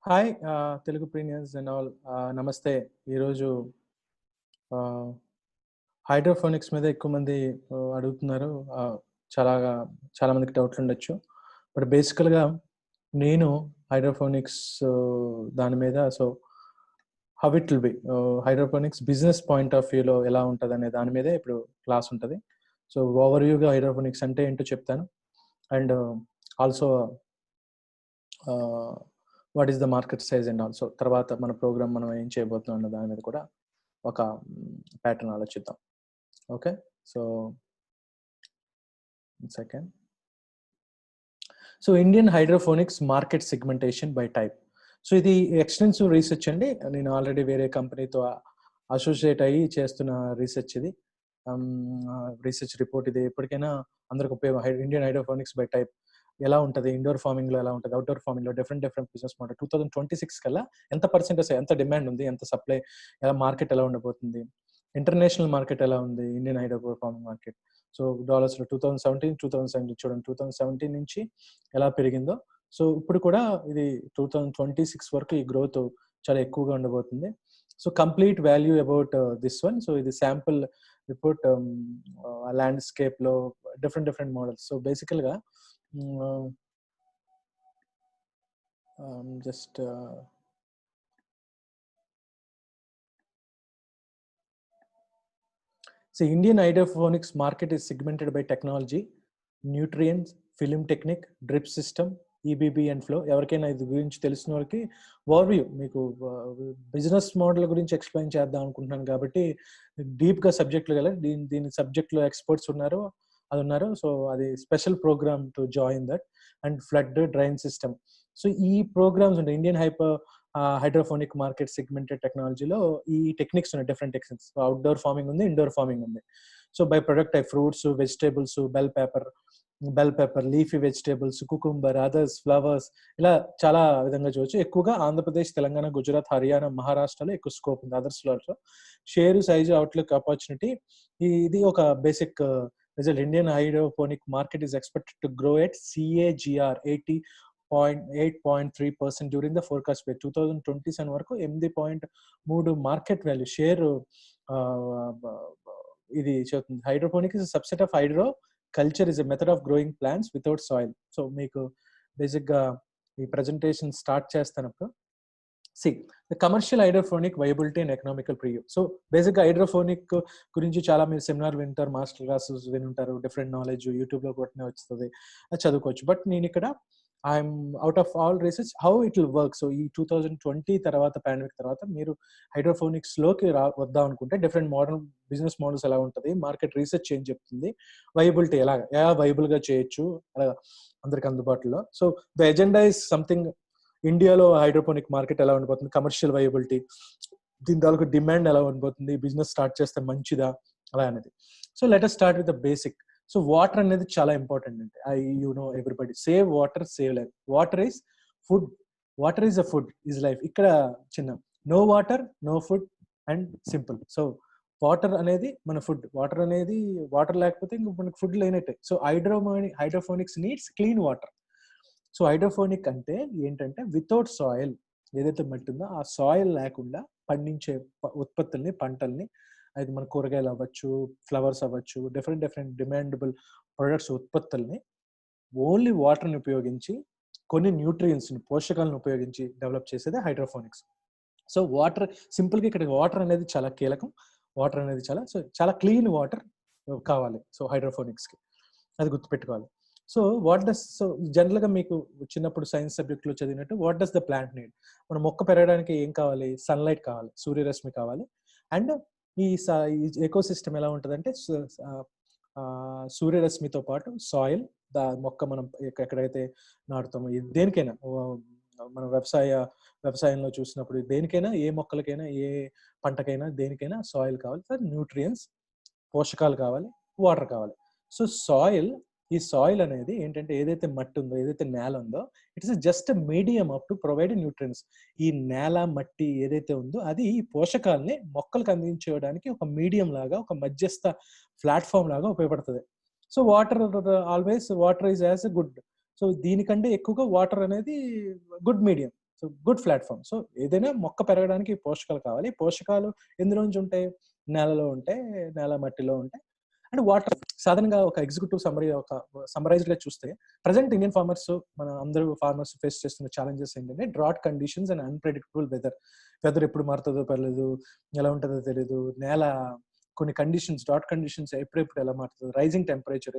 Hi Telugu premieres and all నమస్తే. ఈరోజు hydroponics మీద ఎక్కువ మంది అడుగుతున్నారు. చాలా చాలా మందికి డౌట్లు ఉండొచ్చు. బట్ బేసికల్‌గా నేను హైడ్రోఫోనిక్స్ దాని మీద how it will be hydroponics business point of వ్యూలో ఎలా ఉంటదనే దాని మీదే ఇప్పుడు క్లాస్ ఉంటది. సో, ఓవర్‌వ్యూగా హైడ్రోఫోనిక్స్ అంటే ఏంటో చెప్తాను. And also what is the market size and also తర్వాత మన ప్రోగ్రామ్ మనం ఏం చేయబోతున్నాం అన్న దాని మీద కూడా ఒక ప్యాటర్న్ ఆలోచిద్దాం. Okay. So second Indian hydroponics market segmentation by type. So ఇది ఎక్స్టెన్సివ్ రీసెర్చ్ అండి. నేను ఆల్రెడీ వేరే కంపెనీతో అసోసియేట్ అయ్యి చేస్తున్న రీసెర్చ్ ఇది. రీసెర్చ్ రిపోర్ట్ ఇది. ఎప్పటికైనా అందరికి ఉపయోగం. ఇండియన్ హైడ్రోఫోనిక్స్ బై టైప్ ఎలా ఉంటది, ఇండోర్ ఫార్మింగ్లో ఎలా ఉంటుంది, అవుట్డోర్ ఫార్మింగ్లో డిఫరెంట్ బిజినెస్ మోడల్ 2026 కల్లా ఎంత పర్సెంటేజ్, ఎంత డిమాండ్ ఉంది, ఎంత సప్లై, ఎలా మార్కెట్ ఎలా ఉండబోతుంది, ఇంటర్నేషనల్ మార్కెట్ ఎలా ఉంది, Indian hydro farming market. So డాలర్స్లో 2017 చూడండి, 2017 నుంచి ఎలా పెరిగిందో. సో ఇప్పుడు కూడా ఇది 2026 వరకు ఈ గ్రోత్ చాలా ఎక్కువగా ఉండబోతుంది. So complete value about this one. So ఇది శాంపుల్ రిపోర్ట్, ల్యాండ్స్కేప్లో డిఫరెంట్ మోడల్స్. సో బేసికల్గా just Indian hydroponics market is segmented by technology, nutrients, film technique, drip system, EBB and flow. ఎవరికైనా ఇది గురించి తెలిసిన వాళ్ళకి ఓవర్వ్యూ, మీకు బిజినెస్ మోడల్ గురించి ఎక్స్ప్లెయిన్ చేద్దాం అనుకుంటున్నాను కాబట్టి డీప్గా సబ్జెక్టులు గల దీని సబ్జెక్ట్లో ఎక్స్పర్ట్స్ ఉన్నారు. సో అది special programme to join that. And flood drain system. So ఈ ప్రోగ్రామ్స్ ఉంటాయి. ఇండియన్ హైడ్రోఫోనిక్ మార్కెట్ సెగ్మెంటెడ్ టెక్నాలజీలో ఈ టెక్నిక్స్ ఉన్నాయి, డిఫరెంట్ టెక్నిక్స్. అవుట్డోర్ ఫార్మింగ్ ఉంది, ఇండోర్ ఫార్మింగ్ ఉంది. So by product type fruits, vegetables, bell pepper, leafy vegetables, cucumber, others, flowers, ఇలా చాలా విధంగా చూడొచ్చు. ఎక్కువగా ఆంధ్రప్రదేశ్, తెలంగాణ, గుజరాత్, హర్యానా, మహారాష్ట్రలో ఎక్కువ స్కోప్ ఉంది. అదర్స్లో షేరు, సైజు, అవుట్లుక్, ఆపర్చునిటీ. ఇది ఒక basic result. Indian hydroponic market is expected to grow at CAGR 8.3% during the forecast period. 2027 వరకు 8.3 మార్కెట్ వాల్యూ షేర్ ఇది చెప్తుంది. Hydroponic is subset of hydro culture is a method of growing plants without soil. So మీకు బేసిక్గా ఈ presentation start చేస్తున్నప్పుడు the commercial hydroponic viability and economical preview. So బేసిక్గా hydroponic గురించి చాలా మీరు సెమినార్ వింటారు, మాస్టర్ క్లాసెస్ వింటారు, డిఫరెంట్ నాలెడ్జ్ యూట్యూబ్లో కొట్టినే వస్తుంది, అది చదువుకోవచ్చు. బట్ నేను ఇక్కడ I'm out of all research how it will work. So ఈ 2020 తర్వాత, పాండమిక్ తర్వాత మీరు హైడ్రోఫోనిక్స్లోకి వద్దాం అనుకుంటే డిఫరెంట్ మోడర్న్ బిజినెస్ మోడల్స్ ఎలా ఉంటుంది, మార్కెట్ రీసెర్చ్ ఏం చెప్తుంది, వైబిలిటీ ఎలా వైబుల్గా చేయొచ్చు, అలా అందరికి అందుబాటులో. So the agenda is something. ఇండియాలో హైడ్రోపోనిక్ మార్కెట్ ఎలా ఉండిపోతుంది, కమర్షియల్ వైబిలిటీ, దీని తాలూకు డిమాండ్ ఎలా ఉండిపోతుంది, బిజినెస్ స్టార్ట్ చేస్తే మంచిదా, అలా అనేది. So let us start with the basic. So water అనేది చాలా ఇంపార్టెంట్ అండి. Everybody save water, save life. Water is food, water is a food, is life. ఇక్కడ చిన్న no water no food and simple. So water అనేది మన food, water లేకపోతే ఇంక మనకు ఫుడ్ లేనట్టే. So hydroponics needs clean water. So hydroponic అంటే ఏంటంటే వితౌట్ సాయిల్, ఏదైతే మట్టి ఉందో ఆ సాయిల్ లేకుండా పండించే ఉత్పత్తుల్ని, పంటల్ని, అది మన కూరగాయలు అవ్వచ్చు, ఫ్లవర్స్ అవ్వచ్చు, డిఫరెంట్ డిమాండబుల్ ప్రొడక్ట్స్, ఉత్పత్తుల్ని ఓన్లీ వాటర్ని ఉపయోగించి, కొన్ని న్యూట్రియంట్స్ని, పోషకాలను ఉపయోగించి డెవలప్ చేసేది హైడ్రోఫోనిక్స్. సో వాటర్ సింపుల్గా ఇక్కడ వాటర్ అనేది చాలా కీలకం. వాటర్ అనేది చాలా క్లీన్ వాటర్ కావాలి. సో హైడ్రోఫోనిక్స్కి అది గుర్తుపెట్టుకోవాలి. సో జనరల్గా మీకు చిన్నప్పుడు సైన్స్ సబ్జెక్ట్లో చదివినట్టు what does the plant need, మన మొక్క పెరగడానికి ఏం కావాలి, సన్లైట్ కావాలి, సూర్యరశ్మి కావాలి. అండ్ ఈ ఎకో సిస్టమ్ ఎలా ఉంటుందంటే సూర్యరశ్మితో పాటు సాయిల్, మొక్క మనం ఎక్కడైతే నాటుతామో, దేనికైనా మన వ్యవసాయంలో చూసినప్పుడు దేనికైనా, ఏ మొక్కలకైనా, ఏ పంటకైనా, దేనికైనా సాయిల్ కావాలి, న్యూట్రియంట్స్, పోషకాలు కావాలి, వాటర్ కావాలి. సో ఈ సాయిల్ అనేది ఏంటంటే ఏదైతే మట్టి ఉందో, ఏదైతే నేల ఉందో, it's just medium up to provide nutrients. ఈ నేల, మట్టి ఏదైతే ఉందో అది ఈ పోషకాలని మొక్కలకు అందించడానికి ఒక మీడియం లాగా, ఒక మధ్యస్థ ప్లాట్ఫామ్ లాగా ఉపయోగపడుతుంది. So water is as a good. So దీనికంటే ఎక్కువగా వాటర్ అనేది good medium. So good platform. So ఏదైనా మొక్క పెరగడానికి పోషకాలు కావాలి. పోషకాలు ఎందులో నుంచి ఉంటాయి? నేలలో ఉంటాయి, నేల మట్టిలో ఉంటాయి అండ్ వాటర్. సాధారణంగా ఒక ఎగ్జిక్యూటివ్ సమ్మరైజ్డ్ గా చూస్తే ప్రజెంట్ ఇండియన్ ఫార్మర్స్, మన అందరూ ఫార్మర్స్ ఫేస్ చేస్తున్న ఛాలెంజెస్ ఏంటంటే drought conditions and unpredictable weather ఎప్పుడు మారుతుందో తెలియదు, ఎలా ఉంటుందో తెలియదు, నేల కొన్ని కండిషన్స్, డాట్ కండిషన్స్ ఎప్పుడెప్పుడు ఎలా మారుతుంది, రైజింగ్ టెంపరేచర్,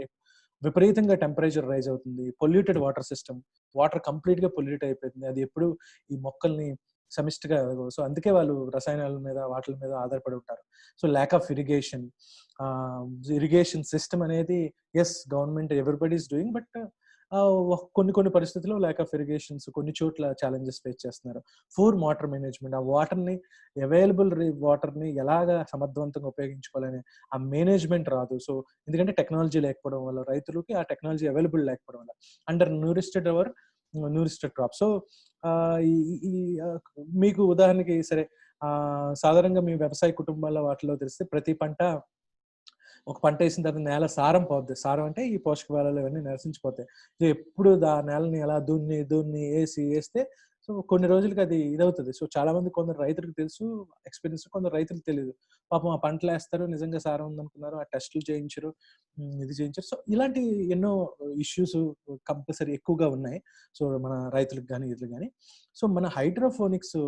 విపరీతంగా టెంపరేచర్ రైజ్ అవుతుంది, polluted water system, water complete గా పొల్యూట్ అయిపోతుంది, అది ఎప్పుడు ఈ మొక్కల్ని సమిష్టిగా. సో అందుకే వాళ్ళు రసాయనాల మీద వాటి మీద ఆధారపడి ఉంటారు. So lack of irrigation system అనేది, as government everybody is doing, but కొన్ని పరిస్థితుల్లో ల్యాక్ ఆఫ్ ఇరిగేషన్స్ కొన్ని చోట్ల ఛాలెంజెస్ ఫేస్ చేస్తున్నారు. పూర్ వాటర్ మేనేజ్మెంట్, ఆ వాటర్ని అవైలబుల్ వాటర్ని ఎలాగా సమర్థవంతంగా ఉపయోగించుకోవాలని ఆ మేనేజ్మెంట్ రాదు. సో ఎందుకంటే టెక్నాలజీ లేకపోవడం వల్ల, రైతులకి ఆ టెక్నాలజీ అవైలబుల్ లేకపోవడం వల్ల, అండర్ న్యూరిస్టెడ్ క్రాప్. సో మీకు ఉదాహరణకి సరే, సాధారణంగా మీ వ్యవసాయ కుటుంబాల వాటిలో తెలిస్తే ప్రతి పంట, ఒక పంట వేసిన తర్వాత నేల సారం పోద్ది. సారం అంటే ఈ పోషక బలాలు ఇవన్నీ నశించిపోతాయి. సో ఎప్పుడు నేలని ఎలా దున్ని వేస్తే సో కొన్ని రోజులకి అది ఇదవుతుంది. సో చాలా మంది, కొందరు రైతులకు తెలుసు ఎక్స్పీరియన్స్, కొందరు రైతులకు తెలియదు. పాపం ఆ పంటలు వేస్తారు, నిజంగా సారం ఉందనుకున్నారు, ఆ టెస్టులు చేయించరు, ఇది చేయించరు. సో ఇలాంటి ఎన్నో ఇష్యూస్ కంపల్సరీ ఎక్కువగా ఉన్నాయి. సో మన రైతులకు కానీ వీటికి కానీ. సో మన హైడ్రోఫోనిక్స్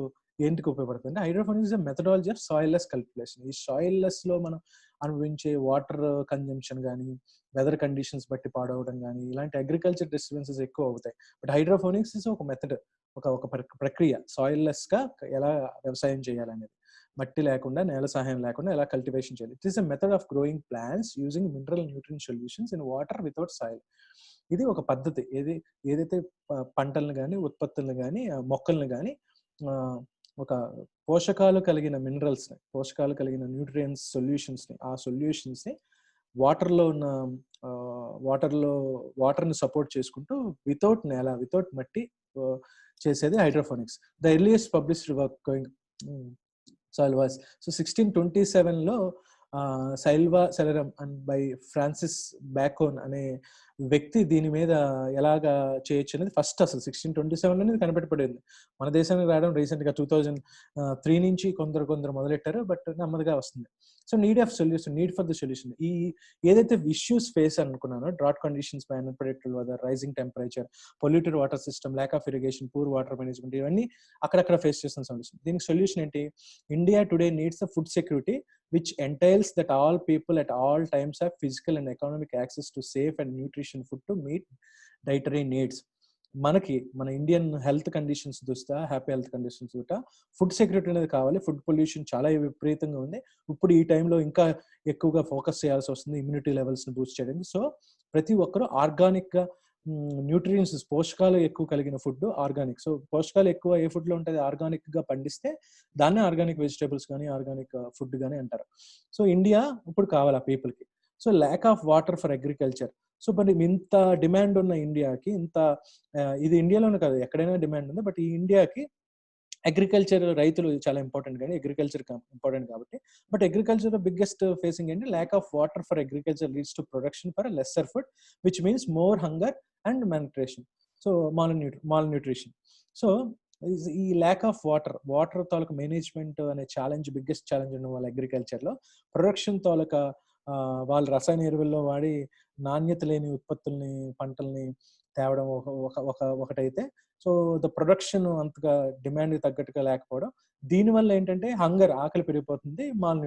ఏంటికి ఉపయోగపడుతుంది అంటే, hydroponics methodology of soil less cultivation. ఈ సాయిల్ లెస్ లో మనం అనుభవించే వాటర్ కన్జంప్షన్ కానీ, వెదర్ కండిషన్స్ బట్టి పాడవడం కానీ, ఇలాంటి అగ్రికల్చర్ డిస్టర్బెన్సెస్ ఎక్కువ అవుతాయి. బట్ హైడ్రోఫోనిక్స్ ఇస్ ఒక మెథడ్, ఒక ప్రక్రియ, సాయిల్ లెస్ గా ఎలా వ్యవసాయం చేయాలనేది, మట్టి లేకుండా, నేల సహాయం లేకుండా ఎలా కల్టివేషన్ చేయాలి. It is a method of growing plants using mineral న్యూట్రియం solutions in water without soil. ఇది ఒక పద్ధతి. ఏదైతే పంటలను కానీ, ఉత్పత్తులను కానీ, మొక్కలను కానీ ఒక పోషకాలు కలిగిన మినరల్స్ ని, పోషకాలు కలిగిన న్యూట్రియన్స్ సొల్యూషన్స్ ని, ఆ సొల్యూషన్స్ ని వాటర్లో ఉన్న వాటర్ని సపోర్ట్ చేసుకుంటూ వితౌట్ నేల, వితౌట్ మట్టి చేసేది hydroponics. The earliest published work going soil was, so 1627లో Sylva Sylvarum and by Francis Bacon అనే వ్యక్తి దీని మీద ఎలాగా చేయొచ్చు అనేది ఫస్ట్ అసలు 1627లోనే కనిపెట్టబడింది. మన దేశానికి రావడం రీసెంట్ గా 2003 నుంచి కొందరు మొదలెట్టారు, బట్ నెమ్మదిగా వస్తుంది. So need for the solution. ఈ ఏదైతే ఇష్యూస్ ఫేస్ అనుకున్నానో, drought conditions by unpredictable weather, rising temperature, polluted water system, lack of irrigation, poor water management, ఇవన్నీ అక్కడక్కడ ఫేస్ చేస్తున్న సొల్యూషన్. దీనికి సొల్యూషన్ ఏంటి? India today needs a food security which entails that all people at all times have physical and economic access to safe and nutritious food to meet dietary needs. మన Indian health conditions చూస్తా, happy health conditions చూస్తా, food security అనేది కావాలి. Food pollution చాలా విపరీతంగా ఉంది. ఇప్పుడు ఈ టైంలో ఇంకా ఎక్కువగా ఫోకస్ చేయాల్సి వస్తుంది ఇమ్యూనిటీ లెవెల్స్ ని బూస్ట్ చేయడానికి. సో ప్రతి ఒక్కరూ ఆర్గానిక్ గా, న్యూట్రియన్స్, పోషకాలు ఎక్కువ కలిగిన ఫుడ్ ఆర్గానిక్. సో పోషకాలు ఎక్కువ ఏ ఫుడ్ లో ఉంటుంది? ఆర్గానిక్ గా పండిస్తే దాన్నే ఆర్గానిక్ వెజిటేబుల్స్ కానీ, ఆర్గానిక్ ఫుడ్ కానీ అంటారు. సో ఇండియా ఇప్పుడు కావాలి ఆ పీపుల్ కి. So lack of water for agriculture. So మరి ఇంత డిమాండ్ ఉన్న ఇండియాకి, ఇది ఇండియాలోనే కాదు ఎక్కడైనా డిమాండ్ ఉంది, బట్ ఈ ఇండియాకి అగ్రికల్చర్, రైతులు చాలా ఇంపార్టెంట్, కానీ అగ్రికల్చర్ ఇంపార్టెంట్ కాబట్టి. బట్ అగ్రికల్చర్ బిగ్గెస్ట్ ఫేసింగ్ ఏంటి? Lack of water for agriculture leads to production for lesser food which means more hunger and malnutrition. So malnutrition. So ఈ ల్యాక్ ఆఫ్ వాటర్ తాలూకా management అనే biggest challenge ఉన్న వాళ్ళ agriculture లో, production తాలూకా వాళ్ళు రసాయన ఎరువుల్లో వాడి నాణ్యత లేని ఉత్పత్తుల్ని, పంటల్ని తేవడం ఒకటైతే, సో ద ప్రొడక్షన్ అంతగా డిమాండ్ తగ్గట్టుగా లేకపోవడం, దీనివల్ల ఏంటంటే హంగర్, ఆకలి పెరిగిపోతుంది, మాల్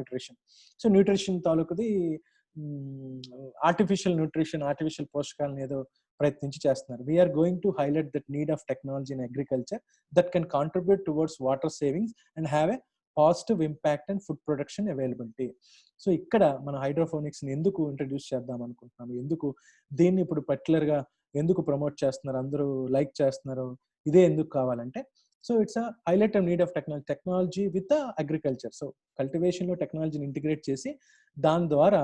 సో న్యూట్రిషన్ తాలూకుది ఆర్టిఫిషియల్ పోషకాలను ఏదో ప్రయత్నించి చేస్తున్నారు. We're going to highlight that need of technology in agriculture that can contribute towards water savings and have a positive impact and food production availability. So ఇక్కడ మన హైడ్రోఫోనిక్స్ ని ఎందుకు ఇంట్రడ్యూస్ చేద్దాం అనుకుంటున్నాము, ఎందుకు దీన్ని ఇప్పుడు పర్టికులర్ గా ఎందుకు ప్రమోట్ చేస్తున్నారు, అందరూ లైక్ చేస్తున్నారు, ఇదే ఎందుకు కావాలంటే, so it's a highlight need of technology with agriculture. So cultivation లో టెక్నాలజీని ఇంటిగ్రేట్ చేసి దాని ద్వారా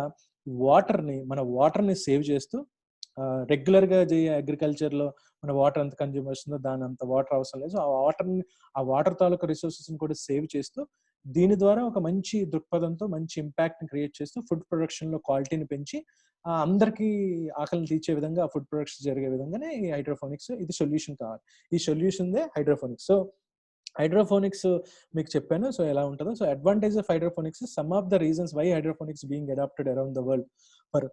మన వాటర్ని సేవ్ చేస్తూ, రెగ్యులర్ గా అగ్రికల్చర్ లో మన వాటర్ ఎంత కన్జ్యూమ్ వస్తుందో దాని అంత వాటర్ అవసరం లేదు. సో ఆ వాటర్ తాలూకా రిసోర్సెస్ కూడా సేవ్ చేస్తూ, దీని ద్వారా ఒక మంచి దృక్పథంతో మంచి ఇంపాక్ట్ ని క్రియేట్ చేస్తూ ఫుడ్ ప్రొడక్షన్ లో క్వాలిటీని పెంచి అందరికీ ఆకలిని తీర్చే విధంగా ఫుడ్ ప్రొడక్షన్ జరిగే విధంగానే ఈ హైడ్రోఫోనిక్స్, ఇది సొల్యూషన్ కావాలి. ఈ solution they hydroponics. So hydroponics మీకు చెప్పాను. సో ఎలా ఉంటుందో. So advantage of hydroponics, some of the reasons why hydroponics being adapted around the world for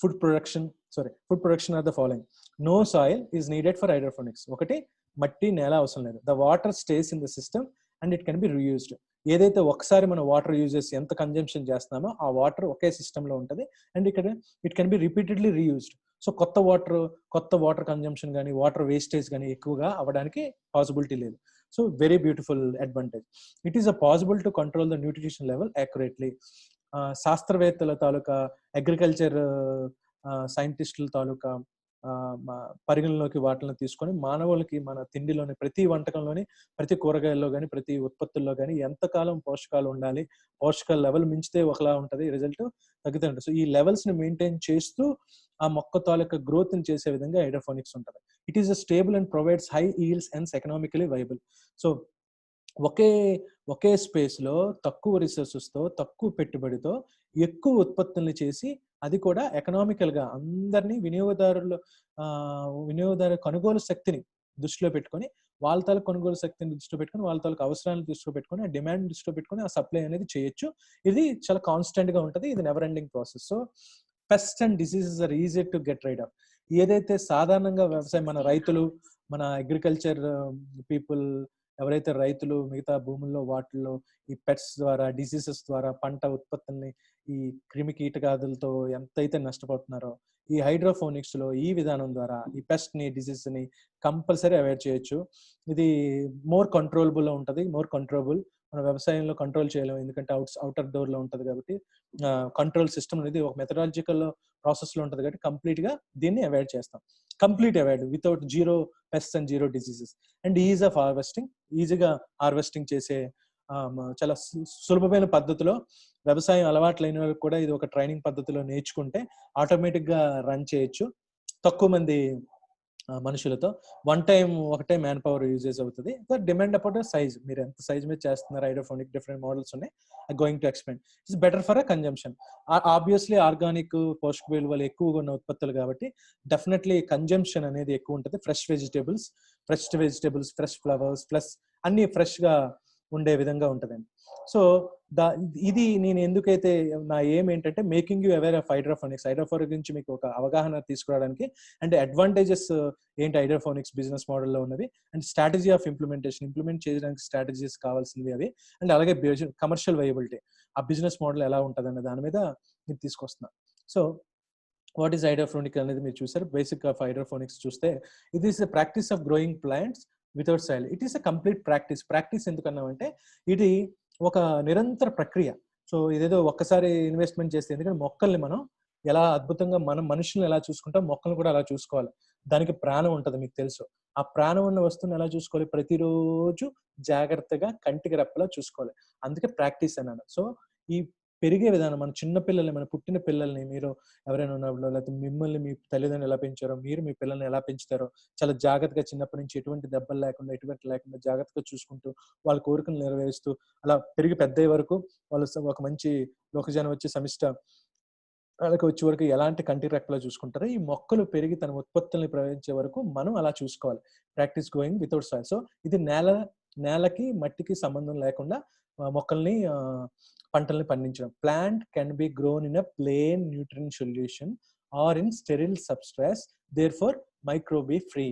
food production are the following. No soil is needed for hydroponics. ఒకటి, మట్టి నేల అవసరం లేదు. The water stays in the system and it can be reused. ఏదైతే ఒకసారి మనం water use చేసి ఎంత కన్జంప్షన్ చేస్తున్నామో ఆ వాటర్ ఒకే సిస్టంలో ఉంటుంది అండ్ ఇక్కడ it can B repeatedly reused. So కొత్త వాటర్ కన్జంప్షన్ కానీ వాటర్ వేస్టేజ్ కానీ ఎక్కువగా అవ్వడానికి పాసిబిలిటీ లేదు. So very beautiful advantage. It is possible to control the nutrition level accurately. శాస్త్రవేత్తల తాలూకా, అగ్రికల్చర్ సైంటిస్టుల తాలూకా పరిగణలోకి వాటిని తీసుకొని మానవులకి మన తిండిలోని ప్రతి వంటకంలోని, ప్రతి కూరగాయల్లో కానీ, ప్రతి ఉత్పత్తుల్లో కానీ ఎంతకాలం పోషకాలు ఉండాలి, పోషకాల లెవెల్ మించితే ఒకలా ఉంటుంది, రిజల్ట్ తగ్గుతూ ఉంటుంది. సో ఈ లెవెల్స్ ని మెయింటైన్ చేస్తూ ఆ మొక్క తాలూకా గ్రోత్ ని చేసే విధంగా హైడ్రోఫోనిక్స్ ఉంటుంది. It is stable and provides high yields and economically viable. So okay space లో తక్కువ రిసోర్సెస్ తో, తక్కువ పెట్టుబడితో ఎక్కువ ఉత్పత్తుల్ని చేసి, అది కూడా ఎకనామికల్ గా అందరినీ వినియోగదారు కొనుగోలు శక్తిని దృష్టిలో పెట్టుకొని, వాళ్ళ తాలూకు కొనుగోలు శక్తిని దృష్టిలో పెట్టుకొని, వాళ్ళ తాలూకు అవసరాలను దృష్టిలో పెట్టుకొని, ఆ డిమాండ్ దృష్టిలో పెట్టుకొని ఆ సప్లై అనేది చేయొచ్చు. ఇది చాలా కాన్స్టెంట్ గా ఉంటుంది. ఇది never ending process. So pest and diseases are easy to get rid of. ఏదైతే సాధారణంగా వ్యవసాయం, మన రైతులు, మన అగ్రికల్చర్ పీపుల్, ఎవరైతే రైతులు మిగతా భూముల్లో వాటిల్లో ఈ పెట్స్ ద్వారా, డిసీజెస్ ద్వారా పంట ఉత్పత్తుల్ని ఈ క్రిమి కీటకాదులతో ఎంతైతే నష్టపోతున్నారో, ఈ హైడ్రోఫోనిక్స్ లో ఈ విధానం ద్వారా ఈ పెస్ట్ ని, డిసీజ్ ని కంపల్సరీ అవాయిడ్ చేయొచ్చు. ఇది మోర్ కంట్రోలబుల్ ఉంటుంది. More controllable. మన వ్యవసాయంలో కంట్రోల్ చేయలేము, ఎందుకంటే అవుటర్ డోర్ లో ఉంటుంది కాబట్టి. కంట్రోల్ సిస్టమ్ అనేది ఒక మెథడాలజికల్ ప్రాసెస్ లో ఉంటుంది కాబట్టి కంప్లీట్ గా దీన్ని అవాయిడ్ చేస్తాం. Complete avoid without zero pest and zero diseases and is of harvesting. ఈజీగా హార్వెస్టింగ్ చేసే చాలా సులభమైన పద్ధతిలో వ్యవసాయం అలవాట్లైన వాళ్ళకి కూడా ఇది ఒక ట్రైనింగ్ పద్ధతిలో నేర్చుకుంటే ఆటోమేటిక్ గా రన్ చేయొచ్చు తక్కువ మంది మనుషులతో. ఒకటే మ్యాన్ పవర్ యూజెస్ అవుతుంది. డిమాండ్ అబౌట్ సైజ్, మీరు ఎంత సైజ్ మీద చేస్తున్నారు. హైడ్రోఫోనిక్ డిఫరెంట్ మోడల్స్ ఉన్నాయి. Going to expand it's better for a consumption. Obviously organic, పోషక విలువలు ఎక్కువగా ఉన్న ఉత్పత్తులు కాబట్టి డెఫినెట్లీ కన్జంప్షన్ అనేది ఎక్కువ ఉంటుంది. Fresh vegetables, fresh flowers, plus అన్ని ఫ్రెష్ గా ఉండే విధంగా ఉంటుందండి. సో ఇది నేను ఎందుకైతే నా ఏం ఏంటంటే making you aware of hydroponics. Hydroponics గురించి మీకు ఒక అవగాహన తీసుకురావడానికి, అండ్ అడ్వాంటేజెస్ ఏంటి హైడ్రోఫోనిక్స్ బిజినెస్ మోడల్లో ఉన్నవి, అండ్ స్ట్రాటజీ ఆఫ్ ఇంప్లిమెంట్ చేయడానికి స్ట్రాటజీస్ కావాల్సినవి అవి, అండ్ అలాగే కమర్షియల్ వైబిలిటీ, ఆ బిజినెస్ మోడల్ ఎలా ఉంటుంది అనే దాని మీద నేను తీసుకొస్తున్నా. సో వాట్ ఈస్ హైడ్రోఫోనిక్ అనేది మీరు చూసారు. బేసిక్ ఆఫ్ హైడ్రోఫోనిక్స్ చూస్తే, ఇది is the practice of growing plants without soil. It is a complete practice ఎందుకన్నామంటే ఇది ఒక నిరంతర ప్రక్రియ. సో ఇదేదో ఒక్కసారి ఇన్వెస్ట్మెంట్ చేస్తే, ఎందుకంటే మొక్కల్ని మనం ఎలా అద్భుతంగా, మనం మనుషులను ఎలా చూసుకుంటాం మొక్కలను కూడా అలా చూసుకోవాలి. దానికి ప్రాణం ఉంటుంది, మీకు తెలుసు. ఆ ప్రాణం ఉన్న వస్తువుని ఎలా చూసుకోవాలి, ప్రతిరోజు జాగ్రత్తగా కంటికి రెప్పలా చూసుకోవాలి. అందుకే ప్రాక్టీస్ అన్నాను. సో ఈ పెరిగే విధానం, మన చిన్న పిల్లల్ని, మన పుట్టిన పిల్లల్ని మీరు ఎవరైనా ఉన్నప్పుడు, లేకపోతే మిమ్మల్ని మీ తల్లిదండ్రులు ఎలా పెంచారో, మీరు మీ పిల్లల్ని ఎలా పెంచుతారో చాలా జాగ్రత్తగా చిన్నప్పటి నుంచి ఎటువంటి దెబ్బలు లేకుండా, ఎటువంటి లేకుండా జాగ్రత్తగా చూసుకుంటూ, వాళ్ళ కోరికలు నెరవేరుస్తూ అలా పెరిగి పెద్దయ్యే వరకు వాళ్ళు ఒక మంచి లోకజనం వచ్చి సమిష్ట వాళ్ళకి వచ్చే వరకు ఎలాంటి కంటి రెక్కలో చూసుకుంటారో, ఈ మొక్కలు పెరిగి తన ఉత్పత్తుల్ని ప్రవహించే వరకు మనం అలా చూసుకోవాలి. Practice going without soil. So ఇది నేలకి మట్టికి సంబంధం లేకుండా మొక్కల్ని, పంటల్ని పండించడం. Plant can be grown in a plain nutrient solution or in sterile substrates, there for microbe free.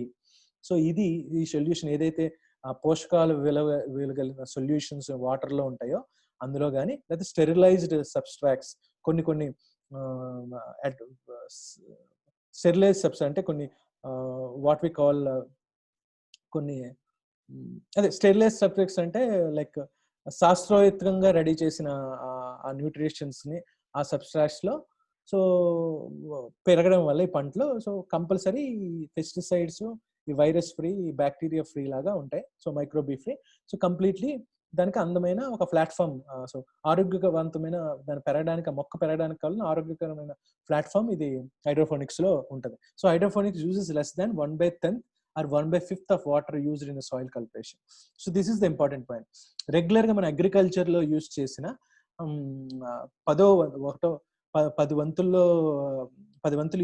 So ఇది ఈ సొల్యూషన్ ఏదైతే పోషకాలు వెలగలిగిన సొల్యూషన్స్ వాటర్ లో ఉంటాయో అందులో కానీ, లేదా స్టెరిలైజ్డ్ సబ్స్ట్రాక్ట్స్, కొన్ని స్టెరిలైజ్ సబ్స్ట్రాక్ట్ అంటే కొన్ని వాట్ వి కాల్ కొన్ని అదే స్టెరిలైజ్ సబ్స్ట్రాక్ట్స్ అంటే లైక్ శాస్త్రోక్తంగా రెడీ చేసిన ఆ న్యూట్రిషన్స్ ని ఆ సబ్స్ట్రాట్స్ లో సో పెరగడం వల్ల ఈ పంటలు సో కంపల్సరీ పెస్టిసైడ్స్, ఈ వైరస్ ఫ్రీ, ఈ బ్యాక్టీరియా ఫ్రీ లాగా ఉంటాయి. So microbe free. So completely దానికి అందమైన ఒక ప్లాట్ఫామ్, సో ఆరోగ్యవంతమైన దాని పెరగడానికి, మొక్క పెరగడానికి కావాలని ఆరోగ్యకరమైన ప్లాట్ఫామ్ ఇది హైడ్రోఫోనిక్స్ లో ఉంటుంది. So hydroponics uses less than 1/10 or 1/5 of water used in the soil cultivation. So this is the important point. Regular గా మన అగ్రికల్చర్ లో యూజ్ చేసిన 10 వంతులు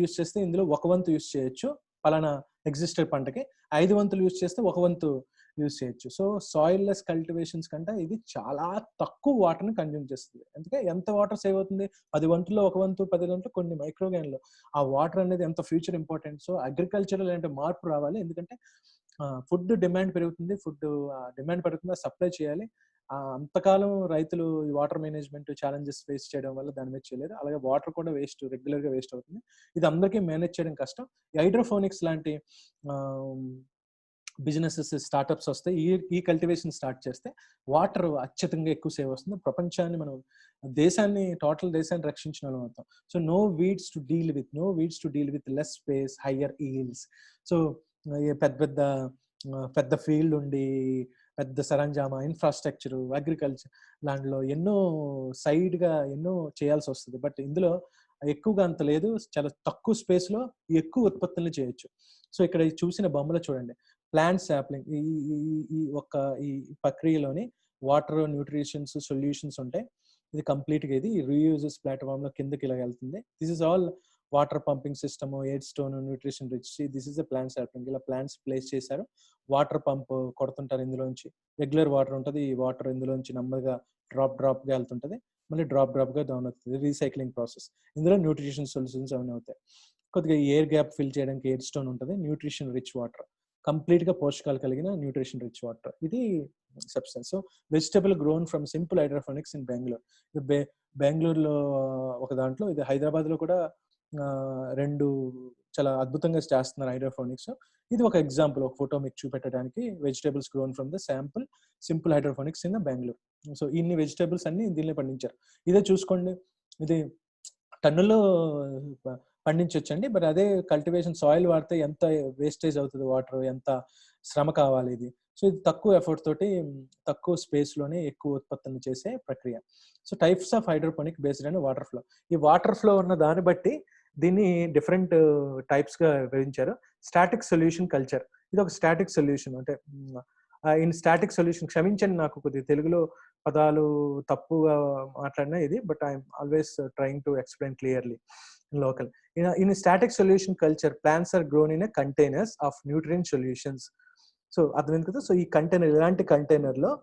యూజ్ చేస్తే ఇందులో 1 వంతు యూజ్ చేయొచ్చు పలానా ఎగ్జిస్టెడ్ పంటకి. 5 వంతులు యూజ్ చేస్తే 1 వంతు యూజ్ చేయొచ్చు. సో సాయిల్ లెస్ కల్టివేషన్స్ కంటే ఇది చాలా తక్కువ వాటర్ని కన్జ్యూమ్ చేస్తుంది. అందుకే ఎంత వాటర్ సేవ్ అవుతుంది, 10 వంతుల్లో 1 వంతు 10 గంటలు కొన్ని మైక్రోగ్యాన్లు. ఆ వాటర్ అనేది ఎంత ఫ్యూచర్ ఇంపార్టెంట్. సో అగ్రికల్చర్లో ఇలాంటి మార్పు రావాలి. ఎందుకంటే ఫుడ్ డిమాండ్ పెరుగుతుంది, ఫుడ్ డిమాండ్ పెరుగుతుంది, సప్లై చేయాలి. అంతకాలం రైతులు ఈ వాటర్ మేనేజ్మెంట్ ఛాలెంజెస్ ఫేస్ చేయడం వల్ల దాని మీద చేయలేరు. అలాగే వాటర్ కూడా రెగ్యులర్గా వేస్ట్ అవుతుంది. ఇది అందరికీ మేనేజ్ చేయడం కష్టం. ఈ హైడ్రోఫోనిక్స్ లాంటి బిజినెసెస్, స్టార్టప్స్ వస్తాయి. ఈ కల్టివేషన్ స్టార్ట్ చేస్తే వాటర్ అత్యధికంగా ఎక్కువ సేవ్ వస్తుంది. ప్రపంచాన్ని మనం టోటల్ దేశాన్ని రక్షించిన వాళ్ళం అవుతాం. So no weeds to deal with less space, higher yields. So పెద్ద ఫీల్డ్ ఉండి పెద్ద సరంజామా, ఇన్ఫ్రాస్ట్రక్చర్, అగ్రికల్చర్ దాంట్లో ఎన్నో చేయాల్సి వస్తుంది. బట్ ఇందులో ఎక్కువగా అంత లేదు. చాలా తక్కువ స్పేస్లో ఎక్కువ ఉత్పత్తులను చేయొచ్చు. సో ఇక్కడ చూసిన బొమ్మలో చూడండి, ప్లాంట్ శాప్లింగ్. ఈ ప్రక్రియలోని వాటర్, న్యూట్రిషన్స్, సొల్యూషన్స్ ఉంటాయి. ఇది కంప్లీట్గా ఇది రీయూజెస్ ప్లాట్ఫామ్లో కిందకి ఇలా వెళ్తుంది. This is all water pumping system, aid stone, nutrition rich. This is the plant sapling. ఇలా ప్లాంట్స్ ప్లేస్ చేశారు. వాటర్ పంప్ కొడుతుంటారు. ఇందులోంచి రెగ్యులర్ వాటర్ ఉంటుంది. ఈ వాటర్ ఇందులోంచి నెమ్మదిగా డ్రాప్గా వెళ్తుంటుంది. మళ్ళీ డ్రాప్గా డౌన్ అవుతుంది. Recycling process. ఇందులో న్యూట్రిషన్ సొల్యూషన్స్ అవన్నీ అవుతాయి. కొద్దిగా ఎయిర్ గ్యాప్ ఫిల్ చేయడానికి ఎయిర్ స్టోన్ ఉంటుంది. న్యూట్రిషన్ రిచ్ వాటర్, కంప్లీట్గా పోషకాలు కలిగిన న్యూట్రిషన్ రిచ్ వాటర్. ఇది substance. So vegetable grown from simple hydroponics in Bengaluru. బెంగళూరులో ఒక దాంట్లో, ఇది హైదరాబాద్లో కూడా 2 చాలా అద్భుతంగా చేస్తున్నారు హైడ్రోఫోనిక్స్. ఇది ఒక ఎగ్జాంపుల్, ఒక ఫోటో మీకు చూపెట్టడానికి. Vegetables grown from the simple hydroponics in the Bengaluru. So ఇన్ని వెజిటబుల్స్ అన్ని దీనిలో పండించారు. ఇదే చూసుకోండి, ఇది టన్నుల్లో పండించవచ్చండి. బట్ అదే కల్టివేషన్ సాయిల్ వాడితే ఎంత వేస్టేజ్ అవుతుంది, వాటర్ ఎంత శ్రమ కావాలి ఇది. సో ఇది తక్కువ ఎఫర్ట్ తోటి తక్కువ స్పేస్లోనే ఎక్కువ ఉత్పత్తులను చేసే ప్రక్రియ. So types of hydroponic based and water flow. ఈ వాటర్ ఫ్లో ఉన్న దాన్ని బట్టి దీన్ని డిఫరెంట్ టైప్స్గా విభజించారు. Static solution culture. ఇది ఒక స్టాటిక్ సొల్యూషన్. అంటే ఇన్ స్టాటిక్ సొల్యూషన్, క్షమించండి నాకు కొద్దిగా తెలుగులో పదాలు తప్పుగా మాట్లాడినా ఇది, but I'm always trying to explain clearly local. In static solution culture, plants are grown in containers of nutrient solutions. So అర్థమైంది కదా. సో ఈ కంటైనర్, ఇలాంటి కంటైనర్లో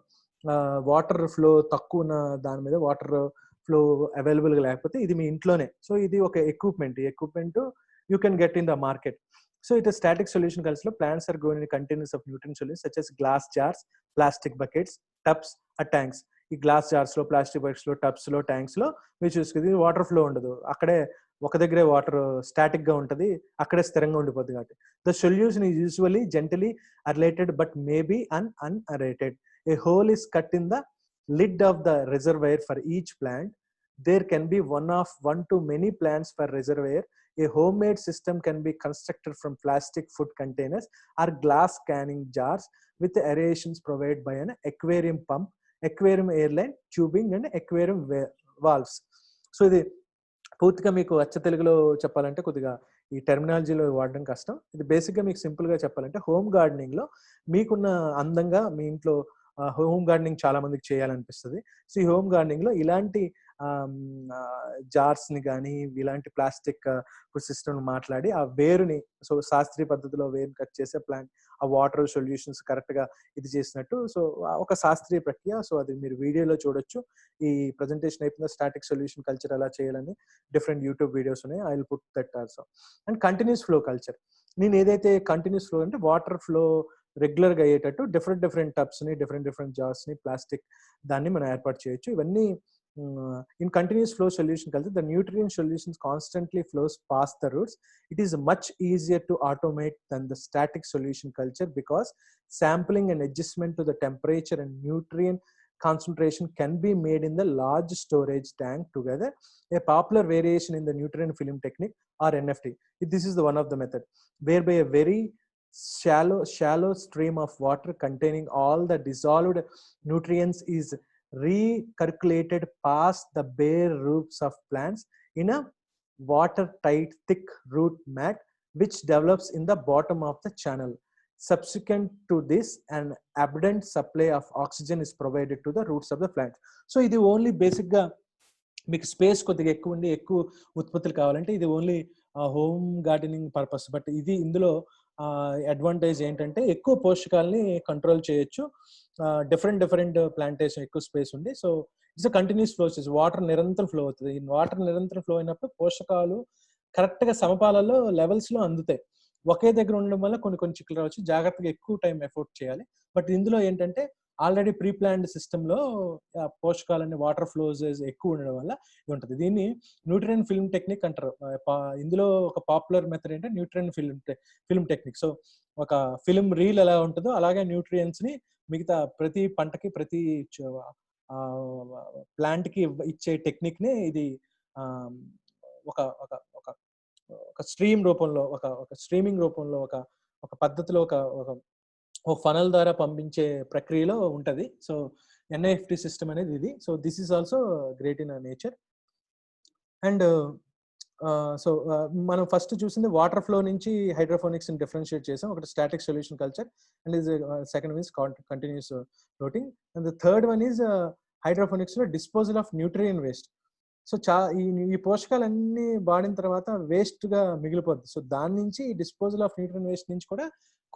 వాటర్ ఫ్లో తక్కువ ఉన్న దాని మీద, వాటర్ ఫ్లో అవైలబుల్గా లేకపోతే, ఇది మీ ఇంట్లోనే. సో ఇది ఒక ఎక్విప్మెంట్. ఈ equipment you can get in the market. So it is static solution culture. Plants are grown in containers of nutrient solutions such as glass jars, plastic buckets, tubs or tanks. ఈ glass jars లో, plastic buckets లో, tubs లో, tanks లో మీరు చూసుకుంది water flow ఉండదు. అక్కడే ఒక దగ్గరే వాటర్ స్టాటిక్ గా ఉంటుంది, అక్కడే స్థిరంగా ఉండిపోద్ది. కాబట్టి the solution is usually gently aerated but maybe unaerated. A hole is cut in the lid of the reservoir for each plant. There can be one to many plants per reservoir. A homemade system can be constructed from plastic food containers or glass canning jars with aerations provided by an aquarium pump, aquarium airline, tubing and aquarium valves. So ఇది పూర్తిగా మీకు అచ్చ తెలుగులో చెప్పాలంటే కొద్దిగా ఈ టెర్మినాలజీలో వాడడం కష్టం. ఇది బేసిక్గా మీకు సింపుల్గా చెప్పాలంటే, హోమ్ గార్డెనింగ్లో మీకున్న అందంగా మీ ఇంట్లో హోమ్ గార్డెనింగ్ చాలా మందికి చేయాలనిపిస్తుంది. సో ఈ హోమ్ గార్డెనింగ్లో ఇలాంటి జార్స్ని కానీ ఇలాంటి ప్లాస్టిక్ ఫుడ్ సిస్టమ్ మాట్లాడి ఆ వేరుని, సో శాస్త్రీయ పద్ధతిలో వేరుని కట్ చేసే ప్లాంట్, ఆ వాటర్ సొల్యూషన్స్ కరెక్ట్గా ఇది చేసినట్టు. సో ఒక శాస్త్రీయ ప్రక్రియ. సో అది మీరు వీడియోలో చూడొచ్చు. ఈ ప్రజెంటేషన్ అయిపోయిందా, స్టాటిక్ సొల్యూషన్ కల్చర్ ఎలా చేయాలని డిఫరెంట్ యూట్యూబ్ వీడియోస్ ఉన్నాయి. I will put that also. And continuous flow culture. నేను ఏదైతే కంటిన్యూస్ ఫ్లో అంటే వాటర్ ఫ్లో రెగ్యులర్గా అయ్యేటట్టు డిఫరెంట్ టబ్స్ని, డిఫరెంట్ జార్స్ని, ప్లాస్టిక్ దాన్ని మనం ఏర్పాటు చేయొచ్చు. ఇవన్నీ in continuous flow solution culture, the nutrient solutions constantly flows past the roots. It is much easier to automate than the static solution culture because sampling and adjustment to the temperature and nutrient concentration can be made in the large storage tank together. A popular variation in the nutrient film technique or NFT. This is the one of the method whereby a very shallow stream of water containing all the dissolved nutrients is recirculated past the bare roots of plants in a watertight thick root mat which develops in the bottom of the channel. Subsequent to this, an abundant supply of oxygen is provided to the roots of the plant. So ఇది only బేసిక్గా మీకు space కొద్దిగా ఎక్కువ ఉండి ఎక్కువ ఉత్పత్తులు కావాలంటే ఇది only home gardening purpose. But ఇది ఇందులో అడ్వాంటేజ్ ఏంటంటే ఎక్కువ పోషకాలని కంట్రోల్ చేయొచ్చు. డిఫరెంట్ ప్లాంటేషన్ ఎక్కువ స్పేస్ ఉంది. సో ఇట్స్ కంటిన్యూస్ ఫ్లోసెస్, వాటర్ నిరంతరం ఫ్లో అవుతుంది. ఈ వాటర్ నిరంతరం ఫ్లో అయినప్పుడు పోషకాలు కరెక్ట్ గా సమపాలలో లెవెల్స్ లో అందుతాయి. ఒకే దగ్గర ఉండడం వల్ల కొన్ని చిక్కులు రావచ్చు, జాగ్రత్తగా ఎక్కువ టైం ఎఫోర్ట్ చేయాలి. బట్ ఇందులో ఏంటంటే ఆల్రెడీ ప్రీ ప్లాన్డ్ సిస్టమ్ లో పోషకాలన్నీ వాటర్ ఫ్లోస్ ఎక్కువ ఉండడం వల్ల ఉంటుంది. దీన్ని న్యూట్రియన్ ఫిల్మ్ టెక్నిక్ అంటారు. ఇందులో ఒక పాపులర్ మెథడ్ ఏంటంటే న్యూట్రియన్ ఫిల్మ్ టెక్నిక్. సో ఒక ఫిల్మ్ రీల్ ఎలా ఉంటుందో అలాగే న్యూట్రియన్స్ ని మిగతా ప్రతి పంటకి ప్రతి ప్లాంట్ కి ఇచ్చే టెక్నిక్ ని ఇది ఒక ఒక ఒక ఒక స్ట్రీమ్ రూపంలో ఒక స్ట్రీమింగ్ రూపంలో ఒక పద్ధతిలో ఒక ఫనల్ ద్వారా పంపించే ప్రక్రియలో ఉంటది. సో ఎన్ఐఎఫ్టి సిస్టమ్ అనేది ఇది. So this is also great in nature. And so మనం ఫస్ట్ చూసింది వాటర్ ఫ్లో నుంచి హైడ్రోఫోనిక్స్ ని డిఫరెన్షియేట్ చేసాం. ఒకటి static solution culture and is second one is continuous floating and the third one is hydroponics లో disposal of nutrient waste. So ఈ పోషకాలన్నీ వాడిన తర్వాత వేస్ట్ గా మిగిలిపోద్ది. సో దాని నుంచి డిస్పోజల్ ఆఫ్ న్యూట్రియన్ వేస్ట్ నుంచి కూడా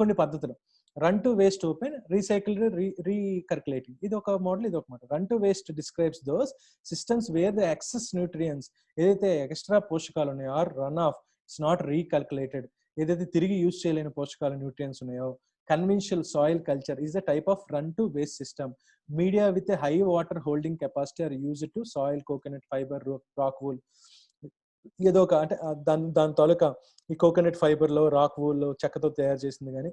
కొన్ని పద్ధతులు, run to waste open, recycled, recirculating, ఇది ఒక మోడల్, ఇది ఒక model. Run to waste describes those systems where the excess nutrients, ఏదైతే ఎక్స్ట్రా పోషకాలు ఉన్నాయో, are run off, it's not recalculated, ఏదైతే తిరిగి యూజ్ చేయలేని పోషకాలు న్యూట్రియన్స్ ఉన్నాయో. Conventional soil culture is the type of run to waste system. Media with a high water holding capacity are use to soil, coconut fibre, rock wool, ఏదో ఒక అంటే దాని తాలూకా ఈ కోకోనట్ ఫైబర్ లో రాక్ వూల్ చెక్కతో తయారు చేసింది. కానీ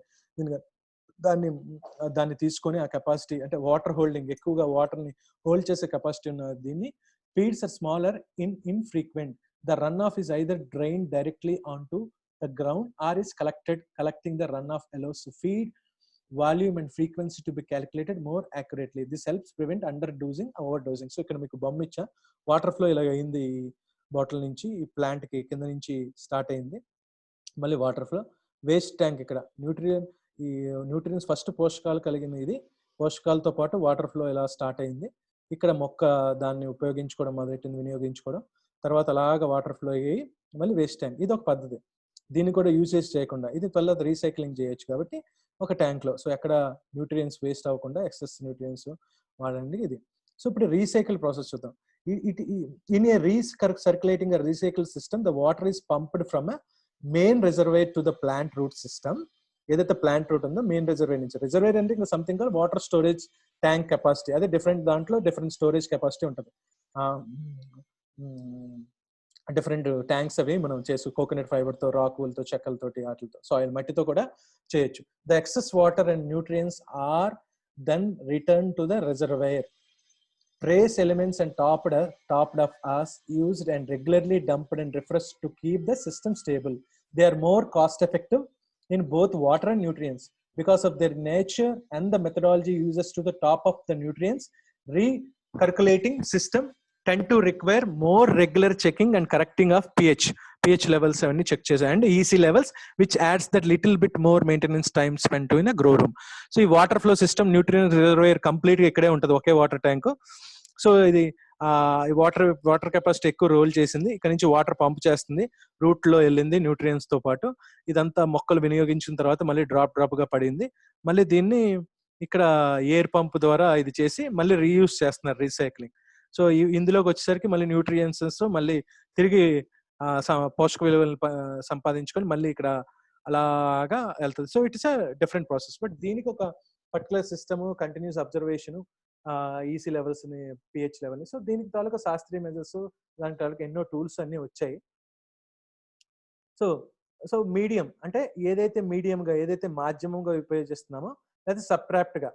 దాన్ని తీసుకొని ఆ కెపాసిటీ అంటే వాటర్ హోల్డింగ్, ఎక్కువగా వాటర్ ని హోల్డ్ చేసే కెపాసిటీ ఉన్న దీన్ని feeds are smaller infrequent. The run off is either drained directly onto the ground or is collecting the runoff allows to feed volume and frequency to be calculated more accurately. This helps prevent underdosing, overdosing. So ఇక్కడ మీకు బొమ్మ ఇచ్చా, water flow ఇలా అయింది, bottle నుంచి plant కి కింద నుంచి స్టార్ట్ అయింది, మళ్ళీ వాటర్ ఫ్లో. వేస్ట్ ట్యాంక్ ఇక్కడ న్యూట్రియన్స్ ఫస్ట్ పోషకాలు కలిగింది, ఇది పోషకాలతో పాటు వాటర్ ఫ్లో ఇలా స్టార్ట్ అయింది. ఇక్కడ మొక్క దాన్ని ఉపయోగించుకోవడం మొదలెట్టింది, వినియోగించుకోవడం, తర్వాత అలాగా వాటర్ ఫ్లో అయ్యి మళ్ళీ వేస్ట్ ట్యాంక్, ఇది ఒక పద్ధతి. దీన్ని కూడా యూసేజ్ చేయకుండా ఇది తర్వాత రీసైక్లింగ్ చేయొచ్చు కాబట్టి ఒక ట్యాంక్ లో, సో ఎక్కడ న్యూట్రియన్స్ వేస్ట్ అవ్వకుండా ఎక్సెస్ న్యూట్రియన్స్ వాడండి ఇది. సో ఇప్పుడు రీసైకిల్ ప్రాసెస్ చూద్దాం. In a recirculating recycle system the water is pumped from main reservoir to the plant root system. ఏదైతే ప్లాంట్ రూట్ ఉందో మెయిన్ రిజర్వేర్ నుంచి, రిజర్వేర్ అంటే ఇంకా something call water storage tank capacity, అదే different దాంట్లో different storage capacity ఉంటుంది. Different tanks అవి మనం చేసు కోకోనట్ ఫైబర్ తో, రాక్ వూల్ తో, చెక్కలతోటి, వాటితో, సాయిల్ మట్టితో కూడా చేయొచ్చు. The excess water and nutrients are then return to the reservoir. Trace elements and topped up as used and regularly dumped and refreshed to keep the system stable. They are more cost effective in both water and nutrients because of their nature and the methodology uses to the top of the nutrients. Recirculating system tend to require more regular checking and correcting of pH levels avani check chesa, and EC levels, which adds that little bit more maintenance time spent to in a grow room. So ee water flow system nutrient reservoir complete ikkade untadi, oke water tank. So ఇది water capacity ఎక్కువ role చేసింది, ఇక్కడ నుంచి water pump చేస్తుంది, route లో వెళ్ళింది nutrients తో పాటు, ఇదంతా మొక్కలు వినియోగించిన తర్వాత మళ్ళీ డ్రాప్ గా పడింది. మళ్ళీ దీన్ని ఇక్కడ ఎయిర్ పంప్ ద్వారా ఇది చేసి మళ్ళీ రీయూజ్ చేస్తున్నారు, రీసైక్లింగ్. సో ఇందులోకి వచ్చేసరికి మళ్ళీ న్యూట్రియన్స్ మళ్ళీ తిరిగి పోషక విలువలు సంపాదించుకొని మళ్ళీ ఇక్కడ అలాగా వెళ్తుంది. So it's a different process. But దీనికి ఒక particular system, continuous observation, EC levels ని, పిహెచ్ లెవెల్ ని, సో దీనికి తాలూకా శాస్త్రీయ మెజర్స్, దానికి తాలూకా ఎన్నో టూల్స్ అన్ని వచ్చాయి. సో మీడియం అంటే ఏదైతే మీడియంగా, ఏదైతే మాధ్యమంగా ఉపయోగిస్తున్నామో, లేదా సబ్ట్రాక్ట్ గా,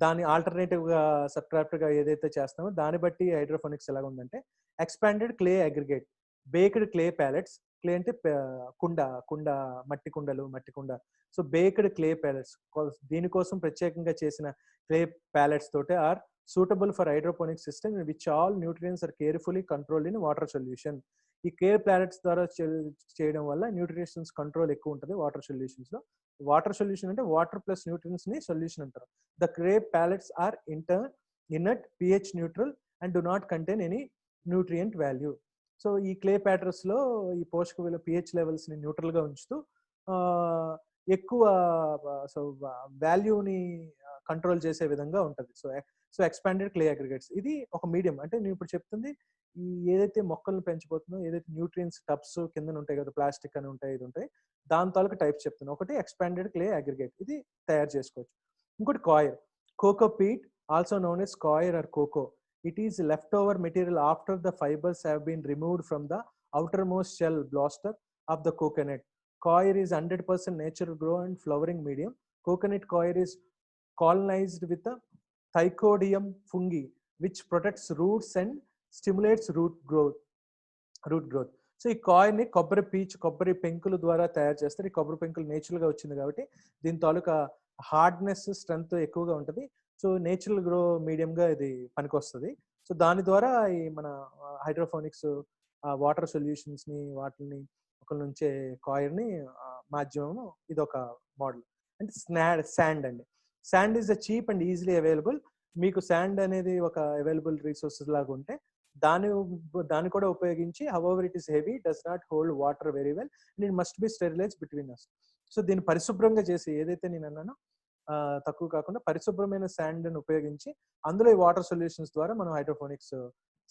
దాని ఆల్టర్నేటివ్ గా సబ్ట్రాక్ట్ గా ఏదైతే చేస్తామో దాన్ని బట్టి హైడ్రోఫోనిక్స్ ఎలా ఉందంటే, expanded clay aggregate, baked clay palettes, clay అంటే మట్టి కుండ. సో బేక్డ్ క్లే ప్యాలెట్స్, దీనికోసం ప్రత్యేకంగా చేసిన క్లే ప్యాలెట్స్ తోటే are suitable for hydroponic system in which all nutrients are carefully controlled in water solution. ఈ క్లే ప్లానెట్స్ ద్వారా చేయడం వల్ల న్యూట్రిషన్స్ కంట్రోల్ ఎక్కువ ఉంటుంది వాటర్ సొల్యూషన్స్ లో. వాటర్ సొల్యూషన్ అంటే వాటర్ ప్లస్ న్యూట్రియన్స్ ని సొల్యూషన్ అంటారు. The clay pallets are inert, pH neutral and do not contain any nutrient value. So ఈ క్లే ప్యాటర్స్ లో ఈ పోషక విలువ పిహెచ్ లెవెల్స్ ని న్యూట్రల్ గా ఉంచుతూ ఎక్కువ సో వాల్యూని కంట్రోల్ చేసే విధంగా ఉంటుంది. సో ఎక్స్పాండెడ్ క్లే అగ్రిగేట్స్ ఇది ఒక మీడియం. అంటే నేను ఇప్పుడు చెప్తుంది ఈ ఏదైతే మొక్కలను పెంచబోతుందో, ఏదైతే న్యూట్రియన్స్ టబ్స్ కింద ఉంటాయి కదా, ప్లాస్టిక్ అని ఉంటాయి, ఇది ఉంటాయి, దాని తాలూకు టైప్స్ చెప్తున్నాను. ఒకటి ఎక్స్పాండెడ్ క్లే అగ్రిగేట్, ఇది తయారు చేసుకోవచ్చు. ఇంకోటి coir, coco peat also known as coir or coco. It is leftover material after the fibers have been removed from the outermost shell blaster of the coconut. Coir is 100% natural grow and flowering medium. Coconut coir is colonized with a Thycodium fungi, which protects roots and stimulates root growth. So ఈ coin ని కొబ్బరి పీచు, కొబ్బరి పెంకుల ద్వారా తయారు చేస్తారు. ఈ కొబ్బరి పెంకులు నేచురల్ గా వచ్చింది కాబట్టి దీని తాలూకా హార్డ్నెస్, స్ట్రెంగ్త్ ఎక్కువగా ఉంటుంది. సో నేచురల్ గ్రో మీడియం గా ఇది పనికొస్తుంది. సో దాని ద్వారా ఈ మన హైడ్రోఫోనిక్స్ వాటర్ సొల్యూషన్స్ ని వాటిని ఒక నుంచే కాయిర్ ని మాధ్యమం, ఇది ఒక మోడల్. అంటే శాండ్ అండి. Sand is the cheap and easily available. మీకు శాండ్ అనేది ఒక అవైలబుల్ రిసోర్సెస్ లాగా ఉంటే దాన్ని కూడా ఉపయోగించి, however it is heavy, does not hold water very well and it must be sterilize between us. So దీన్ని పరిశుభ్రంగా చేసి, ఏదైతే నేను అన్నానో తక్కువ కాకుండా పరిశుభ్రమైన శాండ్ ని ఉపయోగించి అందులో ఈ వాటర్ సొల్యూషన్స్ ద్వారా మనం హైడ్రోఫోనిక్స్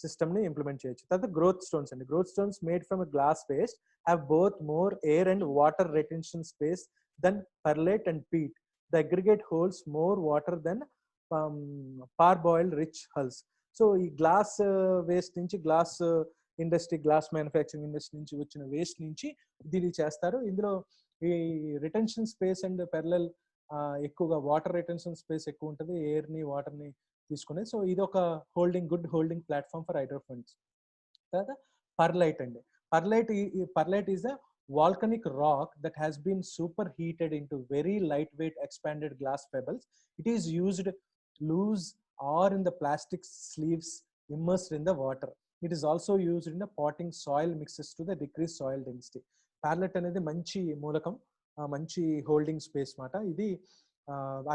సిస్టమ్ ని ఇంప్లిమెంట్ చేయొచ్చు. తర్వాత గ్రోత్ స్టోన్స్ అండి. Growth stones made from glass paste have both more air and water retention space than perlite and peat. The aggregate holds more water than parboiled rice hulls. So ఈ glass waste నుంచి, glass industry, glass manufacturing industry నుంచి వచ్చిన waste నుంచి దీన్ని చేస్తారు. ఇందులో ఈ retention space and పెరలల్ ఎక్కువగా వాటర్ రిటెన్షన్ స్పేస్ ఎక్కువ ఉంటుంది, ఎయిర్ ని వాటర్ ని తీసుకునేది. సో ఇది ఒక good holding platform for hydroponics. తర్వాత పర్లైట్ అండి. Pearlite is a volcanic rock that has been superheated into very lightweight expanded glass pebbles. It is used loose or in the plastic sleeves immersed in the water. It is also used in the potting soil mixes to the decrease soil density. Perlite అనేది మంచి మూలకం, మంచి holding space మాట. ఇది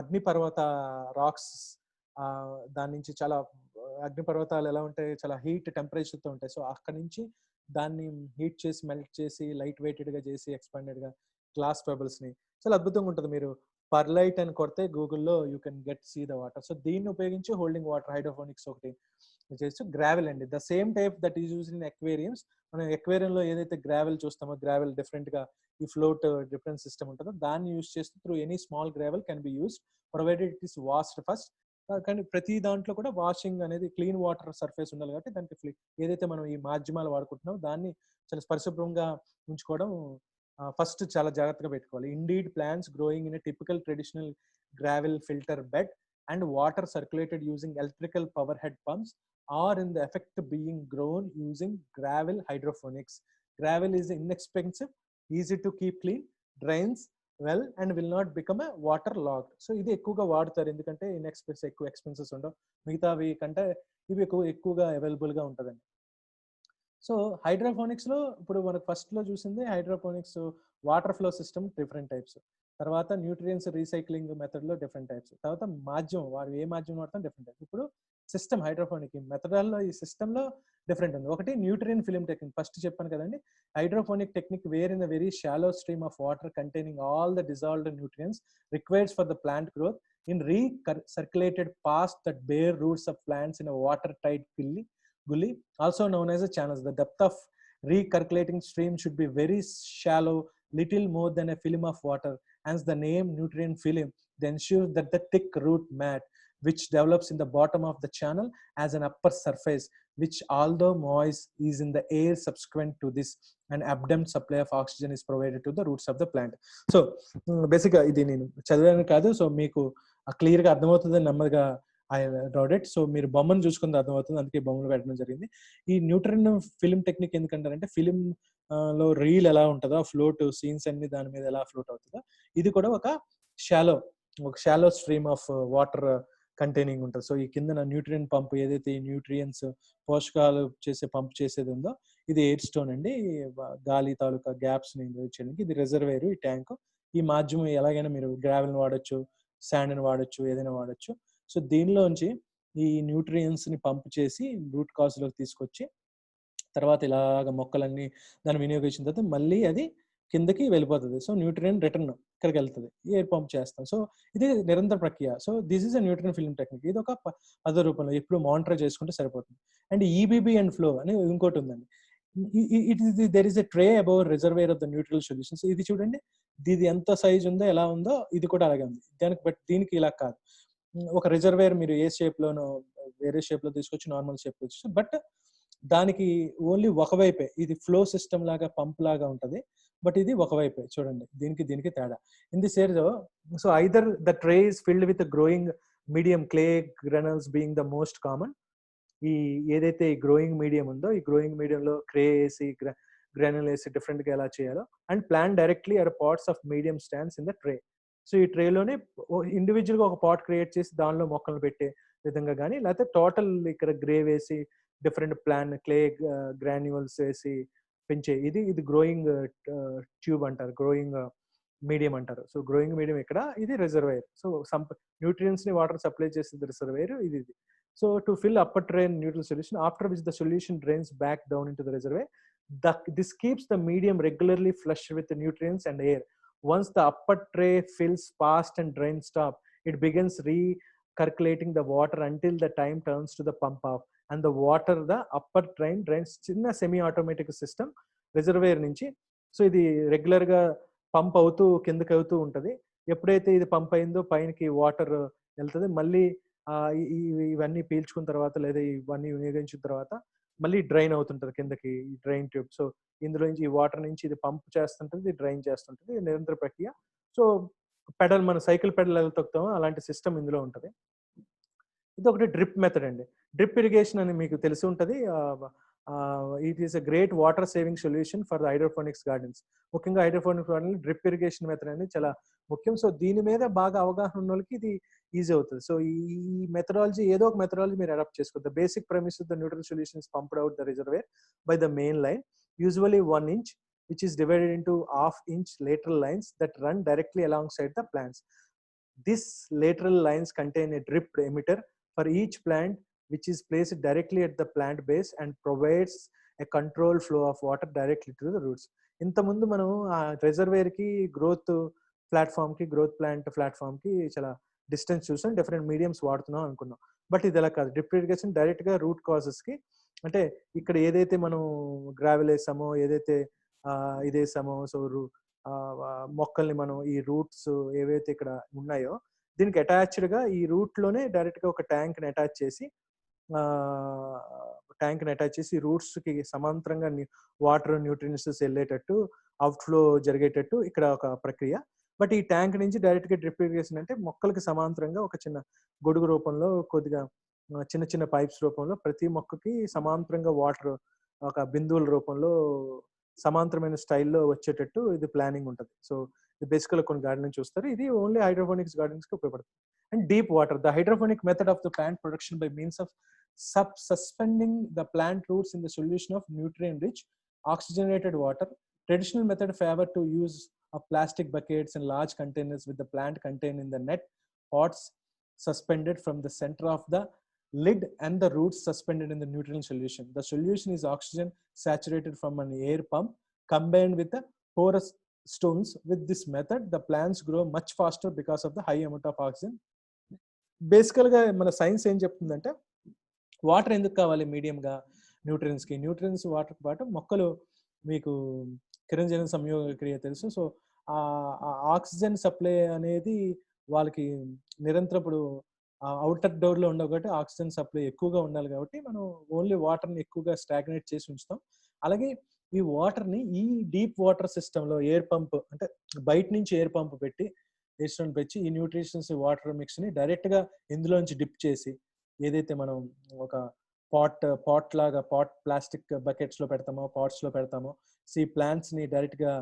అగ్నిపర్వత racks, దాని నుంచి చాలా అగ్నిపర్వతాలు ఎలా ఉంటాయి, చాలా హీట్ టెంపరేచర్తో ఉంటాయి. సో అక్కడి నుంచి దాన్ని హీట్ చేసి, మెల్ట్ చేసి, లైట్ వెయిటెడ్ గా చేసి, ఎక్స్పాండెడ్ గా గ్లాస్ పెబల్స్ ని చాలా అద్భుతంగా ఉంటుంది. మీరు పర్లైట్ అని కొడితే గూగుల్లో you can get see the water. So దీన్ని ఉపయోగించి హోల్డింగ్ వాటర్ హైడ్రోఫోనిక్స్ ఒకటి చేస్తూ, గ్రావెల్ అండి. The same type that is used in aquariums. మనం అక్వేరియంలో ఏదైతే గ్రావెల్ చూస్తామో, గ్రావెల్ డిఫరెంట్ గా ఈ ఫ్లోట్ డిఫరెంట్ సిస్టమ్ ఉంటుందో దాన్ని యూజ్ చేస్తూ through any small gravel can be used provided it is washed first. కానీ ప్రతి దాంట్లో కూడా వాషింగ్ అనేది, క్లీన్ వాటర్ సర్ఫేస్ ఉండాలి కాబట్టి దానికి ఏదైతే మనం ఈ మాధ్యమాలు వాడుకుంటున్నామో దాన్ని చాలా పరిశుభ్రంగా ఉంచుకోవడం ఫస్ట్ చాలా జాగ్రత్తగా పెట్టుకోవాలి. Indeed plants growing in a typical traditional gravel filter bed and water circulated using electrical power head pumps are in the effect being grown using gravel hydroponics. Gravel is inexpensive, easy to keep clean, drains well and will not become a waterlogged. So ఇది ఎక్కువగా వాడతారు ఎందుకంటే ఎక్కువ expenses ఉండవు, మిగతావి కంటే ఇవి ఎక్కువగా అవైలబుల్ గా ఉంటుందండి. సో హైడ్రోఫోనిక్స్ లో ఇప్పుడు మనకు ఫస్ట్ లో చూసింది hydroponics water flow system different types, తర్వాత న్యూట్రియన్స్ రీసైక్లింగ్ మెథడ్ లో డిఫరెంట్ టైప్స్, తర్వాత మాధ్యమం వారు ఏ మాధ్యమం వాడతాం డిఫరెంట్ టైప్స్. ఇప్పుడు సిస్టమ్ హైడ్రోఫోనిక్ మెథడాల్లో ఈ సిస్టమ్ లో డిఫరెంట్ ఉంది. ఒకటి న్యూట్రియన్ ఫిలిం టెక్నిక్, ఫస్ట్ చెప్పాను కదండి. Hydroponic technique where in the very shallow stream of water containing all the dissolved nutrients requires for the plant growth in recirculated past that bare roots of plants in a watertight gully, also known as a channels. The depth of recirculating stream should be very shallow, little more than a film of water, hence the name nutrient film. They ensure that the thick root mat which develops in the bottom of the channel as an upper surface which although moist is in the air subsequent to this, an abundant supply of oxygen is provided to the roots of the plant. So basically ఇది నేను చదివాను కాదు, so మీకు clear గా అర్థమవుతుంది నెమ్మదిగా I డ్రాడ్ it. So మీరు బొమ్మను చూసుకుంటే అర్థమవుతుంది, అందుకే బొమ్మలు పెట్టడం జరిగింది. ఈ న్యూట్రియన్ ఫిలిం టెక్నిక్ ఎందుకంటారంటే, ఫిలిం లో రీల్ ఎలా ఉంటుందో ఫ్లోట్ సీన్స్ అన్ని దాని మీద ఎలా ఫ్లోట్ అవుతుందో, ఇది కూడా ఒక shallow stream of water containing ఉంటుంది. సో ఈ కింద న్యూట్రియన్ పంప్ ఏదైతే ఈ న్యూట్రియన్స్ పోషకాలు చేసే పంప్ చేసేది ఉందో ఇది ఎయిర్ స్టోన్ అండి, గాలి తాలూకా గ్యాప్స్ ని చేయడానికి. ఇది రిజర్వేర్, ఈ ట్యాంక్. ఈ మాధ్యమం ఎలాగైనా మీరు గ్రావెల్ వాడచ్చు, శాండ్ ని వాడచ్చు, ఏదైనా వాడచ్చు. సో దీనిలోంచి ఈ న్యూట్రియన్స్ ని పంప్ చేసి రూట్ కాజ్ లోకి తీసుకొచ్చి తర్వాత ఇలాగ మొక్కలన్నీ దాన్ని వినియోగించిన తర్వాత మళ్ళీ అది కిందకి వెళ్ళిపోతుంది. సో న్యూట్రియన్ రిటర్న్ ఇక్కడికి వెళ్తుంది, ఎయిర్ పంప్ చేస్తాం. సో ఇది నిరంతర ప్రక్రియ. So this is a nutrient film technique. ఇది ఒక పద రూపంలో ఎప్పుడు మానిటర్ చేసుకుంటే సరిపోతుంది. అండ్ ఈబీబీ అండ్ ఫ్లో అని ఇంకోటి ఉందండి. There is a tray above reservoir of the neutral solutions. ఇది చూడండి, ఇది ఎంత సైజ్ ఉందో ఎలా ఉందో ఇది కూడా అలాగే ఉంది. బట్ దీనికి ఇలా కాదు. ఒక రిజర్వేర్ మీరు ఏ షేప్ లోనో వేరే షేప్ లో తీసుకొచ్చి నార్మల్ షేప్ లో వచ్చి, బట్ దానికి ఓన్లీ ఒకవైపే, ఇది ఫ్లో సిస్టమ్ లాగా పంప్ లాగా ఉంటది, బట్ ఇది ఒకవైపే. చూడండి దీనికి తేడా. In this are so either the tray is filled with growing medium clay granules being the most common. ఈ ఏదైతే ఈ గ్రోయింగ్ మీడియం ఉందో, ఈ గ్రోయింగ్ మీడియంలో క్రే వేసి గ్రానుల్ వేసి డిఫరెంట్గా ఎలా చేయాలో, and plant directly or pots of medium stands in the tray. So ఈ ట్రేలోనే ఇండివిజువల్గా ఒక పాట్ క్రియేట్ చేసి దానిలో మొక్కలు పెట్టే విధంగా కానీ, లేకపోతే టోటల్ ఇక్కడ గ్రే వేసి డిఫరెంట్ క్లే గ్రాన్యూల్స్ వేసి పెంచే ఇది గ్రోయింగ్ ట్యూబ్ అంటారు, గ్రోయింగ్ మీడియం అంటారు. సో గ్రోయింగ్ మీడియం ఇక్కడ, ఇది రిజర్వేర్. సో న్యూట్రియన్స్ ని వాటర్ సప్లై చేసేది రిజర్వేర్ ఇది. So to fill upper tray neutral solution, after which the solution drains back down into the reservoir, this keeps the medium regularly flushed with the nutrients and air. Once the upper tray fills fast and drain stop, it begins recirculating the water until the time turns to the pump off, and the water the upper train drains. చిన్న semi automatic system reservoir నుంచి. So ఇది regular గా pump అవుతూ కిందకి అవుతూ ఉంటది. ఎప్పుడైతే ఇది పంప్ అయిందో పైనకి వాటర్ వెళ్తుంది, మళ్ళీ ఇవన్నీ పీల్చుకున్న తర్వాత లేదా ఇవన్నీ వినియోగించిన తర్వాత మళ్ళీ డ్రైన్ అవుతుంటది కిందకి, ఈ డ్రైన్ ట్యూబ్. సో ఇందులో నుంచి ఈ వాటర్ నుంచి ఇది పంప్ చేస్తుంటది, ఇది డ్రైన్ చేస్తుంటది, నిరంతర ప్రక్రియ. సో పెడల్, మన సైకిల్ పెడల్ ఎలా తొక్కుతామో అలాంటి సిస్టమ్ ఇందులో ఉంటది. ఇది ఒకటి డ్రిప్ మెథడ్ అండి. డ్రిప్ ఇరిగేషన్ అని మీకు తెలిసి ఉంటది. It is a great water saving solution for the hydroponics gardens. ముఖ్యంగా hydroponics garden drip irrigation method అనేది చాలా ముఖ్యం. సో దీని మీద బాగా అవగాహన ఉన్న వాళ్ళకి ఇది ఈజీ అవుతుంది. సో ఈ మెథడాలజీ, ఏదో ఒక మెథడాలజీ మీరు అడాప్ట్ చేసుకోవచ్చు. The basic premise the neutral solution is pumped out the reservoir by the main line, usually 1 inch, which is divided into half-inch lateral lines that run directly alongside the plants. These lateral lines contain a drip emitter for each plant, which is placed directly at the plant base and provides a controlled flow of water directly to the roots. ఇంత ముందు మనం ఆ reservoir కి growth platform కి, growth plant platform కి చాలా distance చూసాం, different mediums వాడుతున్నాం అనుకున్నాం. బట్ ఇది ఎలా కాదు. డ్రిప్ ఇరిగేషన్ డైరెక్ట్ గా రూట్ కాజెస్ కి, అంటే ఇక్కడ ఏదైతే మనం గ్రావెల్ వేసామో, ఏదైతే ఇది వేసామో, సో మొక్కల్ని మనం ఈ రూట్స్ ఏవైతే ఇక్కడ ఉన్నాయో దీనికి అటాచ్డ్ గా ఈ రూట్ లోనే డైరెక్ట్ గా ఒక ట్యాంక్ ని అటాచ్ చేసి రూట్స్ కి సమాంతరంగా వాటర్ న్యూట్రియన్స్ వెళ్ళేటట్టు, అవుట్ ఫ్లో జరిగేటట్టు ఇక్కడ ఒక ప్రక్రియ. బట్ ఈ ట్యాంక్ నుంచి డైరెక్ట్ గా డ్రిప్ ఇరిగేషన్ అంటే మొక్కలకి సమాంతరంగా ఒక చిన్న గొడుగు రూపంలో, కొద్దిగా చిన్న చిన్న పైప్స్ రూపంలో ప్రతి మొక్కకి సమాంతరంగా వాటర్ ఒక బిందువుల రూపంలో సమాంతరమైన స్టైల్లో వచ్చేటట్టు ఇది ప్లానింగ్ ఉంటుంది. సో ఇది బేసికల్ కొన్ని గార్డెన్ చూస్తారు. ఇది ఓన్లీ హైడ్రోపోనిక్స్ గార్డెన్స్ కి ఉపయోగపడుతుంది. And deep water, the hydroponic method of the plant production by means of suspending the plant roots in the solution of nutrient rich oxygenated water. Traditional method favor to use of plastic buckets and large containers with the plant contained in the net pots suspended from the center of the lid and the roots suspended in the nutrient solution. The solution is oxygen saturated from an air pump combined with the porous stones. With this method the plants grow much faster because of the high amount of oxygen. Basically ga mana science em cheptundante, water ఎందుకు కావాలి మీడియంగా న్యూట్రియన్స్కి? Nutrients water పాటు మొక్కలు, మీకు కిరణజన సంయోగ క్రియ తెలుసు. So ఆ ఆక్సిజన్ సప్లై అనేది వాళ్ళకి నిరంతరం, ఇప్పుడు అవుటర్ డోర్లో ఉండవు కాబట్టి ఆక్సిజన్ సప్లై ఎక్కువగా ఉండాలి కాబట్టి మనం ఓన్లీ వాటర్ని ఎక్కువగా స్టాగ్నేట్ చేసి ఉంచుతాం. అలాగే ఈ వాటర్ని ఈ డీప్ వాటర్ సిస్టంలో ఎయిర్ పంప్, అంటే బయట నుంచి ఎయిర్ పంప్ పెట్టి ఈ న్యూట్రిషన్స్ వాటర్ మిక్స్ని డైరెక్ట్గా ఇందులోంచి డిప్ చేసి, ఏదైతే మనం ఒక పాట్ ప్లాస్టిక్ బకెట్స్ లో పెడతామో, పాట్స్ లో పెడతామో, ఈ ప్లాంట్స్ ని డైరెక్ట్ గా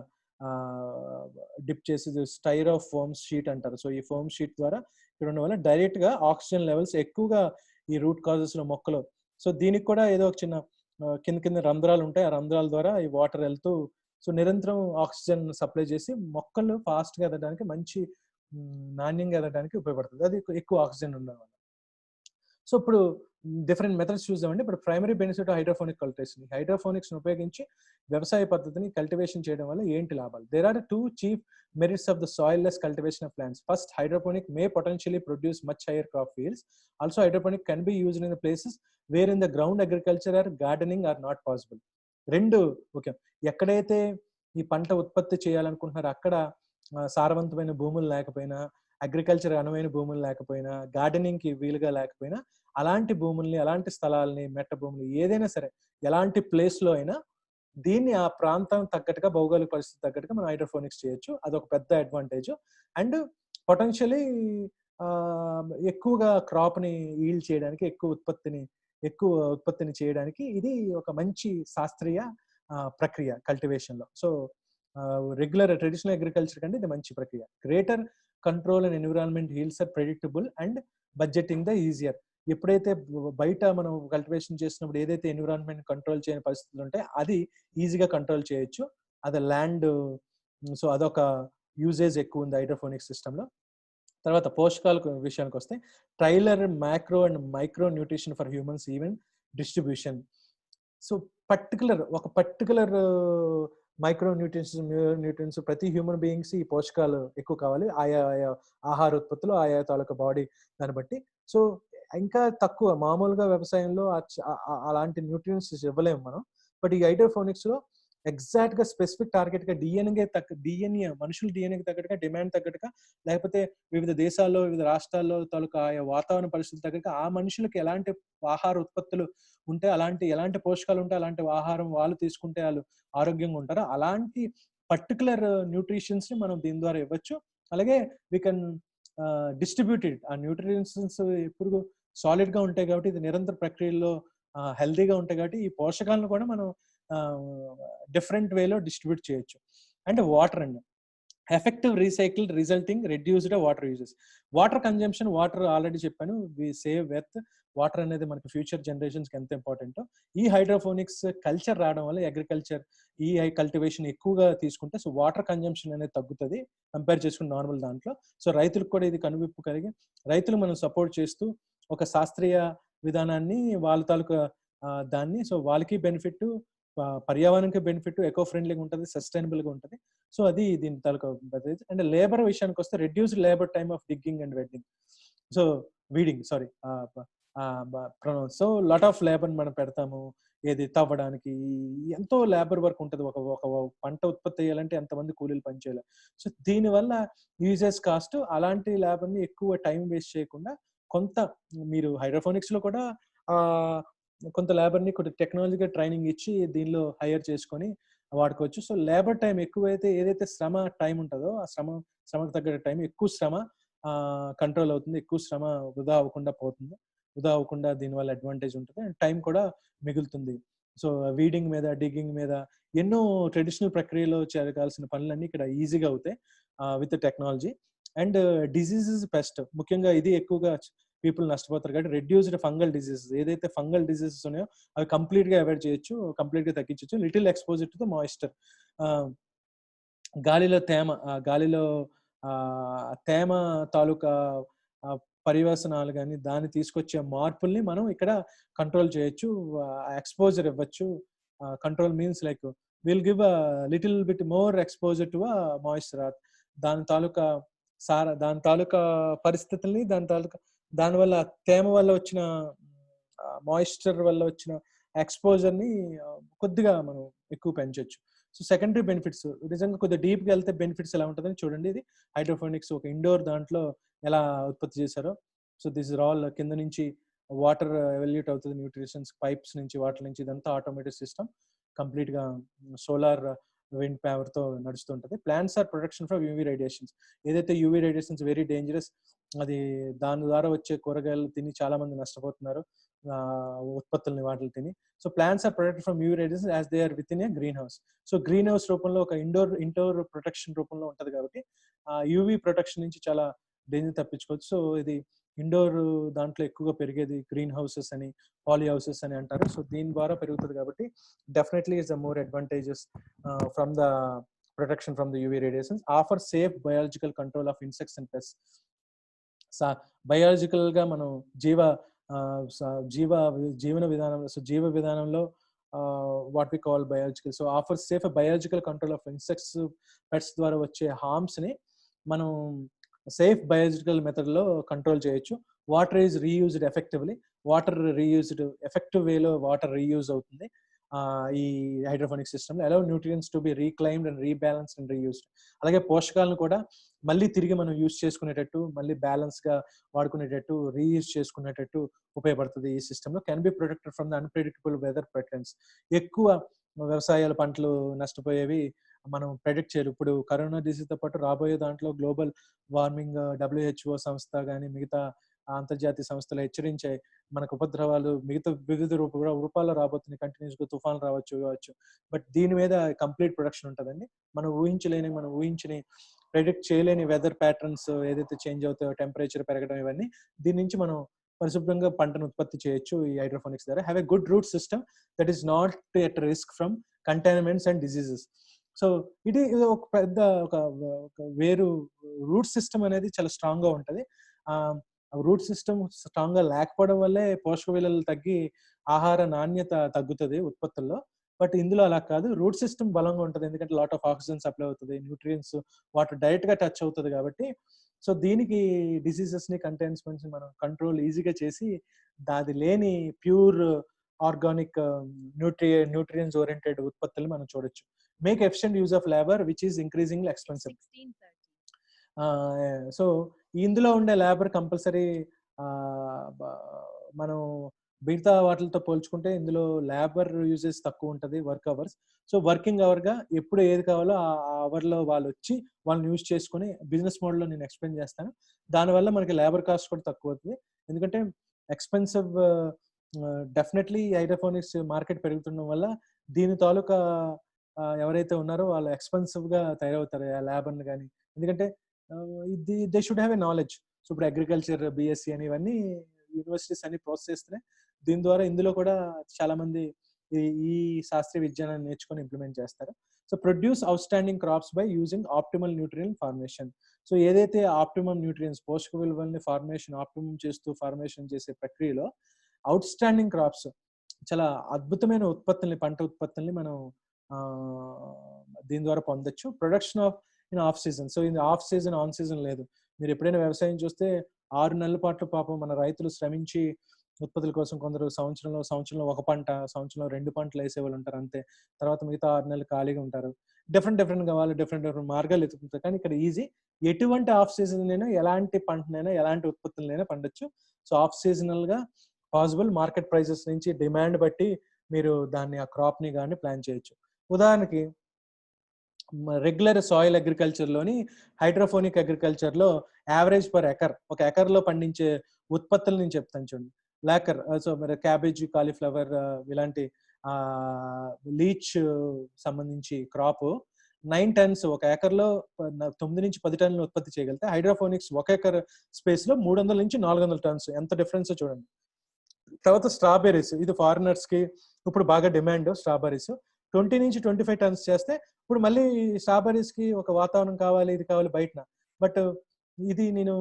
డిప్ చేసి స్టైరో ఫోమ్ షీట్ అంటారు. సో ఈ ఫోమ్ షీట్ ద్వారా ఇక్కడ ఉన్న వల్ల డైరెక్ట్ గా ఆక్సిజన్ లెవెల్స్ ఎక్కువగా ఈ రూట్ కాజెస్ లో మొక్కలు. సో దీనికి కూడా ఏదో ఒక చిన్న కింద రంధ్రాలు ఉంటాయి, ఆ రంధ్రాల ద్వారా ఈ వాటర్ వెళ్తూ సో నిరంతరం ఆక్సిజన్ సప్లై చేసి మొక్కలు ఫాస్ట్ గా ఎదగడానికి, మంచి నాణ్యంగా ఎదగడానికి ఉపయోగపడుతుంది. అది ఎక్కువ ఆక్సిజన్ ఉండడం వల్ల. సో ఇప్పుడు డిఫరెంట్ మెథడ్స్ చూద్దామండి. ఇప్పుడు primary benefit hydroponic cultivation. Hydroponics ఉపయోగించి వ్యవసాయ పద్ధతిని కల్టివేషన్ చేయడం వల్ల ఏంటి లాభాలు? There are 2 chief merits of the soil-less cultivation of plants. First, hydroponic may potentially produce much higher crop yields. Also, hydroponic can be used in the places where in the ground agriculture or gardening are not possible. రెండు okay, ఎక్కడైతే ఈ పంట ఉత్పత్తి చేయాలనుకుంటున్నారో అక్కడ సారవంతమైన భూములు లేకపోయినా, అగ్రికల్చర్ అనువైన భూములు లేకపోయినా, గార్డెనింగ్కి వీలుగా లేకపోయినా, అలాంటి భూముల్ని, అలాంటి స్థలాల్ని, మెట్ట భూములు ఏదైనా సరే ఎలాంటి ప్లేస్లో అయినా దీన్ని ఆ ప్రాంతం తగ్గట్టుగా, భౌగోళిక పరిస్థితి తగ్గట్టుగా మనం హైడ్రోఫోనిక్స్ చేయొచ్చు. అదొక పెద్ద అడ్వాంటేజ్. అండ్ పొటెన్షియలీ ఎక్కువగా క్రాప్ని ఈల్డ్ చేయడానికి, ఎక్కువ ఉత్పత్తిని చేయడానికి ఇది ఒక మంచి శాస్త్రీయ ప్రక్రియ కల్టివేషన్లో. సో రెగ్యులర్ ట్రెడిషనల్ అగ్రికల్చర్ కంటే ఇది మంచి ప్రక్రియ. Greater control and environment yields are predictable and budgeting the easier. ఎప్పుడైతే బయట మనం కల్టివేషన్ చేసినప్పుడు ఏదైతే ఎన్విరాన్మెంట్ కంట్రోల్ చేయని పరిస్థితులు ఉంటాయి అది ఈజీగా కంట్రోల్ చేయొచ్చు. అది ల్యాండ్, సో అదొక యూజేజ్ ఎక్కువ ఉంది హైడ్రోఫోనిక్ సిస్టంలో. తర్వాత పోషకాల విషయానికి వస్తే trailer macro and micro nutrition for humans even distribution. So ఒక పర్టికులర్ మైక్రో న్యూట్రియన్స్ ప్రతి హ్యూమన్ బీయింగ్స్ ఈ పోషకాలు ఎక్కువ కావాలి, ఆయా ఆహార ఉత్పత్తులు, ఆయా తాలూకా బాడీ దాన్ని బట్టి. సో ఇంకా తక్కువ మామూలుగా వ్యవసాయంలో అలాంటి న్యూట్రియన్స్ ఇవ్వలేము మనం. బట్ ఈ హైడ్రోఫోనిక్స్ లో ఎగ్జాక్ట్ గా స్పెసిఫిక్ టార్గెట్ గా డిఎన్ఏ మనుషుల డిఎన్ఏకి తగ్గట్టుగా, డిమాండ్ తగ్గట్టుగా, లేకపోతే వివిధ దేశాల్లో, వివిధ రాష్ట్రాల్లో తాలూకా ఆయా వాతావరణ పరిస్థితులు తగ్గట్టుగా ఆ మనుషులకి ఎలాంటి ఆహార ఉత్పత్తులు ఉంటే, ఎలాంటి పోషకాలు ఉంటే అలాంటి ఆహారం వాళ్ళు తీసుకుంటే వాళ్ళు ఆరోగ్యంగా ఉంటారో అలాంటి పర్టికులర్ న్యూట్రిషన్స్ ని మనం దీని ద్వారా ఇవ్వచ్చు. అలాగే వీ కెన్ డిస్ట్రిబ్యూట్ ఇట్. ఆ న్యూట్రిషన్స్ ఎప్పుడు సాలిడ్ గా ఉంటాయి కాబట్టి, ఇది నిరంతర ప్రక్రియలో హెల్దీగా ఉంటాయి కాబట్టి ఈ పోషకాలను కూడా మనం డిఫరెంట్ వేలో డిస్ట్రిబ్యూట్ చేయొచ్చు. అండ్ వాటర్ అండి, effective recycle resulting reduced water uses. Water consumption, water already చెప్పాను, వి సేవ్ ఎర్త్. వాటర్ అనేది మనకి ఫ్యూచర్ జనరేషన్స్కి ఎంత ఇంపార్టెంటో. ఈ హైడ్రోఫోనిక్స్ కల్చర్ రావడం వల్ల అగ్రికల్చర్ ఈ కల్టివేషన్ ఎక్కువగా తీసుకుంటే సో వాటర్ కన్జంప్షన్ అనేది తగ్గుతుంది కంపేర్ చేసుకుని నార్మల్ దాంట్లో. సో రైతులకు కూడా ఇది కనువిప్పు కలిగి రైతులు మనం సపోర్ట్ చేస్తూ ఒక శాస్త్రీయ విధానాన్ని వాళ్ళ తాలూకా దాన్ని, సో వాళ్ళకి బెనిఫిట్, పర్యావరణానికి బెనిఫిట్, ఎకో ఫ్రెండ్లీగా ఉంటుంది, సస్టైనబుల్గా ఉంటుంది. సో అది దీని తాలూకా. అండ్ లేబర్ విషయానికి వస్తే reduced labour time of digging and weeding so lot of labour మనం పెడతాము. ఏది తవ్వడానికి ఎంతో లేబర్ వర్క్ ఉంటుంది. ఒక పంట ఉత్పత్తి చేయాలంటే ఎంతమంది కూలీలు పనిచేయాలి. సో దీనివల్ల యూజెస్ కాస్ట్, అలాంటి లేబర్ని ఎక్కువ టైం వేస్ట్ చేయకుండా కొంత మీరు హైడ్రోఫోనిక్స్ లో కూడా కొంత లేబర్ని కొంత టెక్నాలజీగా ట్రైనింగ్ ఇచ్చి దీనిలో హైర్ చేసుకొని వాడుకోవచ్చు. సో లేబర్ టైం ఎక్కువైతే ఏదైతే శ్రమ టైం ఉంటుందో ఆ శ్రమకు తగ్గ టైం, ఎక్కువ శ్రమ కంట్రోల్ అవుతుంది, ఎక్కువ శ్రమ వృధా అవ్వకుండా పోతుంది. వృధా అవ్వకుండా దీనివల్ల అడ్వాంటేజ్ ఉంటుంది అండ్ టైం కూడా మిగులుతుంది. సో వీడింగ్ మీద, డిగ్గింగ్ మీద ఎన్నో ట్రెడిషనల్ ప్రక్రియలో జరగాల్సిన పనులన్నీ ఇక్కడ ఈజీగా అవుతాయి with technology. And diseases, pest, ముఖ్యంగా ఇది ఎక్కువగా పీపుల్ నష్టపోతారు కాబట్టి రెడ్యూస్డ్ ఫంగల్ డిజీజెస్, ఏదైతే ఫంగల్ డిజీజెస్ ఉన్నాయో అవి కంప్లీట్ గా అవాయిడ్ చేయొచ్చు, కంప్లీట్ గా తగ్గించవచ్చు. Little exposure to the moisture, గాలిలో తేమ తాలూకా పరివేశనాలు కానీ దాన్ని తీసుకొచ్చే మార్పుల్ని మనం ఇక్కడ కంట్రోల్ చేయొచ్చు, ఎక్స్పోజర్ ఇవ్వచ్చు. Control means like will give a little bit more exposure to a moisture. దాని తాలూకా పరిస్థితుల్ని, దానివల్ల తేమ వల్ల వచ్చిన మాయిశ్చర్ వల్ల వచ్చిన ఎక్స్పోజర్ ని కొద్దిగా మనం ఎక్కువ పెంచవచ్చు. సో సెకండరీ బెనిఫిట్స్ నిజంగా కొద్దిగా డీప్ గా వెళ్తే బెనిఫిట్స్ ఎలా ఉంటుందని చూడండి. ఇది హైడ్రోఫోనిక్స్ ఒక ఇండోర్ దాంట్లో ఎలా ఉత్పత్తి చేశారో. సో దిస్ ఇస్ ఆల్ కింద నుంచి వాటర్ ఎవల్యూట్ అవుతుంది, న్యూట్రిషన్స్ పైప్స్ నుంచి, వాటర్ నుంచి, ఇదంతా ఆటోమేటిక్ సిస్టమ్ కంప్లీట్ గా సోలార్ విండ్ పవర్ తో నడుస్తుంటది. Plants are protection from UV radiations. ఏదైతే యూవీ రేడియేషన్స్ వెరీ డేంజరస్, అది దాని ద్వారా వచ్చే కూరగాయలు తిని చాలా మంది నష్టపోతున్నారు, ఉత్పత్తుల్ని వాటిని తిని. So plants are protected from UV radiations as they are within a greenhouse. So greenhouse రూపంలో ఒక ఇండోర్ ప్రొటెక్షన్ రూపంలో ఉంటది కాబట్టి ఆ యూవీ ప్రొటెక్షన్ నుంచి చాలా డేంజర్ తప్పించుకోవచ్చు. సో ఇది ఇండోర్ దాంట్లో ఎక్కువగా పెరిగేది గ్రీన్ హౌసెస్ అని, పాలీ హౌసెస్ అని అంటారు. సో దీని ద్వారా పెరుగుతుంది కాబట్టి definitely is the more advantages from the protection from the UV radiations. Offer safe biological control of insects and pests. Biological గా మనం జీవన విధానంలో, సో జీవ విధానంలో what we call biological, so offers safe biological control of insects, pets ద్వారా వచ్చే హార్మ్స్ని మనం సేఫ్ బయాలజికల్ మెథడ్లో కంట్రోల్ చేయొచ్చు. Water is reused effectively, water reused effective వేలో వాటర్ రీయూజ్ అవుతుంది ఈ హైడ్రోఫోనిక్ సిస్టమ్లో. Allow nutrients to be reclaimed and rebalanced and reused. అలాగే పోషకాలను కూడా మళ్ళీ తిరిగి మనం యూజ్ చేసుకునేటట్టు, మళ్ళీ బ్యాలెన్స్గా వాడుకునేటట్టు, రీయూజ్ చేసుకునేటట్టు ఉపయోగపడుతుంది ఈ సిస్టంలో. Can be protected from the unpredictable weather patterns. ఎక్కువ వ్యవసాయాల పంటలు నష్టపోయేవి మనం ప్రెడిక్ట్ చేయరు. ఇప్పుడు కరోనా డిసీజ్తో పాటు రాబోయే దాంట్లో గ్లోబల్ వార్మింగ్, WHO సంస్థ కానీ మిగతా అంతర్జాతీయ సంస్థలు హెచ్చరించే మనకు ఉపద్రవాలు మిగతా వివిధ రూపాల్లో రాబోతున్నాయి. కంటిన్యూస్గా తుఫాన్ కావచ్చు. బట్ దీని మీద కంప్లీట్ ప్రొడక్షన్ ఉంటుందండి. మనం ఊహించని ప్రెడిక్ట్ చేయలేని వెదర్ ప్యాటర్న్స్ ఏదైతే చేంజ్ అవుతాయో, టెంపరేచర్ పెరగడం, ఇవన్నీ దీని నుంచి మనం పరిశుభ్రంగా పంటను ఉత్పత్తి చేయొచ్చు ఈ హైడ్రోఫోనిక్స్ ద్వారా. Have a good root system that is not at risk from contaminants and diseases. So ఇది ఒక పెద్ద ఒక వేరు రూట్ సిస్టమ్ అనేది చాలా స్ట్రాంగ్గా ఉంటుంది. రూట్ సిస్టమ్ స్ట్రాంగ్గా లేకపోవడం వల్లే పోషక విలువలు తగ్గి ఆహార నాణ్యత తగ్గుతుంది ఉత్పత్తుల్లో. బట్ ఇందులో అలా కాదు, రూట్ సిస్టమ్ బలంగా ఉంటుంది. ఎందుకంటే లాట్ ఆఫ్ ఆక్సిజన్ సప్లై అవుతుంది, న్యూట్రియన్స్ వాటర్ డైరెక్ట్గా టచ్ అవుతుంది కాబట్టి. సో దీనికి డిసీజెస్ని, కంటైన్మెంట్స్ని మనం కంట్రోల్ ఈజీగా చేసి దాది లేని ప్యూర్ ఆర్గానిక్ న్యూట్రియన్స్ ఓరియంటెడ్ ఉత్పత్తులు మనం చూడొచ్చు. Make efficient use of labour which is increasing expensive. So ఇందులో ఉండే లేబర్ కంపల్సరీ మనం మిగతా వాటితో పోల్చుకుంటే ఇందులో లేబర్ యూజెస్ తక్కువ ఉంటుంది, వర్క్ అవర్స్. సో వర్కింగ్ అవర్గా ఎప్పుడు ఏది కావాలో ఆ అవర్లో వాళ్ళు వచ్చి వాళ్ళని యూజ్ చేసుకుని బిజినెస్ మోడల్లో నేను ఎక్స్ప్లెయిన్ చేస్తాను. దానివల్ల మనకి లేబర్ కాస్ట్ కూడా తక్కువ అవుతుంది. ఎందుకంటే ఎక్స్పెన్సివ్ డెఫినెట్లీ హైడ్రోఫోనిక్స్ మార్కెట్ పెరుగుతుండడం వల్ల దీని తాలూకా ఎవరైతే ఉన్నారో వాళ్ళు ఎక్స్పెన్సివ్గా తయారవుతారు ఆ లేబర్ని కానీ. ఎందుకంటే they should have a knowledge. So ఇప్పుడు అగ్రికల్చర్ BSc అని ఇవన్నీ యూనివర్సిటీస్ అన్ని ప్రోత్సహిస్తున్నాయి. దీని ద్వారా ఇందులో కూడా చాలా మంది ఈ శాస్త్రీయ విజ్ఞానాన్ని నేర్చుకొని ఇంప్లిమెంట్ చేస్తారు. So produce out standing crops by using optimal nutrient formation. So ఏదైతే ఆప్టిమమ్ న్యూట్రియన్స్ పోషక విలువల్ని ఆప్టిమమ్ చేస్తూ ఫార్మేషన్ చేసే ప్రక్రియలో అవుట్ స్టాండింగ్ క్రాప్స్, చాలా అద్భుతమైన పంట ఉత్పత్తుల్ని మనం దీని ద్వారా పొందొచ్చు. Production of of season. So ఇది ఆఫ్ సీజన్, ఆన్ సీజన్ లేదు. మీరు ఎప్పుడైనా వ్యవసాయం చూస్తే 6 నెలల పాటు పాపం మన రైతులు శ్రమించి ఉత్పత్తుల కోసం కొందరు సంవత్సరంలో ఒక పంట, సంవత్సరంలో 2 పంటలు వేసేవాళ్ళు ఉంటారు అంతే. తర్వాత మిగతా 6 నెలలు ఖాళీగా ఉంటారు. డిఫరెంట్గా వాళ్ళు డిఫరెంట్ మార్గాలు ఎత్తుకుంటారు. కానీ ఇక్కడ ఈజీ, ఎటువంటి ఆఫ్ సీజన్ అయినా ఎలాంటి పంటనైనా ఎలాంటి ఉత్పత్తులైనా పండొచ్చు. సో ఆఫ్ సీజనల్గా పాసిబుల్. మార్కెట్ ప్రైసెస్ నుంచి డిమాండ్ బట్టి మీరు దాన్ని ఆ క్రాప్ని కానీ ప్లాన్ చేయొచ్చు. ఉదాహరణకి రెగ్యులర్ సాయిల్ అగ్రికల్చర్లోని హైడ్రోఫోనిక్ అగ్రికల్చర్లో యావరేజ్ పర్ ఎకర్, ఒక ఎకర్లో పండించే ఉత్పత్తులు నేను చెప్తాను చూడండి. లాకర్, సో మరి క్యాబేజీ, కాలీఫ్లవర్ ఇలాంటి లీచ్ సంబంధించి క్రాప్ 9 టన్స్ ఒక ఎకర్లో 9 నుంచి 10 టన్నులు ఉత్పత్తి చేయగలిగితే హైడ్రోఫోనిక్స్ ఒక ఎకర్ స్పేస్లో 300 నుంచి 400 టన్స్. ఎంత డిఫరెన్స్ చూడండి. తర్వాత స్ట్రాబెర్రీస్, ఇది ఫారినర్స్కి ఇప్పుడు బాగా డిమాండ్. స్ట్రాబెర్రీస్ 20 నుంచి 25 టన్స్ చేస్తే ఇప్పుడు మళ్ళీ స్ట్రాబెర్రీస్కి ఒక వాతావరణం కావాలి, ఇది కావాలి బయటన. బట్ ఇది నేను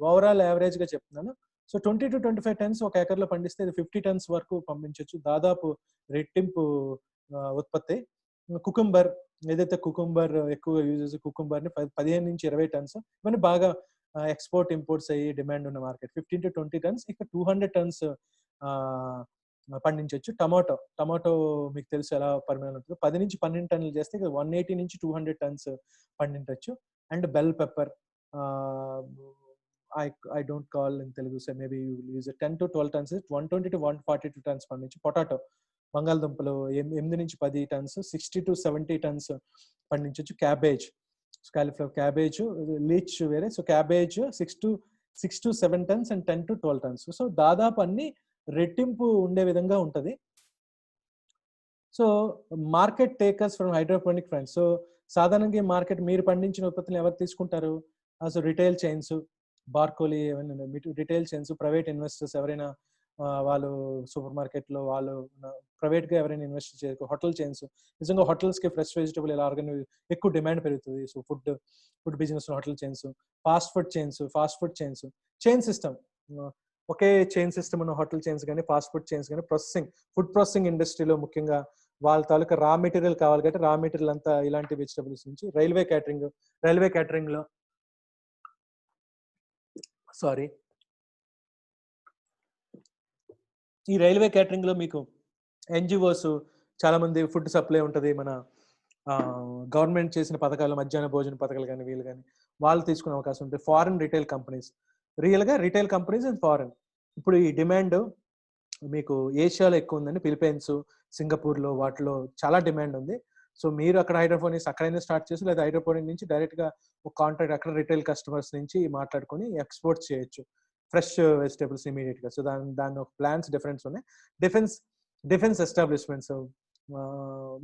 ఓవరాల్ యావరేజ్గా చెప్తున్నాను. సో 20 to 25 టన్స్ ఒక ఎకర్లో పండిస్తే ఇది 50 టన్స్ వరకు పంపించవచ్చు, దాదాపు రెట్టింపు ఉత్పత్తి. కుకుంబర్, ఏదైతే కుకుంబర్ ఎక్కువ యూజ్ చేసే కుకుంబర్ని 15 నుంచి 20 టన్స్. ఇవన్నీ బాగా ఎక్స్పోర్ట్ ఇంపోర్ట్స్ అయ్యి డిమాండ్ ఉన్న మార్కెట్. 15 to 20 టన్స్, ఇక 200 టన్స్ పండించవచ్చు. టమాటో మీకు తెలుసు ఎలా పరిమాణం ఉంటుందో. 10 నుంచి 12 టన్నులు చేస్తే 180 నుంచి 200 టన్స్ పండించవచ్చు. And bell pepper, I don't call in Telugu, so maybe you will use it. 10 to 12 tons, 120 to 142 tons పండించు. పొటాటో, బంగాళదుంపలు 8 నుంచి 10 టన్స్, 60 to 70 టన్స్ పండించవచ్చు. క్యాబేజ్, కాలీఫ్లవర్, క్యాబేజ్ లీచ్ వేరే. So cabbage 6 to 7 tons and 10 to 12 tons. So దాదాపు అన్ని రెట్టింపు ఉండే విధంగా ఉంటుంది. So market takers from hydroponic friends. So సాధారణంగా మార్కెట్ మీరు పండించిన ఉత్పత్తులు ఎవరు తీసుకుంటారు? సో రిటైల్ చైన్స్, బార్కోలీ, రిటైల్ చైన్స్, ప్రైవేట్ ఇన్వెస్టర్స్ ఎవరైనా వాళ్ళు సూపర్ మార్కెట్లో వాళ్ళు ప్రైవేట్గా ఎవరైనా ఇన్వెస్ట్ చేయరు. హోటల్ చైన్స్, నిజంగా హోటల్స్కి ఫ్రెష్ వెజిటబుల్ ఇలా ఎక్కువ డిమాండ్ పెరుగుతుంది. So food business hotel chains, fast food chains, chain system, ఒకే చైన్ సిస్టమ్ ఉన్న హోటల్ చైన్స్ కానీ ఫాస్ట్ ఫుడ్ చైన్స్ కానీ ఫుడ్ ప్రాసెసింగ్ ఇండస్ట్రీలో ముఖ్యంగా వాళ్ళ తాలూకా రా మెటీరియల్ కావాలి కాబట్టి రా మెటీరియల్ అంతా ఇలాంటి వెజిటబుల్స్ నుంచి రైల్వే క్యాటరింగ్ లో సారీ ఈ రైల్వే క్యాటరింగ్ లో మీకు ఎన్జిఓస్ చాలా మంది ఫుడ్ సప్లై ఉంటుంది, మన గవర్నమెంట్ చేసిన పథకాలు మధ్యాహ్న భోజన పథకాలు కానీ వీళ్ళు కానీ వాళ్ళు తీసుకునే అవకాశం ఉంటుంది. ఫారిన్ రిటైల్ కంపెనీస్, రియల్గా రిటైల్ కంపెనీస్ అండ్ ఫారిన్. ఇప్పుడు ఈ డిమాండ్ మీకు ఏషియాలో ఎక్కువ ఉందండి, ఫిలిప్పైన్స్ సింగపూర్లో వాటిలో చాలా డిమాండ్ ఉంది. సో మీరు అక్కడ హైడ్రోపోనిక్స్ అక్కడైనా స్టార్ట్ చేసి లేదా హైడ్రోపోనిక్ నుంచి డైరెక్ట్గా ఒక కాంట్రాక్ట్ అక్కడ రిటైల్ కస్టమర్స్ నుంచి మాట్లాడుకొని ఎక్స్పోర్ట్ చేయొచ్చు ఫ్రెష్ వెజిటేబుల్స్ ఇమీడియట్గా. సో దాని ఒక ప్లాన్స్ డిఫరెన్స్ ఉన్నాయి. డిఫెన్స్ ఎస్టాబ్లిష్మెంట్స్,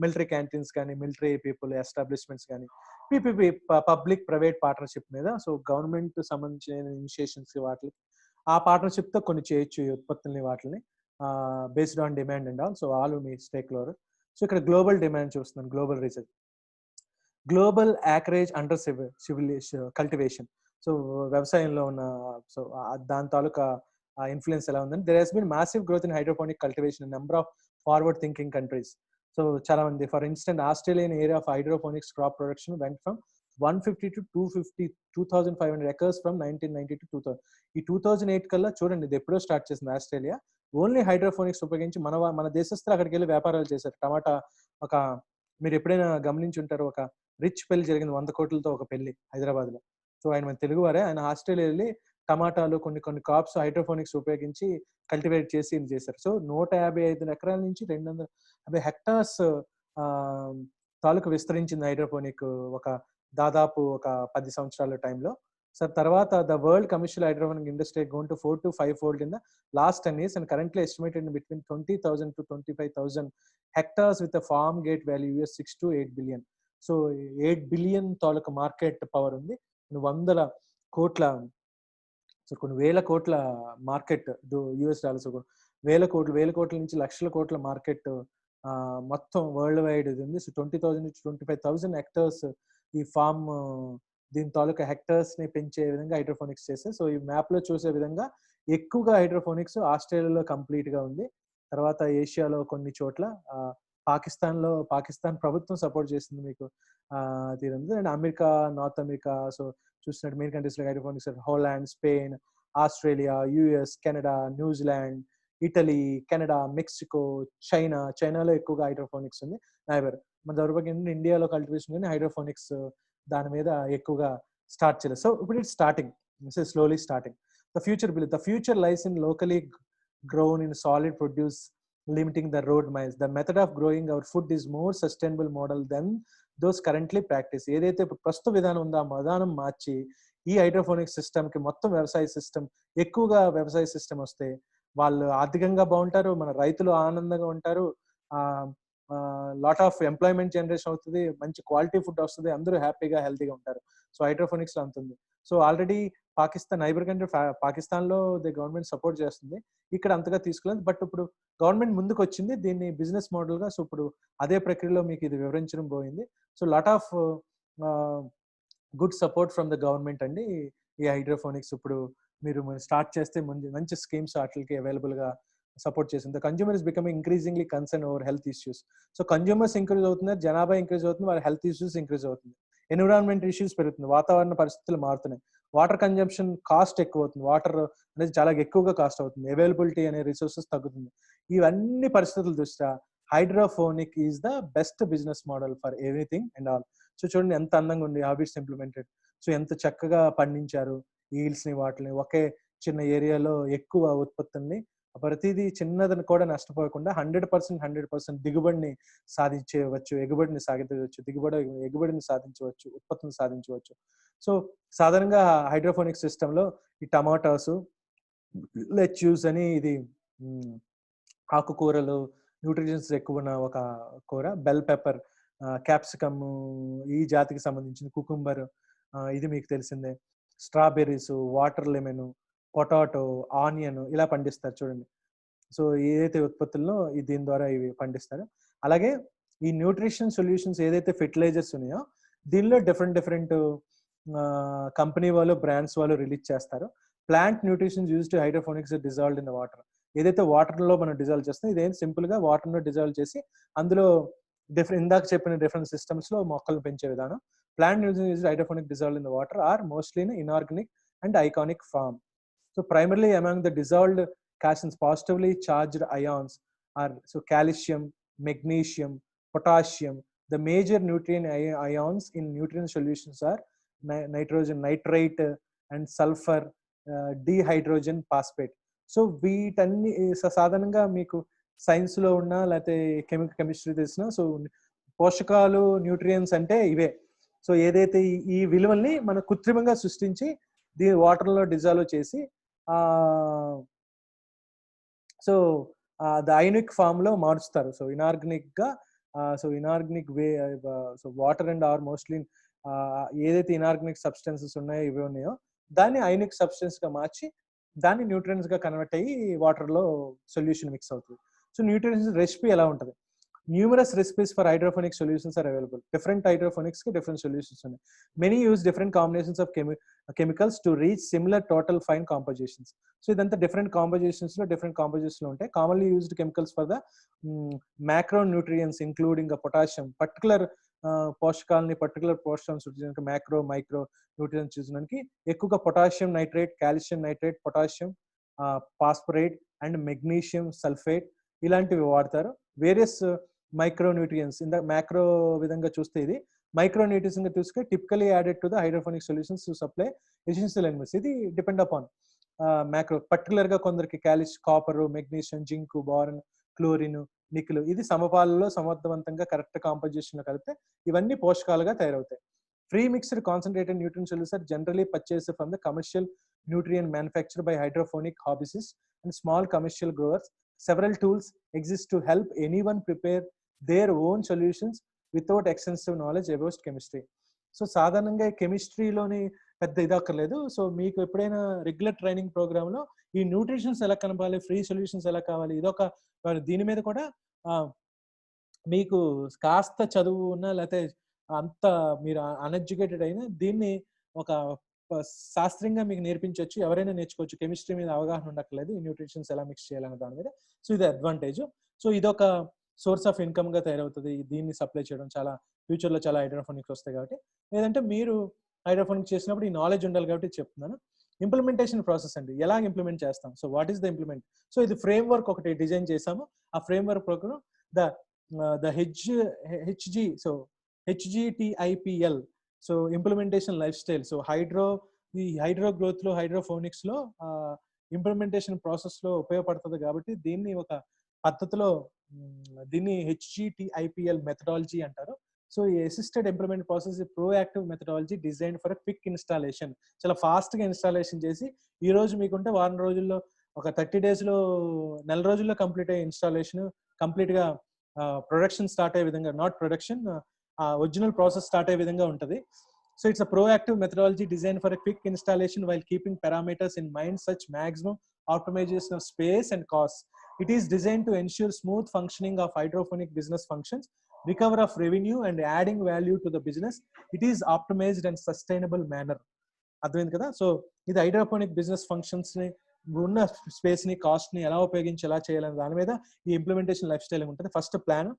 మిలిటరీ క్యాంటీన్స్ కానీ మిలిటరీ పీపుల్ ఎస్టాబ్లిష్మెంట్స్ కానీ పిపిపి పబ్లిక్ ప్రైవేట్ పార్ట్నర్షిప్ మీద, సో గవర్నమెంట్ సంబంధించిన ఇనిషియేషన్స్ వాటికి ఆ పార్ట్నర్షిప్తో కొన్ని చేయొచ్చు ఈ ఉత్పత్తుల్ని వాటిని based on demand and all. So all మీ స్టేక్ లోవర్. సో ఇక్కడ గ్లోబల్ డిమాండ్ చూస్తున్నాను, global research, global acreage under cultivation. So వ్యవసాయంలో ఉన్న సో దాని తాలూకా ఇన్ఫ్లుయెన్స్ ఎలా ఉందని, there has been massive growth in hydroponic cultivation number of forward thinking countries. So చాలా మంది, for instant Australian area of hydroponics crop production vent from 150 to 2,500 acres from 1990 to 2000. ఈ 2008 కల్లా చూడండి, ఇది ఎప్పుడో స్టార్ట్ చేసింది ఆస్ట్రేలియా. ఓన్లీ హైడ్రోపోనిక్స్ ఉపయోగించి మన దేశస్తులు అక్కడికి వెళ్ళి వ్యాపారాలు చేశారు. టమాటా ఒక మీరు ఎప్పుడైనా గమనించి ఉంటారు, ఒక రిచ్ పెళ్లి జరిగింది 100 కోట్లతో ఒక పెళ్లి హైదరాబాద్ లో. సో ఆయన మన తెలుగు వారే, ఆయన ఆస్ట్రేలియా వెళ్ళి టమాటాలు కొన్ని క్రాప్స్ హైడ్రోపోనిక్స్ ఉపయోగించి కల్టివేట్ చేసి ఇది చేశారు. సో 155 ఎకరాల నుంచి 250 హెక్టార్స్ తాలూకు విస్తరించింది హైడ్రోపోనిక్ ఒక దాదాపు ఒక 10 సంవత్సరాల టైంలో. సో తర్వాత the world commercial hydroponic industry gone to 4 to 5 fold in the last 10 years and currently estimated in between 20,000 to 25,000 hectares with a farm gate value $6 to 8 billion. So 8 billion తాలూకు market power ఉంది. 100 కోట్ల, so కొన్ని వేల కోట్ల market US dollars, వేల కోట్ల నుంచి లక్షల కోట్ల మార్కెట్ మొత్తం వరల్డ్ వైడ్ ఇది ఉంది. సో 20,000 నుంచి 25,000 హెక్టర్స్ ఈ ఫామ్ దీని తాలూకా హెక్టర్స్ ని పెంచే విధంగా హైడ్రోపోనిక్స్ చేస్తే, సో ఈ మ్యాప్ లో చూసే విధంగా ఎక్కువగా హైడ్రోపోనిక్స్ ఆస్ట్రేలియాలో కంప్లీట్ గా ఉంది. తర్వాత ఏషియాలో కొన్ని చోట్ల, పాకిస్తాన్ ప్రభుత్వం సపోర్ట్ చేస్తుంది మీకు తీరుంది. And America, North America, so చూసినట్టు మెయిన్ కంట్రీస్ లో hydroponics Holland, Spain, Australia, US, Canada, New Zealand, Italy, Canada, Mexico, చైనాలో ఎక్కువగా హైడ్రోపోనిక్స్ ఉంది. నైబర్ మన దౌర్భాగ్యం ఇండియాలో కల్టివేషన్ కానీ హైడ్రోపోనిక్స్ దాని మీద ఎక్కువగా స్టార్ట్ చేయలేదు. సో ఇప్పుడు it's starting, slowly starting. The future lies in locally grown in solid produce limiting the road miles. The method of growing our food is more sustainable model than those currently practice. ఏదైతే ప్రస్తుత విధానం ఉందో ఆ విధానం మార్చి ఈ hydroponic system కి మొత్తం ఎక్కువగా వ్యవసాయ సిస్టమ్ వస్తే వాళ్ళు ఆర్థికంగా బాగుంటారు, మన రైతులు ఆనందంగా ఉంటారు, లాట్ ఆఫ్ ఎంప్లాయ్మెంట్ జనరేషన్ అవుతుంది, మంచి క్వాలిటీ ఫుడ్ వస్తుంది, అందరూ హ్యాపీగా హెల్తీగా ఉంటారు. సో హైడ్రోపోనిక్స్ లో అంతుంది. So already neighbour country Pakistan లో గవర్నమెంట్ సపోర్ట్ చేస్తుంది, ఇక్కడ అంతగా తీసుకోలేదు. బట్ ఇప్పుడు గవర్నమెంట్ ముందుకు వచ్చింది దీన్ని బిజినెస్ మోడల్ గా. సో ఇప్పుడు అదే ప్రక్రియలో మీకు ఇది వివరించడం పోయింది. So lot of good support from the government అండి ఈ హైడ్రోపోనిక్స్. ఇప్పుడు మీరు స్టార్ట్ చేస్తే మంచి స్కీమ్స్ వాటికి అవైలబుల్ గా సపోర్ట్ చేసింది. The consumer is becoming increasingly concern over health issues. So consumers increase అవుతున్నారు, జనాభా ఇంక్రీజ్ అవుతుంది, వాళ్ళ హెల్త్ ఇష్యూస్ ఇంక్రీజ్ అవుతుంది, ఎన్విరాన్మెంట్ ఇష్యూస్ పెరుగుతుంది, వాతావరణ పరిస్థితులు మారుతున్నాయి, వాటర్ కన్జంప్షన్ కాస్ట్ ఎక్కువ అవుతుంది, వాటర్ అనేది చాలా ఎక్కువగా కాస్ట్ అవుతుంది, అవైలబిలిటీ అనే రిసోర్సెస్ తగ్గుతుంది. ఇవన్నీ పరిస్థితుల దృష్ట్యా hydroponic is the best business model for everything and all. So చూడండి ఎంత అందంగా ఉంది హాబిట్స్ ఇంప్లిమెంటెడ్. సో ఎంత చక్కగా పండించారు ఈల్స్ ని, వాటిని ఒకే చిన్న ఏరియాలో ఎక్కువ ఉత్పత్తుల్ని, ప్రతిదీ చిన్నదని కూడా నష్టపోకుండా 100% దిగుబడిని సాధించవచ్చు, ఎగుబడిని సాధించవచ్చు, ఉత్పత్తులను సాధించవచ్చు. సో సాధారణంగా హైడ్రోపోనిక్ సిస్టమ్ లో ఈ టమాటాస్, లెట్యూస్ అని ఇది ఆకుకూరలు న్యూట్రిషన్స్ ఎక్కువ ఉన్న ఒక కూర, బెల్ పెప్పర్, క్యాప్సికమ్ ఈ జాతికి సంబంధించిన, కుకుంబర్ ఇది మీకు తెలిసిందే, strawberries, water lemon, potato, onion ఇలా పండిస్తారు చూడండి. సో ఏదైతే ఉత్పత్తుల్లో దీని ద్వారా ఇవి పండిస్తారు. అలాగే ఈ న్యూట్రిషన్ సొల్యూషన్స్ ఏదైతే ఫెర్టిలైజర్స్ ఉన్నాయో దీనిలో డిఫరెంట్ కంపెనీ వాళ్ళు, బ్రాండ్స్ వాళ్ళు రిలీజ్ చేస్తారు. Plant nutritions use to hydroponics dissolved in the water. ఏదైతే వాటర్లో మనం డిజాల్వ్ చేస్తాం ఇదేం సింపుల్గా వాటర్లో డిజాల్వ్ చేసి అందులో ఇందాక చెప్పిన డిఫరెంట్ సిస్టమ్స్లో మొక్కలు పెంచే విధానం. Plant nutritions use hydroponic dissolved in the water are mostly in inorganic and iconic form. So primarily among the dissolved cations, positively charged ions are calcium, magnesium, potassium. The major nutrient ions in nutrient solutions are nitrogen nitrate and sulfur dihydrogen phosphate. So వీటన్ని సాధారణంగా మీకు సైన్స్లో ఉన్న లేకపోతే chemistry తెలిసిన so పోషకాలు nutrients అంటే ఇవే. సో ఏదైతే ఈ విలువల్ని మనం కృత్రిమంగా సృష్టించి దీని వాటర్లో డిజాల్వ్ చేసి సో ద ఐనిక్ ఫామ్ లో మార్చుతారు. సో ఇనార్గానిక్ గా inorganic way so water and are mostly ఏదైతే ఇనార్గానిక్ సబ్స్టెన్సెస్ ఉన్నాయో ఇవి ఉన్నాయో దాన్ని ఐనిక్ సబ్స్టెన్స్ గా మార్చి దాన్ని న్యూట్రియన్స్ గా కన్వర్ట్ అయ్యి వాటర్ లో సొల్యూషన్ మిక్స్ అవుతుంది. సో న్యూట్రియన్స్ రెసిపీ ఎలా ఉంటుంది? Numerous recipes for hydroponic solutions are available. Different hydroponics ki different solutions ఉన్నాయి. Many use different combinations of chemicals to reach similar total fine compositions. So ఇదంతా different compositions లో ఉంటాయి. Commonly used chemicals for the macronutrients including potassium, particular పోషకాలని particular పోషకాలను సృష్టించడానికి micro nutrients చూసడానికి ఎక్కువగా potassium nitrate, calcium nitrate, potassium phosphate and magnesium sulphate ఇలాంటివి వాడతారు. Various micronutrients in the macro విధంగా చూస్తే ఇది మైక్రోన్యూట్రియన్స్ చూస్తే typically added to the hydroponic solutions to supply essential elements. ఇది డిపెండ్ అపాన్ మ్యాక్రో. పర్టికులర్ గా కొందరికి calcium, copper, magnesium, zinc, boron, chlorine, nickel ఇది సమపాలలో సమర్థవంతంగా కరెక్ట్ కాంపోజిషన్ లో కలిపితే ఇవన్నీ పోషకాలుగా తయారవుతాయి. Free mixed concentrated nutrient solutions are generally purchased from the commercial nutrient manufactured by hydroponic hobbyists and small commercial growers. Several tools exist to help anyone prepare their own solutions without extensive knowledge about chemistry. So సాధారణంగా కెమిస్ట్రీలోని పెద్ద ఇదక్కర్లేదు. So మీకు ఎప్పుడైనా regular training ప్రోగ్రామ్లో ఈ nutritions ఎలా కనపాలి, free solutions ఎలా కావాలి, ఇదొక దీని మీద కూడా మీకు కాస్త చదువు ఉన్నా లేకపోతే అంత మీరు అన్ఎడ్యుకేటెడ్ అయినా దీన్ని ఒక శాస్త్రంగా మీకు నేర్పించవచ్చు. ఎవరైనా నేర్చుకోవచ్చు. కెమిస్ట్రీ మీద అవగాహన ఉండక్కర్లేదు ఈ న్యూట్రిషన్స్ ఎలా మిక్స్ చేయాలనే దాని మీద. సో ఇది అడ్వాంటేజ్. సో ఇదొక సోర్స్ ఆఫ్ ఇన్కమ్ గా తయారవుతుంది. దీన్ని సప్లై చేయడం చాలా ఫ్యూచర్లో చాలా హైడ్రోఫోనిక్స్ వస్తాయి కాబట్టి. లేదంటే మీరు హైడ్రోఫోనిక్స్ చేసినప్పుడు ఈ నాలెడ్జ్ ఉండాలి కాబట్టి చెప్తున్నాను. ఇంప్లిమెంటేషన్ ప్రాసెస్ అండి, ఎలా ఇంప్లిమెంట్ చేస్తాం. So what is the implement? So ఇది ఫ్రేమ్ వర్క్ ఒకటి డిజైన్ చేసాము. ఆ ఫ్రేమ్ వర్క్ ప్రకారం the HG so HGTIPL so implementation life style. So ఈ హైడ్రో గ్రోత్ లో హైడ్రోఫోనిక్స్ లో ఇంప్లిమెంటేషన్ ప్రాసెస్ లో ఉపయోగపడుతుంది కాబట్టి దీన్ని ఒక పద్ధతిలో దీన్ని HGTIPL మెథడాలజీ అంటారు. సో ఈ assisted implement process proactive methodology design for quick installation. చాలా ఫాస్ట్ గా ఇన్స్టాలేషన్ చేసి ఈ రోజు మీకుంటే వారం రోజుల్లో ఒక 30 days లో నెల రోజుల్లో కంప్లీట్ అయ్యే ఇన్స్టాలేషన్ కంప్లీట్ గా ప్రొడక్షన్ స్టార్ట్ అయ్యే విధంగా, not production original process start అయ్యే విధంగా ఉంటుంది. So it's a proactive methodology designed for a quick installation while keeping parameters in mind such maximum optimization of space and cost. It is designed to ensure smooth functioning of hydroponic business functions, recover of revenue and adding value to the business. It is optimized and sustainable manner. అర్థమైంది కదా? So ఇది hydroponic business functions ని ఉన్న space ని cost ని ఎలా ఉపయోగించి ఎలా చేయాలని దాని మీద ఈ ఇంప్లిమెంటేషన్ లైఫ్ స్టైల్ ఉంటుంది. First plan,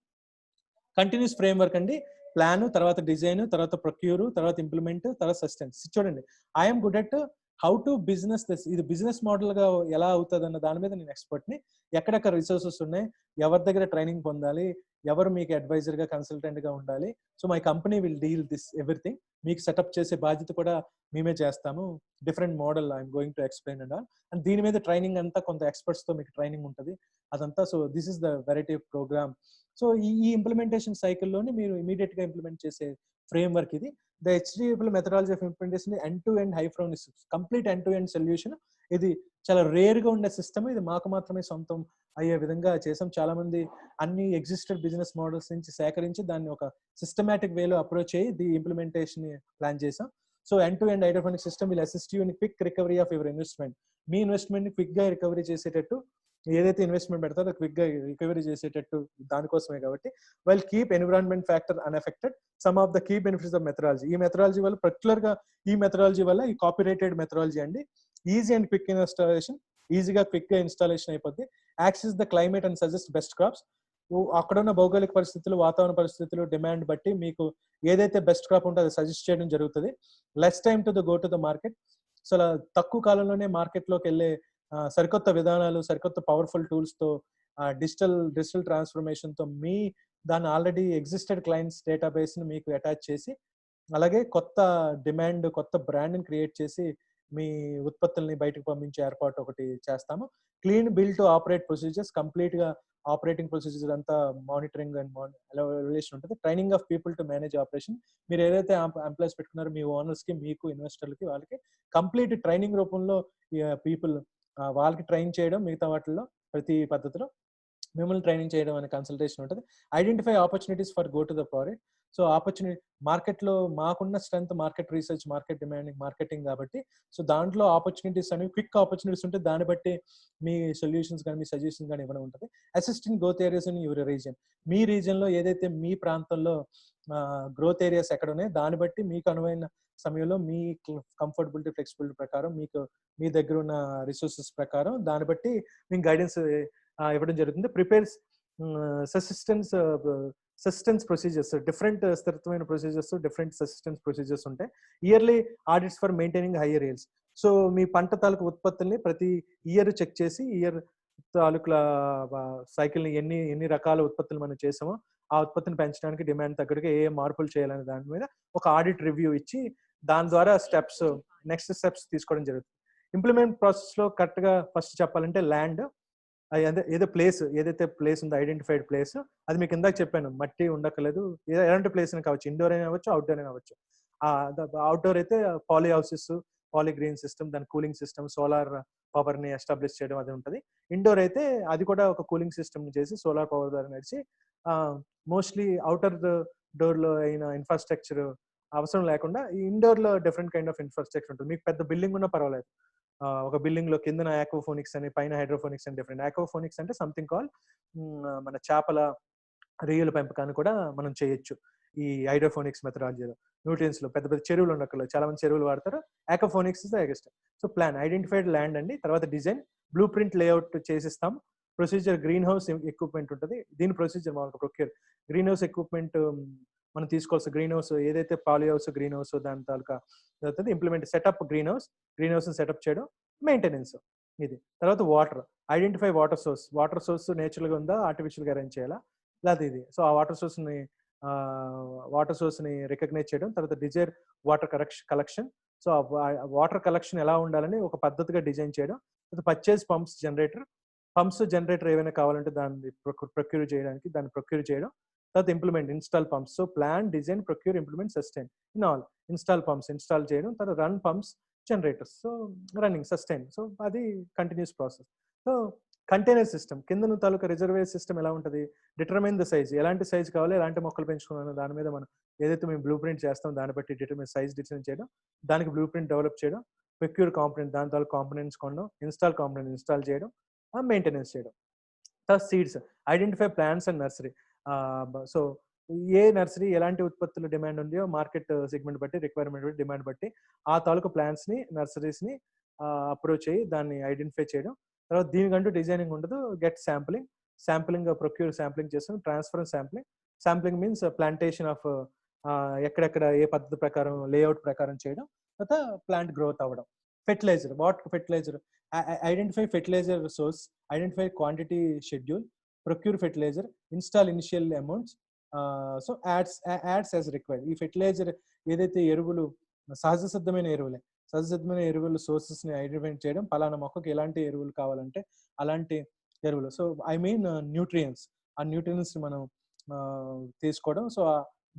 continuous frame work అండి. ప్లాన్, తర్వాత డిజైన్, తర్వాత ప్రొక్యూర్, తర్వాత ఇంప్లిమెంట్, తర్వాత సస్టైన్. చూడండి, I'm good at how to business this. ఇది బిజినెస్ మోడల్ గా ఎలా అవుతుంది అన్న దాని మీద నేను ఎక్స్పర్ట్ ని. ఎక్కడెక్కడ రిసోర్సెస్ ఉన్నాయి, ఎవరి దగ్గర ట్రైనింగ్ పొందాలి, ఎవరు మీకు అడ్వైజర్ గా కన్సల్టెంట్ గా ఉండాలి. So my company will deal this everything. మీకు సెటప్ చేసే బాధ్యత కూడా మేమే చేస్తాము. Different model I'm going to explain and all. And దీని మీద ట్రైనింగ్ అంతా కొంత ఎక్స్పర్ట్స్ తో మీకు ట్రైనింగ్ ఉంటుంది అదంతా. So this is the variety of program. So ఈ ఇంప్లిమెంటేషన్ సైకిల్లోని మీరు ఇమీడియట్ గా ఇంప్లిమెంట్ చేసే ఫ్రేమ్ వర్క్ ఇది. The HDFL methodology of implementation end to end hydroponics complete end to end solution. ఇది చాలా రేర్ గా ఉండే సిస్టమ్. ఇది మాకు మాత్రమే సొంతం అయ్యే విధంగా చేసాం. చాలా మంది అన్ని ఎగ్జిస్టెడ్ బిజినెస్ మోడల్స్ నుంచి సేకరించి దాన్ని ఒక సిస్టమాటిక్ వేలో అప్రోచ్ అయ్యి ది ఇంప్లిమెంటేషన్ ప్లాన్ చేసాం. So end to end hydroponic system will assist you in quick recovery of your investment. Me investment ని క్విక్ గా రికవరీ చేసేటట్టు, ఏదైతే ఇన్వెస్ట్మెంట్ పెడతారో క్విక్ గా రికవరీ చేసేటట్టు దానికోసమే కాబట్టి. While keep environment factor unaffected. Some of the key benefits of methodology. ఈ మెథడాలజీ వల్ల పర్టికులర్ గా ఈ మెథడాలజీ వల్ల ఈ కాపీరైటెడ్ మెథడాలజీ అండి. ఈజీ అండ్ క్విక్ ఇన్స్టాలేషన్, ఈజీగా క్విక్గా ఇన్స్టాలేషన్ అయిపోద్ది. Access the climate and suggest best crops. అక్కడ ఉన్న భౌగోళిక పరిస్థితులు, వాతావరణ పరిస్థితులు, డిమాండ్ బట్టి మీకు ఏదైతే బెస్ట్ క్రాప్ ఉంటే అది సజెస్ట్ చేయడం జరుగుతుంది. Less time to go to the market. So అలా తక్కువ కాలంలోనే మార్కెట్లోకి వెళ్ళే సరికొత్త విధానాలు, సరికొత్త పవర్ఫుల్ టూల్స్తో, డిజిటల్ ట్రాన్స్ఫర్మేషన్తో మీ దాన్ని ఆల్రెడీ ఎగ్జిస్టెడ్ క్లయింట్స్ డేటాబేస్ని మీకు అటాచ్ చేసి, అలాగే కొత్త డిమాండ్, కొత్త బ్రాండ్ని క్రియేట్ చేసి మీ ఉత్పత్తుల్ని బయటకు పంపించే ఏర్పాటు ఒకటి చేస్తాము. Clean bill to operate procedures, కంప్లీట్గా ఆపరేటింగ్ ప్రొసీజర్ అంతా మానిటరింగ్ అండ్ ఎవాల్యుయేషన్ ఉంటుంది. Training of people to manage operation. మీరు ఏదైతే ఎంప్లాయీస్ పెట్టుకున్నారో మీ ఓనర్స్కి, మీకు, ఇన్వెస్టర్లకి, వాళ్ళకి కంప్లీట్ ట్రైనింగ్ రూపంలో పీపుల్ వాళ్ళకి ట్రైన్ చేయడం, మిగతా వాటిల్లో ప్రతి పద్ధతిలో మిమ్మల్ని ట్రైనింగ్ చేయడం అనే కన్సల్టేషన్ ఉంటుంది. Identify opportunities for go to the product. So opportunity మార్కెట్లో మాకున్న strength market research, market demanding, marketing కాబట్టి, సో దాంట్లో ఆపర్చునిటీస్ అనేవి క్విక్ ఆపర్చునిటీస్ ఉంటే దాన్ని బట్టి మీ సొల్యూషన్స్ కానీ, మీ సజెషన్స్ కానీ ఇవ్వడం ఉంటుంది. Assisting growth areas in your region. మీ రీజన్లో ఏదైతే మీ ప్రాంతంలో గ్రోత్ ఏరియాస్ ఎక్కడ ఉన్నాయో దాన్ని బట్టి మీకు అనువైన సమయంలో మీ కంఫర్టబిలిటీ, ఫ్లెక్సిబిలిటీ ప్రకారం, మీకు మీ దగ్గర ఉన్న రిసోర్సెస్ ప్రకారం దాన్ని బట్టి మీకు గైడెన్స్ ఇవ్వడం జరుగుతుంది. ప్రిపేర్స్ ససిస్టెన్స్ ప్రొసీజర్స్, డిఫరెంట్ స్థిరత్వమైన ప్రొసీజర్స్, డిఫరెంట్ ససిస్టెన్స్ ప్రొసీజర్స్ ఉంటాయి. Yearly audits for maintaining higher yields. So మీ పంట తాలూకు ఉత్పత్తుల్ని ప్రతి ఇయర్ చెక్ చేసి, ఇయర్ తాలూకుల సైకిల్ని ఎన్ని రకాల ఉత్పత్తులు మనం చేసామో ఆ ఉత్పత్తిని పెంచడానికి డిమాండ్ తగ్గట్టుగా ఏ మార్పులు చేయాలనే దాని మీద ఒక ఆడిట్ రివ్యూ ఇచ్చి దాని ద్వారా నెక్స్ట్ స్టెప్స్ తీసుకోవడం జరుగుతుంది. ఇంప్లిమెంట్ ప్రాసెస్లో కరెక్ట్గా ఫస్ట్ చెప్పాలంటే ల్యాండ్, ఏదైతే ప్లేస్ ఉందో ఐడెంటిఫైడ్ ప్లేస్, అది మీకు ఇందాక చెప్పాను, మట్టి ఉండక్కలేదు, ఎలాంటి ప్లేస్ అయినా కావచ్చు, ఇండోర్ అయినా అవ్వచ్చు, అవుట్డోర్ అయినా అవ్వచ్చు. అవుట్డోర్ అయితే polyhouses, poly green system, దాని కూలింగ్ సిస్టమ్, సోలార్ పవర్ని ఎస్టాబ్లిష్ చేయడం అది ఉంటుంది. ఇండోర్ అయితే అది కూడా ఒక కూలింగ్ సిస్టమ్ చేసి సోలార్ పవర్ ద్వారా నడిచి, మోస్ట్లీ అవుటర్ డోర్లో అయిన ఇన్ఫ్రాస్ట్రక్చర్ అవసరం లేకుండా ఈ ఇండోర్లో డిఫరెంట్ కైండ్ ఆఫ్ ఇన్ఫ్రాస్ట్రక్చర్ ఉంటుంది. మీకు పెద్ద బిల్డింగ్ ఉన్నా పర్వాలేదు. ఒక బిల్డింగ్ లో కిందన ఆక్వాఫోనిక్స్ అని, పైన హైడ్రోఫోనిక్స్ అని డిఫరెంట్. ఆక్వాఫోనిక్స్ అంటే సంథింగ్ కాల్ మన చేపల రొయ్యల పెంపకాన్ని కూడా మనం చేయొచ్చు ఈ హైడ్రోఫోనిక్స్ మెథడాలజీలో. న్యూట్రియన్స్ లో పెద్ద పెద్ద చెరువులు ఉండక్కర్లేదు, చాలా మంది చెరువులు వాడతారు. Aquaponics is the August. So plan, identified land అండి, తర్వాత డిజైన్, బ్లూ ప్రింట్ లేఅవుట్ చేసిస్తాం. ప్రొసీజర్ గ్రీన్ హౌస్ ఎక్విప్మెంట్ ఉంటుంది. దీని ప్రొసీజర్ మామూలుగా ప్రొక్యూర్ గ్రీన్ హౌస్ ఎక్విప్మెంట్ మనం తీసుకోవాల్సిన గ్రీన్ హౌస్ ఏదైతే పాలీ హౌస్, గ్రీన్ హౌస్ దాని తాలూకా జరుగుతుంది. Implement setup green house setup చేయడం, మెయింటెనెన్స్ ఇది. తర్వాత వాటర్, ఐడెంటిఫై వాటర్ సోర్స్ నేచురల్గా ఉందా, ఆర్టిఫిషియల్గా అరేంజ్ చేయాలా, లేదా ఇది. సో ఆ వాటర్ సోర్స్ని రికగ్నైజ్ చేయడం. తర్వాత desire water collection. So water collection ఎలా ఉండాలని ఒక పద్ధతిగా డిజైన్ చేయడం. తర్వాత పర్చేజ్ పంప్స్ జనరేటర్ ఏమైనా కావాలంటే దాన్ని ప్రొక్యూర్ చేయడం. తర్వాత implement install pumps. So plan, design, procure, implement, sustain in all. Install pumps install చేయడం, తర్వాత run pumps, generators, so running, sustain. So అది continuous process. So container system, కింద తాలూకా రిజర్వేర్ సిస్టమ్ ఎలా ఉంటుంది, డిటర్మైన్ ద సైజ్, ఎలాంటి size కావాలి, ఎలాంటి మొక్కలు పెంచుకున్నాను దాని మీద మనం ఏదైతే మేము బ్లూ ప్రింట్ చేస్తాం దాన్ని బట్టి డిటైన్ చేయడం, దానికి బ్లూ ప్రింట్ డెవలప్ చేయడం, ప్రొక్యూర్ కాంపోనెంట్, దాని తాలూకా కాంపోనెంట్స్ కొనడం, ఇన్స్టాల్ కాంపోనెంట్ ఇన్స్టాల్ చేయడం, మెయింటెనెన్స్ చేయడం. తర్వాత seeds, identify plants and nursery. So A nursery ఎలాంటి ఉత్పత్తులు డిమాండ్ ఉందో మార్కెట్ సెగ్మెంట్ బట్టి, రిక్వైర్మెంట్ బట్టి, డిమాండ్ బట్టి ఆ తాలూకు ప్లాంట్స్ని, నర్సరీస్ని అప్రోచ్ అయ్యి దాన్ని ఐడెంటిఫై చేయడం. తర్వాత దీనికంటూ డిజైనింగ్ ఉండదు. గెట్ శాంప్లింగ్ ప్రొక్యూర్ శాంప్లింగ్ చేస్తాం. Transfer sampling means plantation of ఎక్కడెక్కడ ఏ పద్ధతి ప్రకారం, లేఅవుట్ ప్రకారం చేయడం. తర్వాత ప్లాంట్ గ్రోత్ అవ్వడం. Fertiliser, identify fertiliser source, identify quantity schedule, procure fertiliser, install initial amounts, so adds as required. ఈ ఫెర్టిలైజర్ ఏదైతే ఎరువులు, సహజ సిద్ధమైన ఎరువులు సోర్సెస్ని ఐడెంటిఫై చేయడం, పలానా మొక్కకి ఎలాంటి ఎరువులు కావాలంటే అలాంటి ఎరువులు. సో ఐ మీన్ న్యూట్రియన్స్, ఆ న్యూట్రియన్స్ మనం తీసుకోవడం. సో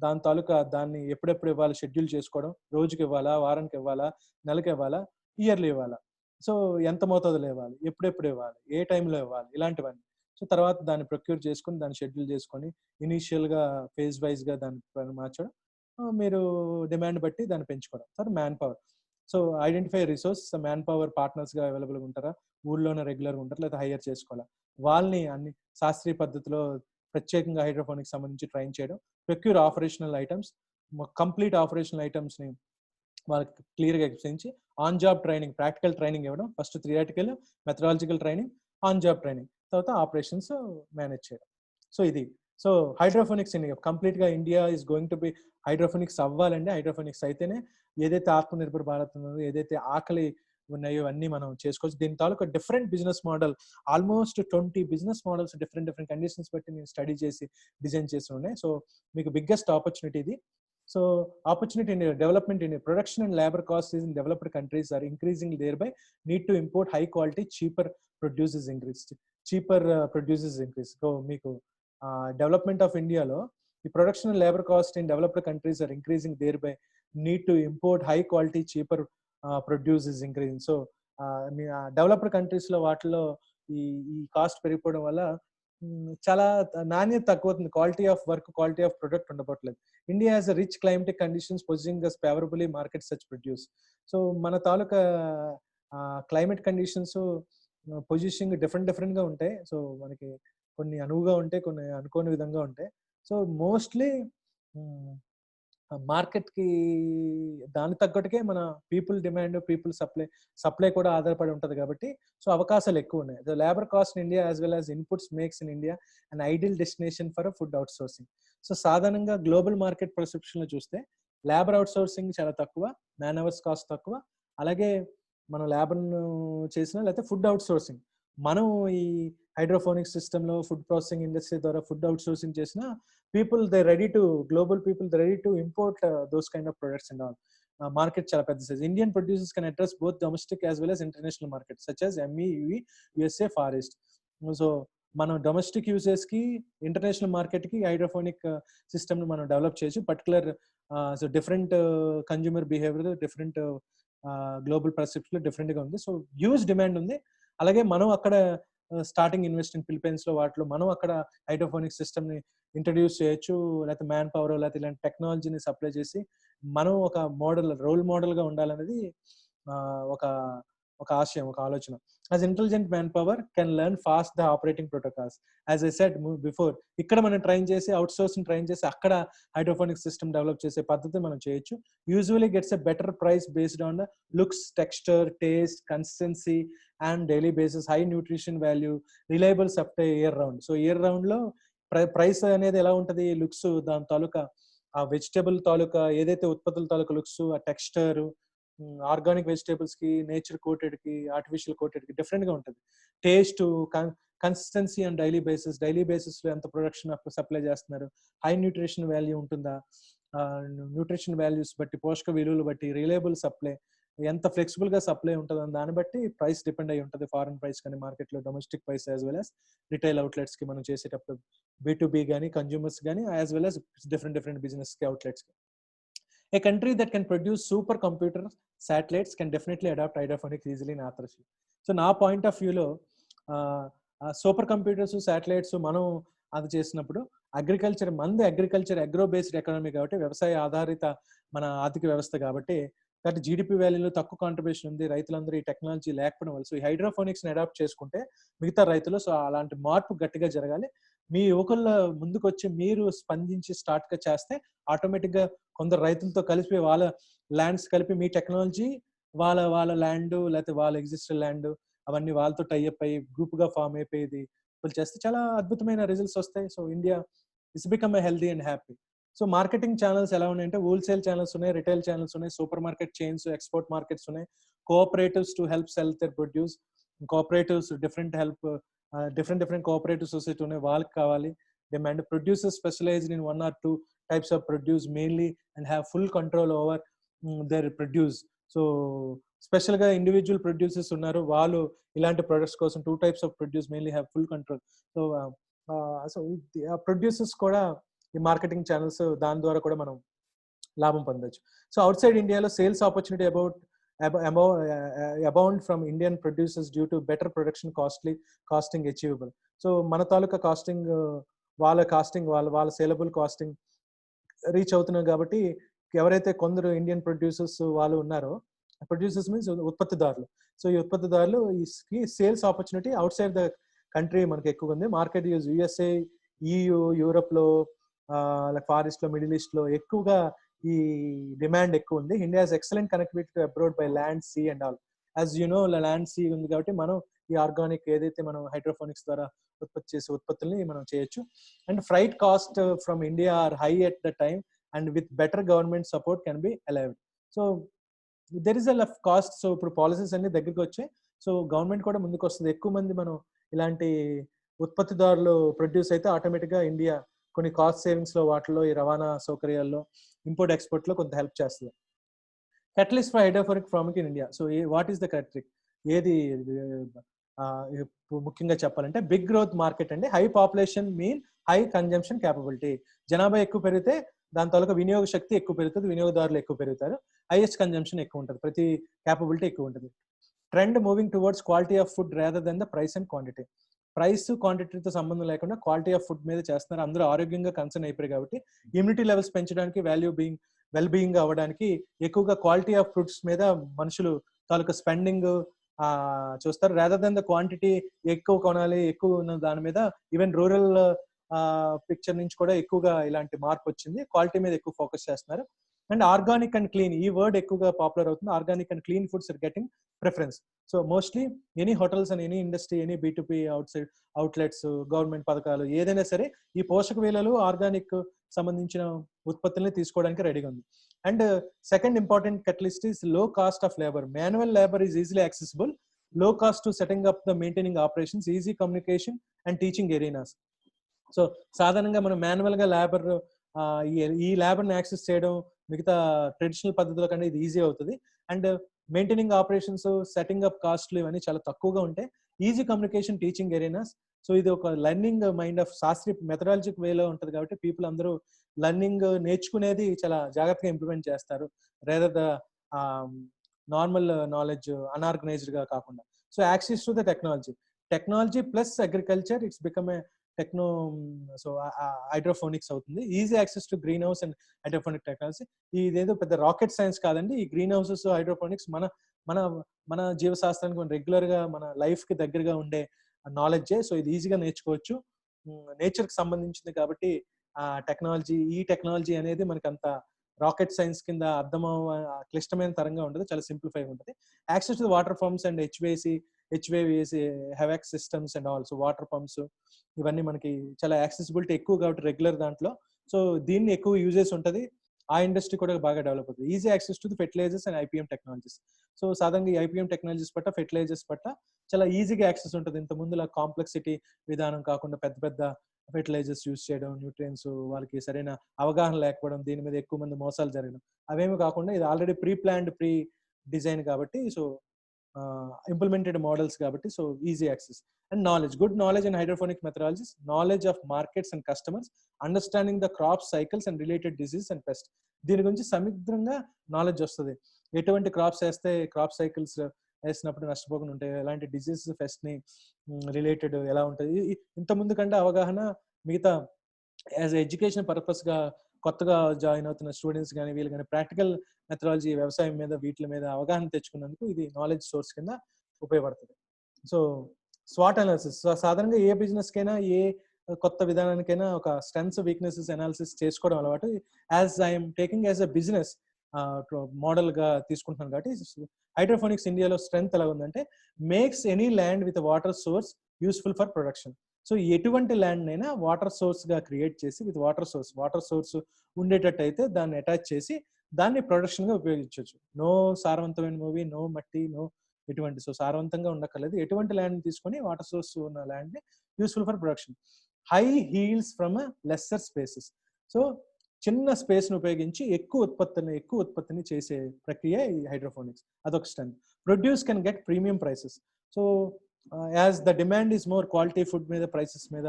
దాని తాలూకా దాన్ని ఎప్పుడెప్పుడు ఇవ్వాలి షెడ్యూల్ చేసుకోవడం, రోజుకి ఇవ్వాలా, వారానికి ఇవ్వాలా, నెలకి ఇవ్వాలా, ఇయర్లీ ఇవ్వాలా, సో ఎంత మోతాదులో ఇవ్వాలి, ఎప్పుడెప్పుడు ఇవ్వాలి, ఏ టైంలో ఇవ్వాలి, ఇలాంటివన్నీ. సో తర్వాత దాన్ని ప్రొక్యూర్ చేసుకొని, దాన్ని షెడ్యూల్ చేసుకొని, ఇనీషియల్గా ఫేజ్ వైజ్గా దాన్ని మార్చడం, మీరు డిమాండ్ బట్టి దాన్ని పెంచుకోవడం. Sir manpower. So identify resource, manpower పార్ట్నర్స్గా అవైలబుల్గా ఉంటారా, ఊళ్ళోనే రెగ్యులర్గా ఉంటారా, లేదా హైయర్ చేసుకోవాలా, వాళ్ళని అన్ని శాస్త్రీయ పద్ధతిలో ప్రత్యేకంగా హైడ్రోఫోనిక్స్ సంబంధించి ట్రైన్ చేయడం. Procure operational items, complete operational ఐటమ్స్ని వాళ్ళకి క్లియర్గా ఎక్స్ప్లెయిన్ చేసి on job training, practical training ఇవ్వడం. First theoretical, methodological training, on job training, తర్వాత ఆపరేషన్స్ మేనేజ్ చేయడం. సో ఇది. సో హైడ్రోఫోనిక్స్ ఇండియా కంప్లీట్గా India is going to be hydroponics అవ్వాలండి. హైడ్రోఫోనిక్స్ అయితేనే ఏదైతే ఆత్మనిర్భర్ భారత్ ఉన్నదో, ఏదైతే ఆకలి ఉన్నాయో అన్నీ మనం చేసుకోవచ్చు. దీని తాలూకా different business model, almost 20 business models different conditions బట్టి నేను స్టడీ చేసి డిజైన్ చేసి ఉన్నాయి. సో మీకు బిగ్గెస్ట్ ఆపర్చునిటీ ఇది. So opportunity in development in production and labor costs in developed countries are increasing, thereby need to import high quality cheaper produces increase. So మీకు development of ఇండియాలో ఈ production and labour cost in developed countries are increasing, thereby need to import high quality cheaper produce is increasing. So developed కంట్రీస్లో వాటిలో ఈ cost పెరిగిపోవడం వల్ల చాలా నాణ్యత తక్కువ అవుతుంది. Quality of work, quality of product ఉండబోట్లేదు. India has rich climatic conditions positioning us favourably market such produce. So మన తాలూకా క్లైమేట్ కండిషన్స్ పొజిషనింగ్ డిఫరెంట్గా ఉంటాయి. సో మనకి కొన్ని అనువుగా ఉంటాయి, కొన్ని అనుకోని విధంగా ఉంటాయి. సో మోస్ట్లీ మార్కెట్కి దాని తగ్గట్టుకే మన పీపుల్ డిమాండ్, పీపుల్ సప్లై కూడా ఆధారపడి ఉంటుంది కాబట్టి సో అవకాశాలు ఎక్కువ ఉన్నాయి. The labour cost in India as well as inputs makes in India and ideal destination for food out sourcing. So సాధారణంగా గ్లోబల్ మార్కెట్ పర్సెప్షన్లో చూస్తే లేబర్ అవుట్ సోర్సింగ్ చాలా తక్కువ, మ్యాన్ అవర్స్ కాస్ట్ తక్కువ, అలాగే మనం లేబర్ను చేసిన లేకపోతే ఫుడ్ అవుట్ సోర్సింగ్, మనం ఈ హైడ్రోఫోనిక్ సిస్టంలో ఫుడ్ ప్రాసెసింగ్ ఇండస్ట్రీ ద్వారా ఫుడ్ అవుట్ సోర్సింగ్ చేసిన people they ready to, global people they ready to import those kind of products and all. Market చాలా పెద్ద size. Indian producers can address both domestic as well as international market such as ME, UE, USA, far east. So మనం domestic యూజెస్కి, international మార్కెట్కి hydroponic సిస్టమ్ని మనం develop చేయొచ్చు. Particular so different consumer behaviour, different global perception డిఫరెంట్గా ఉంది. So huge demand ఉంది. అలాగే మనం అక్కడ స్టార్టింగ్ ఇన్వెస్టింగ్ ఫిలిపైన్స్లో వాటిలో మనం అక్కడ హైడ్రోఫోనిక్ సిస్టమ్ని ఇంట్రడ్యూస్ చేయొచ్చు, లేకపోతే మ్యాన్ పవర్ లేకపోతే ఇలాంటి టెక్నాలజీని సప్లై చేసి మనం ఒక రోల్ మోడల్గా ఉండాలనేది ఒక ఆశయం, ఒక ఆలోచన. As intelligent man power can learn fast the operating protocols. As I said before, ఇక్కడ మనం ట్రైన్ చేసి అవుట్ సోర్స్ని ట్రైన్ చేసి అక్కడ హైడ్రోఫోనిక్ సిస్టమ్ డెవలప్ చేసే పద్ధతి మనం చేయొచ్చు. Usually gets a better price based on the looks, texture, taste, consistency and daily basis, high nutrition value, reliable supply year round. So year రౌండ్లో ప్రైస్ అనేది ఎలా ఉంటుంది, లుక్స్, దాని తాలూకా ఆ వెజిటేబుల్ తాలూకా ఏదైతే ఉత్పత్తుల తాలూకా లుక్స్, ఆ టెక్స్చర్, ఆర్గానిక్ వెజిటేబుల్స్ కి, నేచర్ కోటెడ్ కి, ఆర్టిఫిషియల్ కోటెడ్ కి డిఫరెంట్ గా ఉంటుంది. Taste, consistency and daily basis లో ఎంత ప్రొడక్షన్ సప్లై చేస్తున్నారు, హై న్యూట్రిషన్ వాల్యూ ఉంటుందా, న్యూట్రిషన్ వాల్యూస్ బట్టి, పోషక విలువలు బట్టి, రిలయబుల్ సప్లై, ఎంత ఫ్లెక్సిబుల్ గా సప్లై ఉంటుంది అని దాన్ని బట్టి ప్రైస్ డిపెండ్ అయి ఉంటుంది. ఫారెన్ ప్రైస్ కానీ మార్కెట్లో domestic price as well as retail outlets కి మనం చేసేటప్పుడు B2B కానీ కన్జ్యూమర్స్ కానీ as well as different business కి అవుట్లెట్స్ కి. A country that can produce supercomputer satellites can definitely adopt hydroponics easily in authorship. So నా పాయింట్ ఆఫ్ వ్యూలో super computers, satellites మనం అది చేసినప్పుడు అగ్రికల్చర్ అగ్రో బేస్డ్ ఎకానమీ కాబట్టి, వ్యవసాయ ఆధారిత మన ఆర్థిక వ్యవస్థ కాబట్టి జీడిపి వాల్యూలో తక్కువ కాంట్రిబ్యూషన్ ఉంది. రైతులందరూ ఈ టెక్నాలజీ లేకపోవడం వల్ల సో ఈ హైడ్రోఫోనిక్స్ని అడాప్ట్ చేసుకుంటే మిగతా రైతులు, సో అలాంటి మార్పు గట్టిగా జరగాలి. మీ యువకుల్లో ముందుకు వచ్చి మీరు స్పందించి స్టార్ట్గా చేస్తే ఆటోమేటిక్గా కొందరు రైతులతో కలిపి వాళ్ళ ల్యాండ్స్ కలిపి మీ టెక్నాలజీ వాళ్ళ ల్యాండ్ లేకపోతే వాళ్ళ ఎగ్జిస్టెడ్ ల్యాండ్ అవన్నీ వాళ్ళతో టైఅప్ అయ్యి గ్రూప్గా ఫామ్ అయిపోయేది వాళ్ళు చేస్తే చాలా అద్భుతమైన రిజల్ట్స్ వస్తాయి. So India is become a healthy and happy. So marketing channels ఎలా ఉన్నాయంటే హోల్సేల్ ఛానల్స్ ఉన్నాయి, రిటైల్ ఛానల్స్ ఉన్నాయి, supermarket chains, export markets ఉన్నాయి, cooperatives to help sell their produce, cooperatives different cooperative society ఉన్నాయి, వాళ్ళకి కావాలి demand. Producers specialised in 1 or 2 types of produce mainly and have full control over their produce. So special గా individual producers ఉన్నారు, వాళ్ళు ఇలాంటి products కోసం 2 types of produce mainly have full control. So producers కూడా ఈ మార్కెటింగ్ ఛానల్స్ దాని ద్వారా కూడా మనం లాభం పొందొచ్చు. సో అవుట్ సైడ్ ఇండియాలో sales opportunity abound from Indian producers due to better production costing achievable. So మన తాలూకా కాస్టింగ్ వాళ్ళ సేలబుల్ కాస్టింగ్ రీచ్ అవుతున్నాం కాబట్టి ఎవరైతే కొందరు ఇండియన్ ప్రొడ్యూసర్స్ వాళ్ళు ఉన్నారో, ప్రొడ్యూసర్స్ మీన్స్ ఉత్పత్తిదారులు, సో ఈ ఉత్పత్తిదారులు ఈ sales opportunity outside the country మనకి ఎక్కువ ఉంది. మార్కెట్ యూఎస్ఏ, EU, యూరోప్లో, ఫార్ ఈస్ట్లో, మిడిల్ ఈస్ట్లో ఎక్కువగా ఈ డిమాండ్ ఎక్కువ ఉంది. India has excellent connectivity to abroad by land, sea and all. As you know, land, sea ఉంది కాబట్టి మనం ఈ ఆర్గానిక్ ఏదైతే మనం హైడ్రోఫోనిక్స్ ద్వారా ఉత్పత్తి చేసే ఉత్పత్తుల్ని మనం చేయొచ్చు. And freight cost from India are high at the time and with better government support can be alleviated. So there is a lot cost. సో ఇప్పుడు పాలసీస్ అన్ని దగ్గరికి వచ్చాయి. సో గవర్నమెంట్ కూడా ముందుకు వస్తుంది. ఎక్కువ మంది మనం ఇలాంటి ఉత్పత్తిదారులు ప్రొడ్యూస్ అయితే ఆటోమేటిక్గా ఇండియా కొన్ని కాస్ట్ సేవింగ్స్ లో, వాటిలో ఈ రవాణా సౌకర్యాల్లో, ఇంపోర్ట్ ఎక్స్పోర్ట్ లో కొంత హెల్ప్ చేస్తుంది. catalyst for hydroponic farming in India. So what is the characteristic? ఏది ముఖ్యంగా చెప్పాలంటే బిగ్ గ్రోత్ మార్కెట్ అండి. High population mean high consumption capability. జనాభా ఎక్కువ పెరిగితే దాని తాలూకా వినియోగ శక్తి ఎక్కువ పెరుగుతుంది, వినియోగదారులు ఎక్కువ పెరుగుతారు, హైయెస్ట్ కన్జంప్షన్ ఎక్కువ ఉంటుంది, ప్రతి క్యాపబిలిటీ ఎక్కువ ఉంటుంది. Trend moving towards quality of food rather than the price and quantity. Price క్వాంటిటీతో సంబంధం లేకుండా క్వాలిటీ ఆఫ్ ఫుడ్ మీద చేస్తున్నారు. అందరూ ఆరోగ్యంగా కన్సర్న్ అయిపోయారు కాబట్టి ఇమ్యూనిటీ లెవెల్స్ పెంచడానికి, వెల్ బీయింగ్ అవ్వడానికి ఎక్కువగా క్వాలిటీ ఆఫ్ ఫుడ్స్ మీద మనుషులు తాలూకా స్పెండింగ్ చూస్తారు. రాదర్ దెన్ ద క్వాంటిటీ, ఎక్కువ కొనాలి, ఎక్కువ ఉన్న దాని మీద. ఈవెన్ రూరల్ పిక్చర్ నుంచి కూడా ఎక్కువగా ఇలాంటి మార్పు వచ్చింది. క్వాలిటీ మీద ఎక్కువ ఫోకస్ చేస్తున్నారు. అండ్ ఆర్గానిక్ అండ్ క్లీన్, ఈ వర్డ్ ఎక్కువగా పాపులర్ అవుతుంది. Organic and clean foods are getting preference. So mostly any hotels and any industry, any B2B outlets, government పథకాలు ఏదైనా సరే ఈ పోషక విలువలు, ఆర్గానిక్ సంబంధించిన ఉత్పత్తుల్ని తీసుకోవడానికి రెడీగా ఉంది. And second important catalyst is low cost of labor. Manual labor is easily accessible, low cost to setting up the maintaining operations, easy communication and teaching arenas. So సాధారణంగా మనం మాన్యువల్గా లేబర్, ఈ లేబర్ని యాక్సెస్ చేయడం మిగతా ట్రెడిషనల్ పద్ధతుల కన్నా ఇది easy అవుతుంది. And maintaining operations, setting up కాస్ట్లు ఇవన్నీ చాలా తక్కువగా ఉంటాయి. Easy communication, teaching arenas. So ఇది ఒక లెర్నింగ్ మైండ్ ఆఫ్ శాస్త్రీయ మెథడాలజిక్ వేలో ఉంటుంది కాబట్టి పీపుల్ అందరూ లెర్నింగ్ నేర్చుకునేది చాలా జాగ్రత్తగా ఇంప్లిమెంట్ చేస్తారు, రేదర్ ద నార్మల్ నాలెడ్జ్ అన్ఆర్గనైజ్డ్గా కాకుండా. So access to the technology plus agriculture, it's become a techno. So hydroponics అవుతుంది. Easy access to greenhouse and hydroponic technology. ఇదేదో పెద్ద రాకెట్ సైన్స్ కాదండి. ఈ గ్రీన్ హౌసెస్, హైడ్రోఫోనిక్స్ మన మన మన జీవశాస్త్రానికి, మన రెగ్యులర్ గా మన లైఫ్ కి దగ్గరగా ఉండే నాలెడ్జే. సో ఇది ఈజీగా నేర్చుకోవచ్చు, నేచర్ కి సంబంధించింది కాబట్టి ఈ టెక్నాలజీ అనేది మనకి అంత రాకెట్ సైన్స్ కింద క్లిష్టమైన తరంగా ఉంటుంది, చాలా సింప్లిఫై ఉంటుంది. Access to water pumps and HVAC HVAC systems and also water pumps, ఇవన్నీ మనకి చాలా యాక్సెసిబిలిటీ ఎక్కువ కాబట్టి రెగ్యులర్ దాంట్లో. సో దీన్ని ఎక్కువ యూజెస్ ఉంటుంది. ఆ ఇండస్ట్రీ కూడా బాగా డెవలప్ అవుతుంది. Easy access to the fertilisers and IPM technologies. So సాధారణంగా ఈ IPM టెక్నాలజీస్ పట్ల, ఫెర్టిలైజర్స్ పట్ల చాలా ఈజీగా యాక్సెస్ ఉంటుంది. ఇంత ముందులా కాంప్లెక్సిటీ విధానం కాకుండా పెద్ద పెద్ద ఫెర్టిలైజర్స్ యూజ్ చేయడం, న్యూట్రియన్స్ వాళ్ళకి సరైన అవగాహన లేకపోవడం, దీని మీద ఎక్కువ మంది మోసాలు జరగడం, అవేమి కాకుండా ఇది ఆల్రెడీ ప్రీ డిజైన్ కాబట్టి, సో ఇంప్లిమెంటెడ్ మోడల్స్ కాబట్టి, so easy access. And knowledge, good knowledge and hydroponic methodologies, knowledge of markets and customers, understanding the crop cycles and related disease and pest. దీని గురించి సమగ్రంగా నాలెడ్జ్ వస్తుంది. ఎటువంటి crops వేస్తే crop cycles వేసినప్పుడు నష్టపోకుండా ఉంటాయి, ఎలాంటి డిసీజ్ పెస్ట్ ని రిలేటెడ్ ఎలా ఉంటుంది, ఇంత ముందు కంటే అవగాహన మిగతా యాజ్ ఎడ్యుకేషన్ పర్పస్ గా కొత్తగా జాయిన్ అవుతున్న స్టూడెంట్స్ కానీ వీళ్ళు కానీ ప్రాక్టికల్ మెథడాలజీ, వ్యవసాయం మీద, వీటి మీద అవగాహన తెచ్చుకున్నందుకు ఇది నాలెడ్జ్ సోర్స్ కింద ఉపయోగపడుతుంది. సో స్వాట్ అనాలిసిస్, సాధారణంగా ఏ బిజినెస్ కైనా, ఏ కొత్త విధానానికైనా ఒక స్ట్రెంగ్త్స్, వీక్నెసెస్ అనాలిసిస్ చేసుకోవడం అలవాటు. As I'm taking as a business model గా తీసుకుంటున్నాను కాబట్టి, హైడ్రోఫోనిక్స్ ఇండియాలో స్ట్రెంగ్త్ ఎలా ఉందంటే, makes any land with water source useful for production. So ఎటువంటి ల్యాండ్ అయినా వాటర్ సోర్స్ గా క్రియేట్ చేసి, విత్ వాటర్ సోర్స్ ఉండేటట్టు అయితే దాన్ని అటాచ్ చేసి దాన్ని ప్రొడక్షన్ గా ఉపయోగించవచ్చు. నో సారవంతమైన భూమి, నో మట్టి, నో ఎటువంటి, సో సారవంతంగా ఉండక్కర్లేదు. ఎటువంటి ల్యాండ్ తీసుకొని వాటర్ సోర్స్ ఉన్న ల్యాండ్ ని useful for production. High heels from lesser spaces. So చిన్న స్పేస్ ను ఉపయోగించి ఎక్కువ ఉత్పత్తిని చేసే ప్రక్రియ ఈ హైడ్రోఫోనిక్స్. అదొక strength. Produce can get premium prices. So as the demand is more, quality food మీద, ప్రైసెస్ మీద,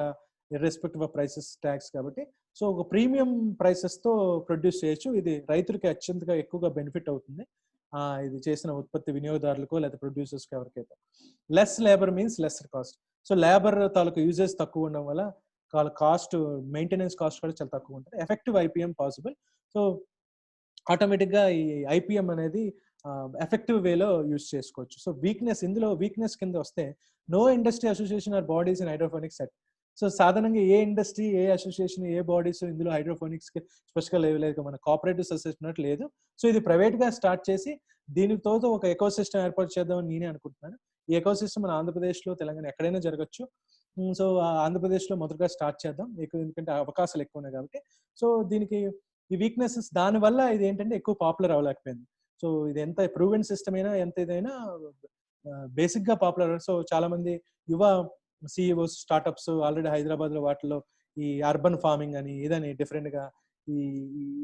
ఇర్రెస్పెక్టివ్ ఆఫ్ ప్రైసెస్ ట్యాక్స్ కాబట్టి, సో ఒక ప్రీమియం ప్రైసెస్ తో ప్రొడ్యూస్ చేయొచ్చు. ఇది రైతులకి అత్యంతగా ఎక్కువగా బెనిఫిట్ అవుతుంది, ఇది చేసిన ఉత్పత్తి వినియోగదారులకు లేదా ప్రొడ్యూసర్స్కి ఎవరికైతే. Less labour means lesser cost. So labour తాలూకు యూజెస్ తక్కువ ఉండడం వల్ల కాస్ట్, మెయింటెనెన్స్ కాస్ట్ కూడా చాలా తక్కువ ఉంటుంది. Effective IPM possible. సో ఆటోమేటిక్గా ఈ IPM అనేది ఎఫెక్టివ్ వేలో యూజ్ చేసుకోవచ్చు. సో ఇందులో వీక్నెస్ కింద వస్తే, no industry association or bodies in hydroponics set. So సాధారణంగా ఏ ఇండస్ట్రీ, ఏ అసోసియేషన్, ఏ బాడీస్ ఇందులో హైడ్రోఫోనిక్స్కి స్పెషల్గా లేదు, మన కోఆపరేటివ్ సొసైటీ లేదు. సో ఇది ప్రైవేట్గా స్టార్ట్ చేసి దీనితో ఒక ఎకో సిస్టమ్ ఏర్పాటు చేద్దామని నేనే అనుకుంటున్నాను. ఈ ఎకో సిస్టమ్ మన ఆంధ్రప్రదేశ్లో, తెలంగాణ ఎక్కడైనా జరగచ్చు. సో ఆంధ్రప్రదేశ్లో మొదటగా స్టార్ట్ చేద్దాం, ఎందుకంటే అవకాశాలు ఎక్కువ ఉన్నాయి కాబట్టి. సో దీనికి ఈ వీక్నెసెస్ దానివల్ల ఇది ఏంటంటే ఎక్కువ పాపులర్ అవ్వలేకపోయింది. సో ఇది ఎంత ప్రూవెన్ సిస్టమ్ అయినా, ఎంత ఇదైనా బేసిక్ గా పాపులర్. సో చాలా మంది యువ సిఇఓస్, స్టార్ట్అప్స్ ఆల్రెడీ హైదరాబాద్ లో వాటిలో ఈ అర్బన్ ఫార్మింగ్ అని ఇదని డిఫరెంట్ గా ఈ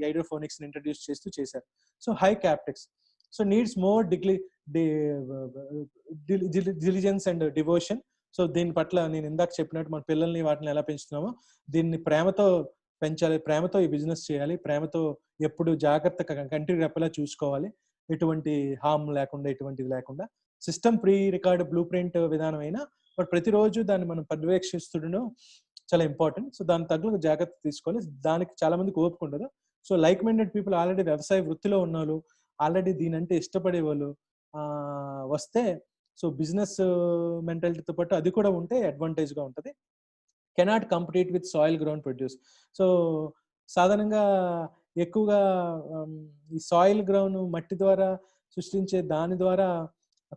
హైడ్రోఫోనిక్స్ ఇంట్రడ్యూస్ చేస్తూ చేశారు. So high capex, so needs more diligence and devotion. So దీని పట్ల నేను ఇందాక చెప్పినట్టు మన పిల్లల్ని వాటిని ఎలా పెంచుతున్నామో దీన్ని ప్రేమతో పెంచాలి, ప్రేమతో ఈ బిజినెస్ చేయాలి, ప్రేమతో ఎప్పుడు జాగ్రత్తగా కంటి రెప్పలా చూసుకోవాలి, ఎటువంటి హామ్ లేకుండా, ఎటువంటిది లేకుండా. System pre record blue print విధానం అయినా బట్ ప్రతిరోజు దాన్ని మనం పర్యవేక్షిస్తుండడం చాలా ఇంపార్టెంట్. సో దాని తగ్గ జాగ్రత్త తీసుకోవాలి. దానికి చాలా మందికి ఓపిక ఉండదు. So like minded people, already వ్యవసాయ వృత్తిలో ఉన్న వాళ్ళు, ఆల్రెడీ దీని అంటే ఇష్టపడే వాళ్ళు వస్తే, సో బిజినెస్ మెంటాలిటీతో పాటు అది కూడా ఉంటే అడ్వాంటేజ్గా ఉంటుంది. Cannot compete with soil ground produce. So సాధారణంగా ఎక్కువగా ఈ సాయిల్ గ్రౌండ్ మట్టి ద్వారా సృష్టించే దాని ద్వారా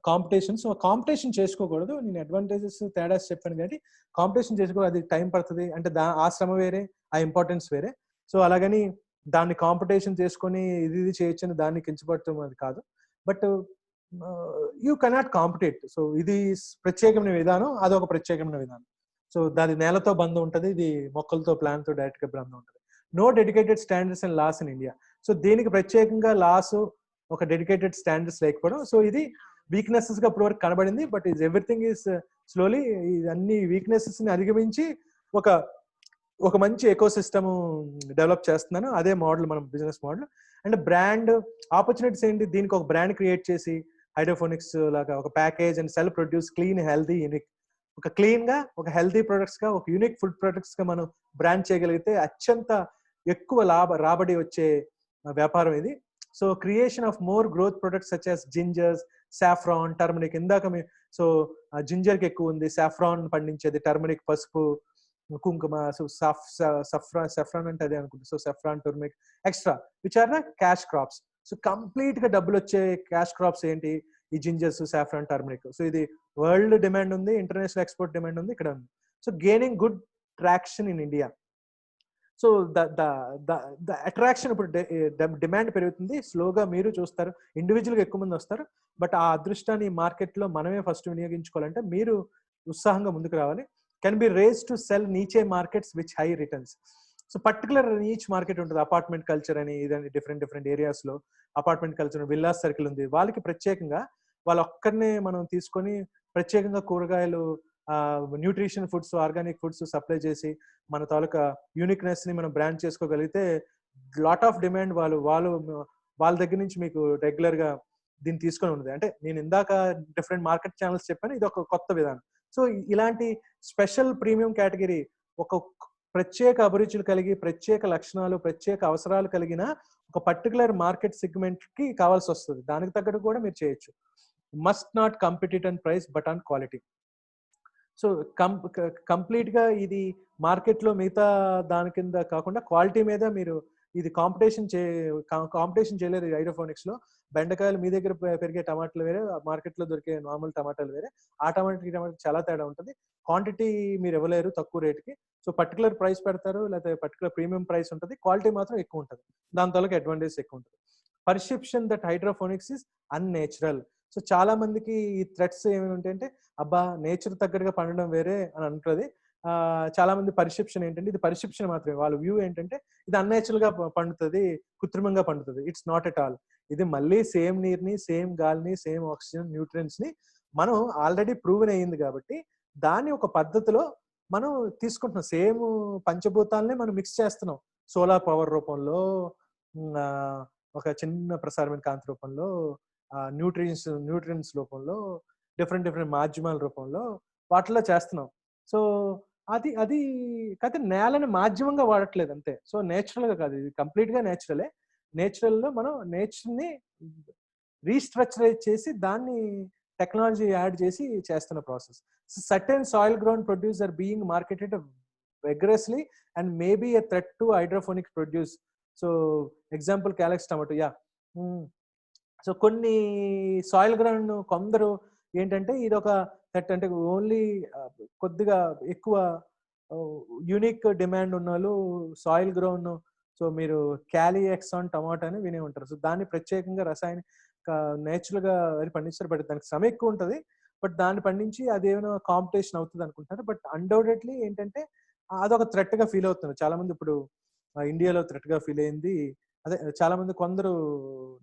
కాంపిటీషన్. సో కాంపిటీషన్ చేసుకోకూడదు. నేను అడ్వాంటేజెస్ తేడాస్ చెప్పాను కాబట్టి కాంపిటీషన్ చేసుకోకూడదు. అది టైం పడుతుంది అంటే ఆ శ్రమ వేరే, ఆ ఇంపార్టెన్స్ వేరే. సో అలాగని దాన్ని కాంపిటీషన్ చేసుకొని ఇది చేయొచ్చని దాన్ని కించపడటం అది కాదు. But you cannot compete. So ఇది ప్రత్యేకమైన విధానం, అదొక ప్రత్యేకమైన విధానం. సో దాని నేలతో బంధం ఉంటుంది, ఇది మొక్కలతో, ప్లాన్తో డైరెక్ట్గా బంధం ఉంటుంది. No dedicated standards and laws in India. So దీనికి ప్రత్యేకంగా లాస్, ఒక డెడికేటెడ్ స్టాండర్డ్స్ లేకపోవడం, సో ఇది వీక్నెసెస్ గా ఇప్పుడు వరకు కనబడింది. But is everything is slowly అన్ని వీక్నెసెస్ ని అధిగమించి ఒక మంచి ఎకో సిస్టమ్ డెవలప్ చేస్తున్నాను. అదే మోడల్, మనం business model. And brand opportunities ఏంటి, దీనికి ఒక బ్రాండ్ క్రియేట్ చేసి హైడ్రోఫోనిక్స్ లాగా ఒక package and self produce clean, healthy, unique, ఒక క్లీన్ గా, ఒక హెల్దీ ప్రొడక్ట్స్ గా, ఒక యూనిక్ ఫుడ్ ప్రొడక్ట్స్ గా మనం బ్రాండ్ చేయగలిగితే అత్యంత ఎక్కువ రాబడి వచ్చే వ్యాపారం ఇది. So creation of more growth products such as gingers, saffron, turmeric. ఇందాక సో జింజర్ కి ఎక్కువ ఉంది, సాఫ్రాన్ పండించేది, టర్మరిక్ పసుపు, కుంకుమ. సో సఫ్రాన్ అంటే అదే అనుకుంటా. So saffron, turmeric extra which are the cash crops. So complete గా డబ్బులు వచ్చే క్యాష్ క్రాప్స్ ఏంటి, ఈ జింజర్స్, సాఫ్రాన్, టర్మరిక్. సో ఇది వరల్డ్ డిమాండ్ ఉంది, ఇంటర్నేషనల్ ఎక్స్పోర్ట్ డిమాండ్ ఉంది, ఇక్కడ ఉంది. So gaining good traction in India. So the attraction, ఇప్పుడు డిమాండ్ పెరుగుతుంది స్లోగా, మీరు చూస్తారు ఇండివిజువల్గా ఎక్కువ మంది వస్తారు. బట్ ఆ అదృష్టాన్ని మార్కెట్లో మనమే ఫస్ట్ వినియోగించుకోవాలంటే మీరు ఉత్సాహంగా ముందుకు రావాలి. Can be raise to sell niche markets which high returns. So particular niche market ఉంటుంది, అపార్ట్మెంట్ కల్చర్ అని, ఇదని డిఫరెంట్ ఏరియాస్లో అపార్ట్మెంట్ కల్చర్, విల్లాస్ సర్కిల్ ఉంది, వాళ్ళకి ప్రత్యేకంగా వాళ్ళు ఒక్కరినే మనం తీసుకొని ప్రత్యేకంగా కూరగాయలు, nutrition foods, organic foods supply చేసి మన తాలూకా యూనిక్నెస్ ని మనం బ్రాండ్ చేసుకోగలిగితే లాట్ ఆఫ్ డిమాండ్ వాళ్ళ దగ్గర నుంచి మీకు రెగ్యులర్ గా దీన్ని తీసుకొని ఉన్నది. అంటే నేను ఇందాక డిఫరెంట్ మార్కెట్ ఛానల్స్ చెప్పాను, ఇది ఒక కొత్త విధానం. సో ఇలాంటి స్పెషల్ ప్రీమియం కేటగిరీ, ఒక ప్రత్యేక అభిరుచులు కలిగి, ప్రత్యేక లక్షణాలు, ప్రత్యేక అవసరాలు కలిగిన ఒక పర్టికులర్ మార్కెట్ సెగ్మెంట్ కి కావాల్సి వస్తుంది. దానికి తగ్గట్టు కూడా మీరు చేయొచ్చు. Must not compete on price but on quality. So complete గా ఇది మార్కెట్ లో మిగతా దాని కింద కాకుండా క్వాలిటీ మీద మీరు ఇది కాంపిటీషన్ చేయలేరు. హైడ్రోఫోనిక్స్ లో బెండకాయలు మీ దగ్గర పెరిగే టమాటాలు వేరే, మార్కెట్ లో దొరికే నార్మల్ టమాటాలు వేరే. ఆ టమాటా చాలా తేడా ఉంటుంది. క్వాంటిటీ మీరు ఇవ్వలేరు తక్కువ రేటుకి. సో పర్టికులర్ ప్రైస్ పెడతారు, లేకపోతే పర్టికులర్ ప్రీమియం ప్రైస్ ఉంటుంది, క్వాలిటీ మాత్రం ఎక్కువ ఉంటుంది, దాని తాలూకు అడ్వాంటేజ్ ఎక్కువ ఉంటుంది. Perception that hydroponics is unnatural. So చాలా మందికి ఈ థ్రెట్స్ ఏమైనా ఉంటాయంటే, అబ్బా నేచర్ తగ్గట్టుగా పండడం వేరే అని అంటుంది. చాలా మంది పర్సెప్షన్ ఏంటంటే, ఇది పర్సెప్షన్ మాత్రమే, వాళ్ళ వ్యూ ఏంటంటే ఇది అన్నేచురల్ గా పండుతుంది, కృత్రిమంగా పండుతుంది. It's not at all. ఇది మళ్ళీ సేమ్ నీరుని, సేమ్ గాలిని, సేమ్ ఆక్సిజన్, న్యూట్రియన్స్ ని మనం ఆల్రెడీ ప్రూవెన్ అయ్యింది కాబట్టి దాన్ని ఒక పద్ధతిలో మనం తీసుకుంటున్నాం. సేమ్ పంచభూతాలని మనం మిక్స్ చేస్తున్నాం, సోలార్ పవర్ రూపంలో, ఒక చిన్న ప్రసారమైన కాంతి రూపంలో, న్యూట్రియన్స్ రూపంలో, డిఫరెంట్ మాధ్యమాల రూపంలో, వాటిలో చేస్తున్నాం. సో అది కాకపోతే నేలని మాధ్యమంగా వాడట్లేదు అంతే. సో నేచురల్ గా కాదు, ఇది కంప్లీట్ గా నేచురలే. నేచురల్ లో మనం నేచర్ ని రీస్ట్రక్చరైజ్ చేసి దాన్ని టెక్నాలజీ యాడ్ చేసి చేస్తున్న process. Certain soil ground produce are being marketed vigorously and may be a threat to hydroponic produce. So example Calyx tomato. Yeah. So కొన్ని సాయిల్ గ్రౌండ్ కొందరు ఏంటంటే ఇది ఒక థ్రెట్, అంటే ఓన్లీ కొద్దిగా ఎక్కువ యూనిక్ డిమాండ్ ఉన్న వాళ్ళు సాయిల్ గ్రౌండ్. సో మీరు క్యాలిఎక్సాన్ టమాటా అని వినే ఉంటారు. సో దాన్ని ప్రత్యేకంగా రసాయనిక నేచురల్గా అది పండిస్తారు. బట్ దానికి శ్రమ ఎక్కువ ఉంటుంది. బట్ దాన్ని పండించి అది ఏమైనా కాంపిటీషన్ అవుతుంది అనుకుంటారు. బట్ అన్డౌటెడ్లీ ఏంటంటే అదొక థ్రెట్ గా ఫీల్ అవుతున్నారు చాలా మంది. ఇప్పుడు ఇండియాలో థ్రెట్ గా ఫీల్ అయింది అదే. చాలా మంది కొందరు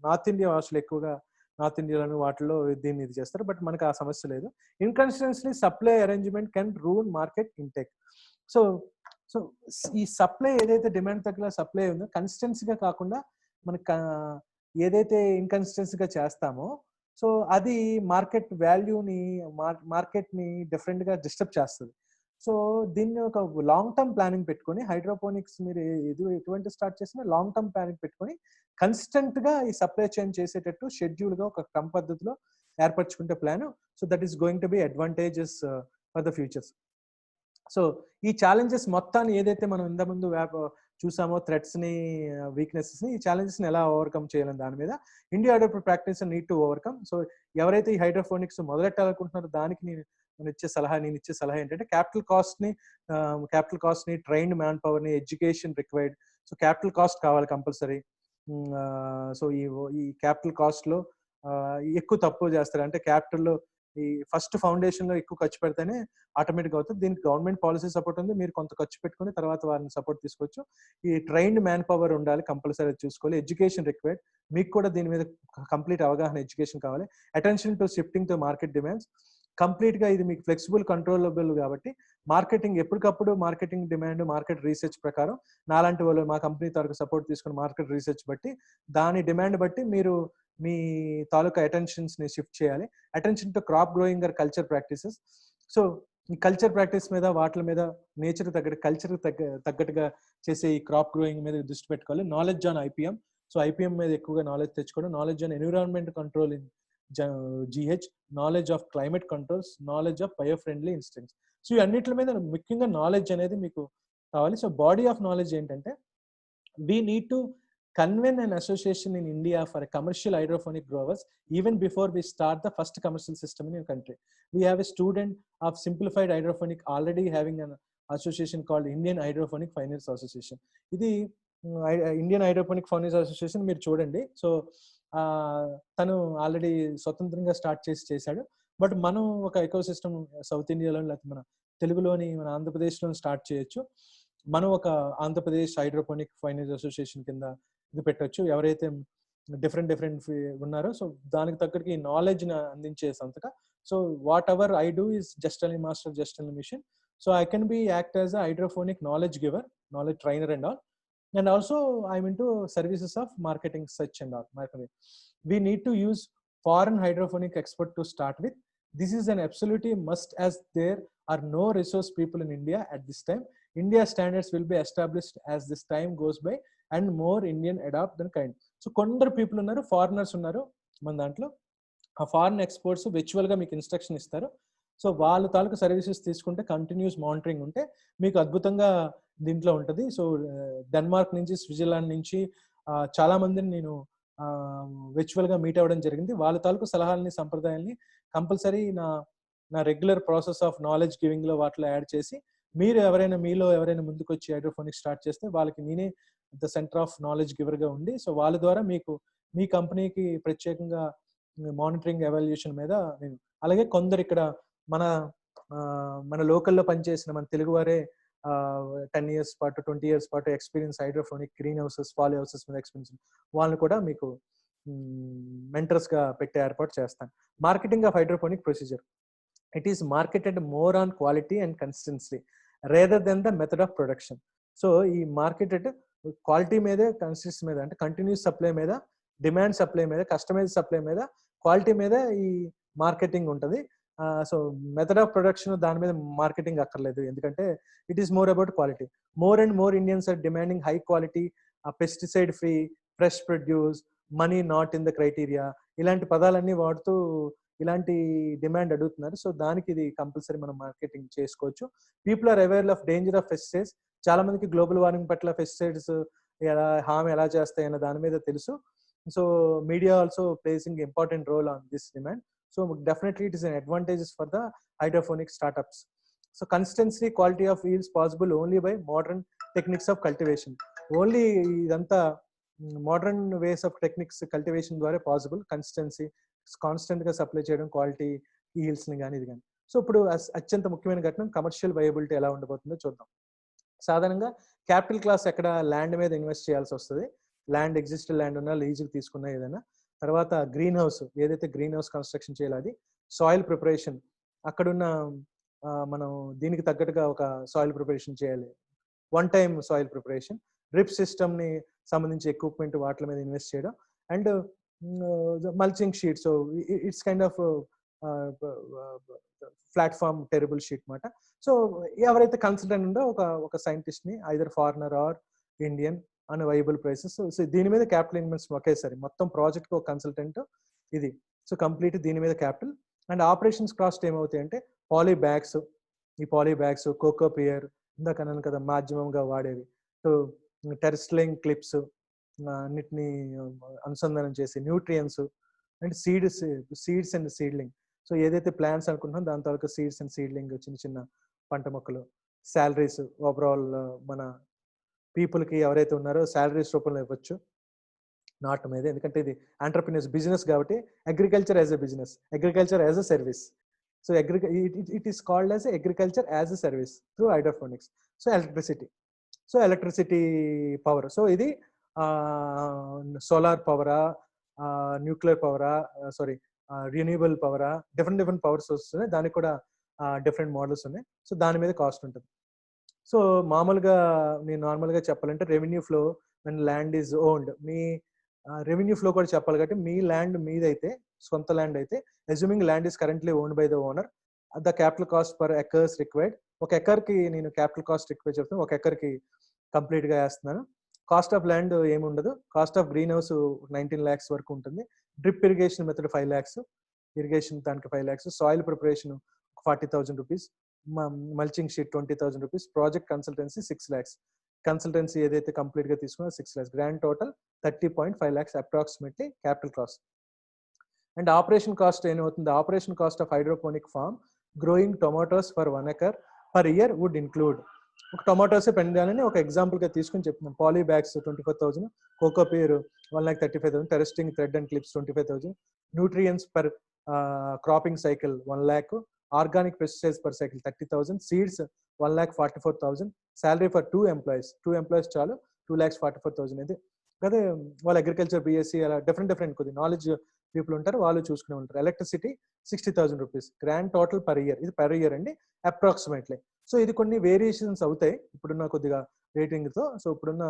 నార్త్ ఇండియా వాసులు ఎక్కువగా నార్త్ ఇండియాలోని వాటిలో దీన్ని ఇది చేస్తారు. బట్ మనకు ఆ సమస్య లేదు. Inconsistency supply arrangement can ruin market intake. So so ఈ సప్లై ఏదైతే డిమాండ్ తగ్గ సప్లై ఉందో కన్సిస్టెన్సీగా కాకుండా మనకు ఏదైతే ఇన్కన్సిస్టెన్సీగా చేస్తామో సో అది మార్కెట్ వాల్యూని మార్కెట్ని డిఫరెంట్గా డిస్టర్బ్ చేస్తుంది. సో దీన్ని ఒక లాంగ్ టర్మ్ ప్లానింగ్ పెట్టుకొని హైడ్రోపోనిక్స్ మీరు ఎటువంటి స్టార్ట్ చేసినా లాంగ్ టర్మ్ ప్లానింగ్ పెట్టుకొని కన్స్టెంట్ గా ఈ సప్లై చైన్ చేసేటట్టు షెడ్యూల్ గా ఒక క్రమ పద్ధతిలో ఏర్పరచుకుంటే plan. So that is going to be advantages for the futures. So ఈ ఛాలెంజెస్ మొత్తాన్ని ఏదైతే మనం ఇంతకుముందు చూసామో థ్రెట్స్ ని వీక్నెసెస్ ని, ఈ ఛాలెంజెస్ ని ఎలా ఓవర్కమ్ చేయాలని దాని మీద India hydro practice need to overcome. So ఎవరైతే ఈ హైడ్రోఫోనిక్స్ మొదలెట్టాలనుకుంటున్నారో దానికి నేను ఇచ్చే సలహా ఏంటంటే క్యాపిటల్ కాస్ట్ ని ట్రైన్డ్ మ్యాన్ పవర్ ని education required. So capital cost కావాలి కంపల్సరీ. సో ఈ క్యాపిటల్ కాస్ట్ లో ఎక్కువ తక్కువ చేస్తారు. అంటే క్యాపిటల్ ఈ ఫస్ట్ ఫౌండేషన్ లో ఎక్కువ ఖర్చు పెడితేనే ఆటోమేటిక్ అవుతుంది. దీనికి గవర్నమెంట్ పాలసీ సపోర్ట్ ఉంది. మీరు కొంత ఖర్చు పెట్టుకుని తర్వాత వారిని సపోర్ట్ తీసుకోవచ్చు. ఈ ట్రైన్డ్ మ్యాన్ పవర్ ఉండాలి కంపల్సరీ చూసుకోవాలి. Education required. మీకు కూడా దీని మీద కంప్లీట్ అవగాహన ఎడ్యుకేషన్ కావాలి. Attention to shifting to market demands. Complete గా ఇది మీకు ఫ్లెక్సిబుల్ కంట్రోలబుల్ కాబట్టి మార్కెటింగ్ ఎప్పటికప్పుడు మార్కెటింగ్ డిమాండ్ మార్కెట్ రీసెర్చ్ ప్రకారం నాలాంటి వాళ్ళు మా కంపెనీ తరపు సపోర్ట్ తీసుకుని మార్కెట్ రీసెర్చ్ బట్టి దాని డిమాండ్ బట్టి మీరు మీ తాలూకా అటెన్షన్స్ ని షిఫ్ట్ చేయాలి. Attention to crop growing or culture practices. So ఈ కల్చర్ ప్రాక్టీస్ మీద వాటి మీద నేచర్ కల్చర్ తగ్గట్టుగా చేసే ఈ క్రాప్ గ్రోయింగ్ మీద దృష్టి పెట్టుకోవాలి. Knowledge on IPM. So IPM మీద ఎక్కువగా నాలెడ్జ్ తెచ్చుకోవడం. Knowledge on environment control in GH, knowledge of climate controls, knowledge of bio friendly instants. So ఈ అన్నిటి మీద ముఖ్యంగా నాలెడ్జ్ అనేది మీకు కావాలి. సో బాడీ ఆఫ్ నాలెడ్జ్ ఏంటంటే we need to convene an association in India for a commercial hydroponic growers even before we start the first commercial system in your country. We have a student of simplified hydroponic already having an association called Indian Hydroponic Finance Association. ఇది Indian hydroponic finance association మీరు చూడండి. So తను already స్వతంత్రంగా start చేశాడు. But మనం ఒక eco system south ఇండియాలో లేకపోతే మన తెలుగులోని మన ఆంధ్రప్రదేశ్లో స్టార్ట్ చేయొచ్చు. మనం ఒక ఆంధ్రప్రదేశ్ హైడ్రోపోనిక్ ఫైనాన్స్ అసోసియేషన్ కింద ఇది పెట్టొచ్చు. ఎవరైతే డిఫరెంట్ ఉన్నారో సో దానికి తగ్గట్టుగా ఈ నాలెడ్జ్ ని అందించే సంతగా. So whatever I do is just అని మాస్టర్ జస్ట్ అని mission. So I can be act as a hydroponic knowledge giver, knowledge trainer and all. And also I'm into services of marketing such and all marketing. We need to use foreign hydroponic expert to start with. This is an absolutely must as there are no resource people in India at this time. India standards will be established as this time goes by and more Indian adopt than kind. So కొందరు people ఉన్నారు, foreigners ఉన్నారు మన దాంట్లో. ఆ foreign experts virtual గా మీకు instruction ఇస్తారు. So వాళ్ళ తాలూకు సర్వీసెస్ తీసుకుంటే కంటిన్యూస్ మానిటరింగ్ ఉంటే మీకు అద్భుతంగా దీంట్లో ఉంటుంది. సో డెన్మార్క్ నుంచి స్విట్జర్లాండ్ నుంచి చాలా మందిని నేను విర్చువల్ గా మీట్ అవ్వడం జరిగింది. వాళ్ళ తాలూకు సలహాలని సంప్రదాయాల్ని కంపల్సరీ నా regular process of knowledge giving లో వాటిలో యాడ్ చేసి మీలో ఎవరైనా ముందుకు వచ్చి హైడ్రోఫోనిక్స్ స్టార్ట్ చేస్తే వాళ్ళకి నేనే the centre of knowledge giver గా ఉండి సో వాళ్ళ ద్వారా మీకు మీ కంపెనీకి ప్రత్యేకంగా మానిటరింగ్ ఎవాల్యుయేషన్ మీద నేను అలాగే కొందరు ఇక్కడ మన లోకల్లో పనిచేసిన మన తెలుగు వారే 10 years పాటు 20 years పాటు experience hydroponic greenhouses polyhouses మీద ఎక్స్పీరియన్స్ వాళ్ళని కూడా మీకు మెంటర్స్ గా పెట్టే ఏర్పాటు చేస్తాను. Marketing of hydroponic procedure. It is marketed more on quality and consistency rather than the method of production. So ఈ మార్కెటెడ్ క్వాలిటీ మీదే కన్సిస్టెన్సీ మీద అంటే కంటిన్యూస్ సప్లై మీద, డిమాండ్ సప్లై మీద, కస్టమైజ్ సప్లై మీద, క్వాలిటీ మీద ఈ మార్కెటింగ్ ఉంటుంది. సో మెథడ్ ఆఫ్ ప్రొడక్షన్ దాని మీద మార్కెటింగ్ అక్కర్లేదు, ఎందుకంటే it is more about quality. More and more Indians are demanding high quality, pesticide free, fresh produce, money not in the criteria, ఇలాంటి పదాలన్నీ వాడుతూ ఇలాంటి డిమాండ్ అడుగుతున్నారు. సో దానికి ఇది కంపల్సరీ మనం మార్కెటింగ్ చేసుకోవచ్చు. People are aware of danger of pesticides. చాలా మందికి గ్లోబల్ వార్మింగ్ పట్ల పెస్టిసైడ్స్ హామ్ ఎలా చేస్తాయి అన్న దాని మీద తెలుసు. So media also placing important role on this demand. So definitely it is an advantages for the hydroponic startups. So consistency quality of yields possible only by modern techniques of cultivation. Only ఇదంతా modern ways of techniques cultivation ద్వారా possible. Consistency constant గా supply చేయడం quality yields ని కానీ ఇది కానీ. So ఇప్పుడు అత్యంత ముఖ్యమైన ఘటన కమర్షియల్ వయబిలిటీ ఎలా ఉండబోతుందో చూద్దాం. సాధారణంగా క్యాపిటల్ క్లాస్ ఎక్కడ ల్యాండ్ మీద ఇన్వెస్ట్ చేయాల్సి వస్తుంది. ల్యాండ్ ఎగ్జిస్టెడ్ ల్యాండ్ ఉన్నా లీజుకి తీసుకున్నా ఏదైనా. తర్వాత గ్రీన్ హౌస్, ఏదైతే గ్రీన్ హౌస్ కన్స్ట్రక్షన్ చేయాలి అది. సాయిల్ ప్రిపరేషన్, అక్కడున్న మనం దీనికి తగ్గట్టుగా ఒక సాయిల్ ప్రిపరేషన్ చేయాలి, one time soil preparation. Drip system ని సంబంధించి ఎక్విప్మెంట్ వాటి మీద ఇన్వెస్ట్ చేయడం. And mulching sheet. So it's kind of platform terrible sheet మాట. సో ఎవరైతే కన్సల్టెంట్ ఉందో ఒక సైంటిస్ట్ ని ఐదర్ ఫారినర్ ఆర్ ఇండియన్ అనే వైబుల్ ప్రైసెస్. సో దీని మీద క్యాపిటల్ ఇన్వెస్ట్ ఒకేసారి మొత్తం ప్రాజెక్ట్ ఒక కన్సల్టెంట్ ఇది. సో కంప్లీట్ దీని మీద క్యాపిటల్. అండ్ ఆపరేషన్స్ కాస్ట్ ఏమవుతాయి అంటే పాలీ బ్యాగ్స్, ఈ పాలీ బ్యాగ్స్, కోకో పియర్ ఇందాక అన్నాను కదా మాధ్యమంగా వాడేవి. సో టెరెస్ట్రైన్ క్లిప్స్ అన్నిటిని అనుసంధానం చేసి nutrients and seeds and seedling. So ఏదైతే ప్లాంట్స్ అనుకుంటున్నాం దాని తాలూకా సీడ్స్ అండ్ సీడ్లింగ్, చిన్న చిన్న పంట మొక్కలు. శాలరీస్ ఓవరాల్ మన పీపుల్కి ఎవరైతే ఉన్నారో శాలరీస్ రూపంలో ఇవ్వచ్చు నాట్ మీద. ఎందుకంటే ఇది ఎంటర్ప్రినర్స్ బిజినెస్ కాబట్టి agriculture as a business, agriculture as a service. So it is called as agriculture as a service through hydroponics. So electricity power. So ఇది సోలార్ పవరా, న్యూక్లియర్ పవరా, సారీ రిన్యూవబుల్ పవరా, డిఫరెంట్ పవర్ సోర్సెస్ ఉన్నాయి. దానికి కూడా different models ఉన్నాయి. So దాని మీద కాస్ట్ ఉంటుంది. సో మామూలుగా నేను నార్మల్గా చెప్పాలంటే revenue flow and land is owned. Me revenue flow కూడా చెప్పాలి కాబట్టి మీ ల్యాండ్ మీదైతే, సొంత ల్యాండ్ అయితే, assuming land is currently owned by the owner, the capital cost per acres required. ఒక ఎకర్కి నేను క్యాపిటల్ కాస్ట్ రిక్వైర్ చెప్తాను, ఒక ఎకర్కి కంప్లీట్గా వేస్తున్నాను. కాస్ట్ ఆఫ్ ల్యాండ్ ఏముండదు. Cost of greenhouse 19 lakhs వరకు ఉంటుంది. Drip irrigation method 5 lakhs, irrigation దానికి 5 lakhs, soil preparation 40,000 rupees, mulching sheet 20,000 rupees, project consultancy 6 lakhs. Consultancy ఏదైతే కంప్లీట్ గా తీసుకున్నా 6 lakhs. Grand total 30.5 lakhs approximately capital cost. And operation cost ఏమవుతుంది? Operation cost of hydroponic farm growing tomatoes for 1 acre per year would include. ఒక టొమాటోసే పెండాలని ఒక example గా తీసుకుని చెప్తున్నాం. Poly bags 24,000, coco peat 1,35,000, trellising thread and clips 25,000, nutrients per cropping cycle 1 lakh, organic pesticides per cycle 30,000, seeds 1,44,000, salary for 2 employees చాలు 2,44,000. అయితే అదే వాళ్ళు అగ్రికల్చర్ బిఎస్సి అలా డిఫరెంట్ కొద్ది నాలెడ్జ్ పీపుల్ ఉంటారు, వాళ్ళు చూసుకునే ఉంటారు. Electricity 60,000 rupees. Grand total per year, ఇది పర్ ఇయర్ అండి అప్రాక్సిమేట్లీ. సో ఇది కొన్ని వేరియేషన్స్ అవుతాయి ఇప్పుడున్న కొద్దిగా రేటింగ్ తో. సో ఇప్పుడున్న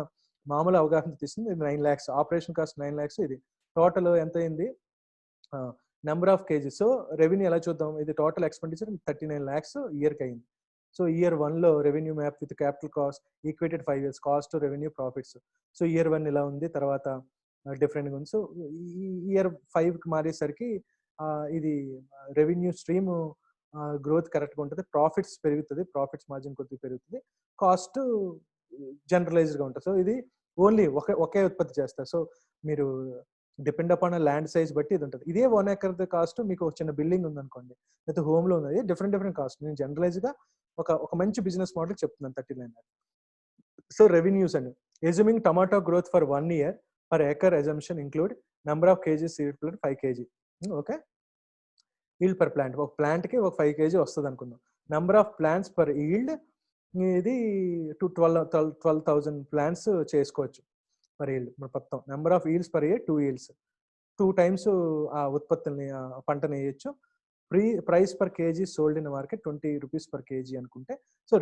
మామూలు అవగాహన తీసుకుంది ఇది 9 lakhs, ఆపరేషన్ కాస్ట్ 9 lakhs. ఇది టోటల్ ఎంత అయింది? Number of kgs. So revenue ఎలా చూద్దాం? ఇది టోటల్ ఎక్స్పెండిచర్ 39 lakhs ఇయర్కి అయింది. సో ఇయర్ 1లో revenue map with capital cost equated 5 years, cost revenue profits. So year 1 ఇలా ఉంది, తర్వాత డిఫరెంట్గా ఉంది. సో ఇయర్ 5కి మారేసరికి ఇది రెవెన్యూ స్ట్రీమ్ గ్రోత్ కరెక్ట్గా ఉంటుంది, ప్రాఫిట్స్ పెరుగుతుంది, ప్రాఫిట్స్ మార్జిన్ కొద్దిగా పెరుగుతుంది, కాస్ట్ జనరలైజ్డ్గా ఉంటుంది. సో ఇది ఓన్లీ ఒకే ఉత్పత్తి చేస్తారు. సో మీరు డిపెండ్ అపాన్ ల్యాండ్ సైజ్ బట్టి ఇది ఉంటుంది. ఇదే 1 acre కాస్ట్ మీకు ఒక చిన్న బిల్డింగ్ ఉందనుకోండి, లేకపోతే హోమ్లో ఉన్నది, డిఫరెంట్ కాస్ట్. నేను జనరలైజ్గా ఒక మంచి బిజినెస్ మోడల్ చెప్తున్నాను 39 lakhs. సో రెవెన్యూస్ అండి, assuming tomato growth for 1 year per acre assumption include number of kgs seed plant 5 kg. Okay, yield per plant, ఒక ప్లాంట్కి ఒక 5 kg వస్తుంది అనుకుందాం. Number of plants per yield ఇది 12,000 ప్లాంట్స్ చేసుకోవచ్చు per yield. మొత్తం number of yields per year 2 yields, 2 times ఆ ఉత్పత్తుల్ని పంటను వేయచ్చు. Price per KG sold in market 20 rupees per kg అనుకుంటే, సో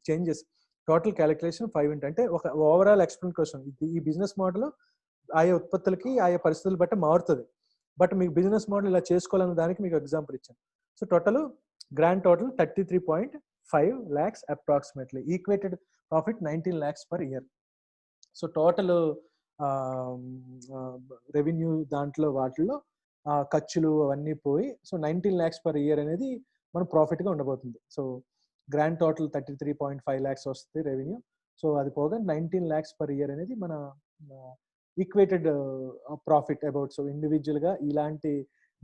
చేంజెస్ టోటల్ క్యాలిక్యులేషన్ 5 అంటే ఒక ఓవరాల్ ఎక్స్పెరిమెంట్ కోసం ఈ బిజినెస్ మోడల్ ఆయా ఉత్పత్తులకి ఆయా పరిస్థితులు బట్టి మారుతుంది. బట్ మీకు బిజినెస్ మోడల్ ఇలా చేసుకోవాలన్న దానికి మీకు ఎగ్జాంపుల్ ఇచ్చాను. So grand total 33.5 lakhs approximately, equated profit 19 lakhs per year. So total revenue దాంట్లో వాటిల్లో ఖర్చులు అవన్నీ పోయి సో 19 lakhs per year అనేది మన ప్రాఫిట్గా ఉండబోతుంది. సో గ్రాండ్ టోటల్ 33.5 lakhs వస్తుంది రెవెన్యూ. సో అది పోగా 19 lakhs per year అనేది మన ఈక్వేటెడ్ ప్రాఫిట్ అబౌట్. సో ఇండివిజువల్గా ఇలాంటి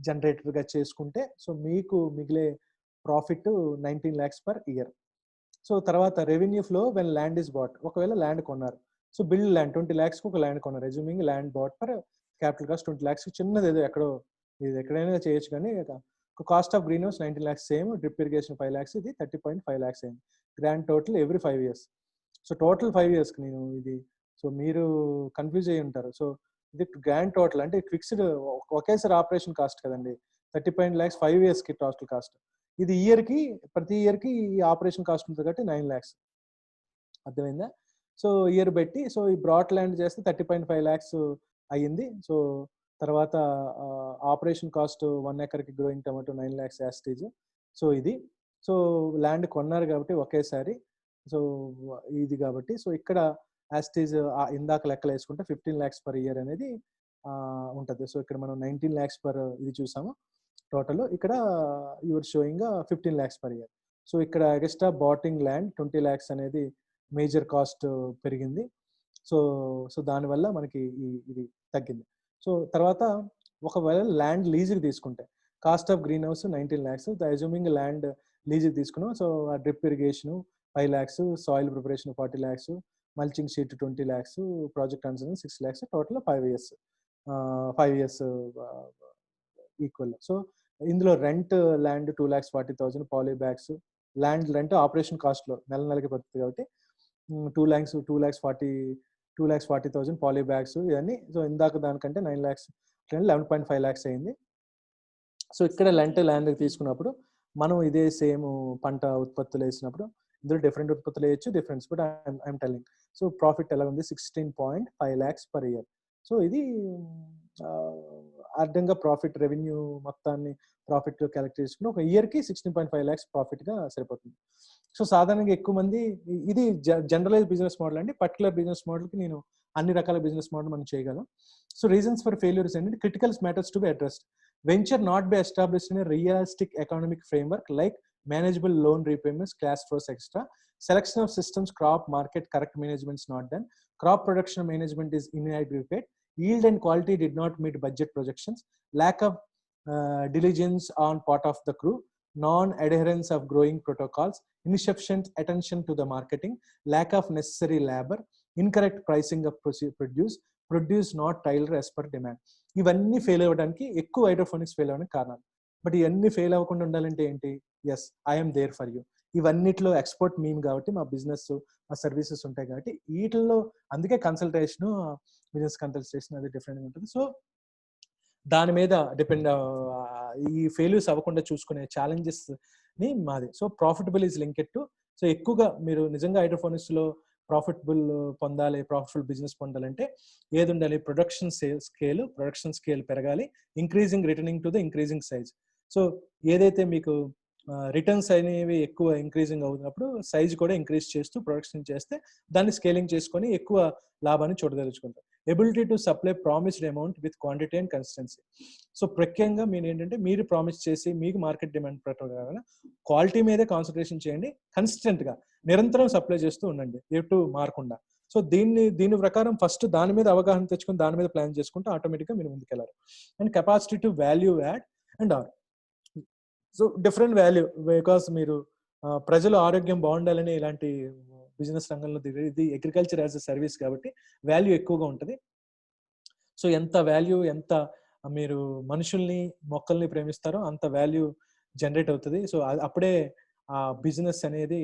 జనరేటర్గా చేసుకుంటే సో మీకు మిగిలే profit 19 lakhs per year. So తర్వాత revenue flow when land is bought. ఒకవేళ ల్యాండ్ కొన్నారు, సో బిల్డ్ ల్యాండ్ 20 lakhs ఒక ల్యాండ్ కొన్నారు, assuming land bought for capital cost 20 lakhs. చిన్నది ఏదో ఎక్కడో, ఇది ఎక్కడైనా చేయొచ్చు, కానీ cost of greenhouse 19 lakhs same, drip irrigation 5 lakhs, ఇది 30.5 lakhs అయింది. Grand total every 5 years. So total 5 yearsకి నేను ఇది, సో మీరు కన్ఫ్యూజ్ అయ్యి ఉంటారు. సో ఇది గ్రాండ్ టోటల్ అంటే ఫిక్స్డ్ ఒకేసారి ఆపరేషన్ కాస్ట్ కదండి, 30 lakhs 5 yearsకి టోటల్ కాస్ట్. ఇది ఇయర్కి, ప్రతి ఇయర్కి ఈ ఆపరేషన్ కాస్ట్ ఉంటుంది కాబట్టి 9 lakhs. అర్థమైందా? సో ఇయర్ పెట్టి సో ఈ బ్రాడ్ ల్యాండ్ చేస్తే 30.5 lakhs అయ్యింది. సో తర్వాత ఆపరేషన్ కాస్ట్ 1 acreకి గ్రోయింగ్ టమాటో 9 lakhs యాస్టేజ్. సో ఇది, సో ల్యాండ్ కొన్నారు కాబట్టి ఒకేసారి, సో ఇది కాబట్టి సో ఇక్కడ యాస్టేజ్ ఇందాక లెక్కలు వేసుకుంటే 15 lakhs per year అనేది ఉంటుంది. సో ఇక్కడ మనం 19 lakhs per ఇది చూసాము టోటల్, ఇక్కడ your sowing 15 lakhs per year. So ఇక్కడ ఎక్స్ట్రా బాటింగ్ ల్యాండ్ 20 lakhs అనేది మేజర్ కాస్ట్ పెరిగింది. సో దానివల్ల మనకి ఇది తగ్గింది. సో తర్వాత ఒకవేళ ల్యాండ్ లీజుకి తీసుకుంటే cost of greenhouse 19 lakhs, assuming land లీజుకి తీసుకున్నాం. సో ఆ drip irrigation 5 lakhs, soil preparation 40 lakhs, mulching sheet 20 lakhs, project consultancy 6 lakhs, total 5 years equal. So ఇందులో rent land 2,40,000, poly bags land rent operation కాస్ట్లో నెలకి పడుతుంది కాబట్టి 2,40,000 poly bags ఇవన్నీ. So ఇందాక దానికంటే 9 lakhs 11.5 lakhs అయింది. సో ఇక్కడ ల్యాండ్ తీసుకున్నప్పుడు మనం ఇదే సేమ్ పంట ఉత్పత్తులు వేసినప్పుడు ఇందులో డిఫరెంట్ ఉత్పత్తులు వేయచ్చు, difference, but I'm telling. So profit ఎలా ఉంది, 16.5 lakhs per year. సో ఇది అర్థంగా ప్రాఫిట్ రెవెన్యూ మొత్తాన్ని ప్రాఫిట్ కలెక్ట్ చేసుకుని ఒక ఇయర్కి 16.5 lakhs ప్రాఫిట్గా సరిపోతుంది. సో సాధారణంగా ఎక్కువ మంది ఇది జనరలైజ్ బిజినెస్ మోడల్ అండి. పర్టికులర్ బిజినెస్ మోడల్కి నేను అన్ని రకాల బిజినెస్ మోడల్ మనం చేయగలం. సో రీజన్స్ ఫర్ ఫెయిల్యూర్స్ ఏంటంటే critical matters to be addressed. Venture not be established in a realistic economic framework like manageable loan repayments, cash flows extra, selection of systems, crop market correct management is not done, crop production management is inadequate, yield and quality did not meet budget projections, lack of diligence on part of the crew, non-adherence of growing protocols, insufficient attention to the marketing, lack of necessary labor, incorrect pricing of produce not tailored as per demand. ఇవన్నీ fail అవ్వడానికి ఎక్కువ hydroponics fail అవ్వడానికి కారణాలు. But ఇవన్నీ fail అవ్వకుండా ఉండాలంటే ఏంటి? Yes, I'm there for you. ఇవన్నిట్లో ఎక్స్పోర్ట్ మీన్ కాబట్టి మా బిజినెస్ మా సర్వీసెస్ ఉంటాయి కాబట్టి వీటిల్లో అందుకే కన్సల్టేషన్, బిజినెస్ కన్సల్టేషన్ అది డిఫరెంట్గా ఉంటుంది. సో దాని మీద డిపెండ్ ఈ ఫెయిల్యూర్స్ అవ్వకుండా చూసుకునే ఛాలెంజెస్ ని మాది. So profitable is linked to, so ఎక్కువగా మీరు నిజంగా హైడ్రోపోనిక్స్లో ప్రాఫిటబుల్ పొందాలి, ప్రాఫిటబుల్ బిజినెస్ పొందాలంటే ఏది ఉండాలి? ప్రొడక్షన్ స్కేల్ పెరగాలి, increasing returning to the increasing size. So ఏదైతే మీకు రిటర్న్స్ అనేవి ఎక్కువ ఇంక్రీజింగ్ అవుతున్నప్పుడు సైజ్ కూడా ఇంక్రీజ్ చేస్తూ ప్రొడక్షన్ చేస్తే దాన్ని స్కేలింగ్ చేసుకొని ఎక్కువ లాభాన్ని చూడదలుచుకుంటారు. Ability to supply promised amount with quantity and consistency. So ప్రత్యేకంగా మీరు ఏంటంటే మీరు ప్రామిస్ చేసి మీకు మార్కెట్ డిమాండ్ ప్రకారం క్వాలిటీ మీదే కాన్సన్ట్రేషన్ చేయండి, కన్సిస్టెంట్గా నిరంతరం సప్లై చేస్తూ ఉండండి, ఎటు మారకుండా. సో దీని ప్రకారం ఫస్ట్ దాని మీద అవగాహన తెచ్చుకొని దాని మీద ప్లాన్ చేసుకుంటే ఆటోమేటిక్గా మీరు ముందుకెళ్ళారు. And capacity to value add and are. So different value, because మీరు ప్రజల ఆరోగ్యం బాగుండాలని ఇలాంటి బిజినెస్ రంగంలో ఇది అగ్రికల్చర్ యాజ్ ఎ సర్వీస్ కాబట్టి వాల్యూ ఎక్కువగా ఉంటుంది. సో ఎంత వాల్యూ, ఎంత మీరు మనుషుల్ని మొక్కల్ని ప్రేమిస్తారో అంత వాల్యూ జనరేట్ అవుతుంది. సో అప్పుడే ఆ బిజినెస్ అనేది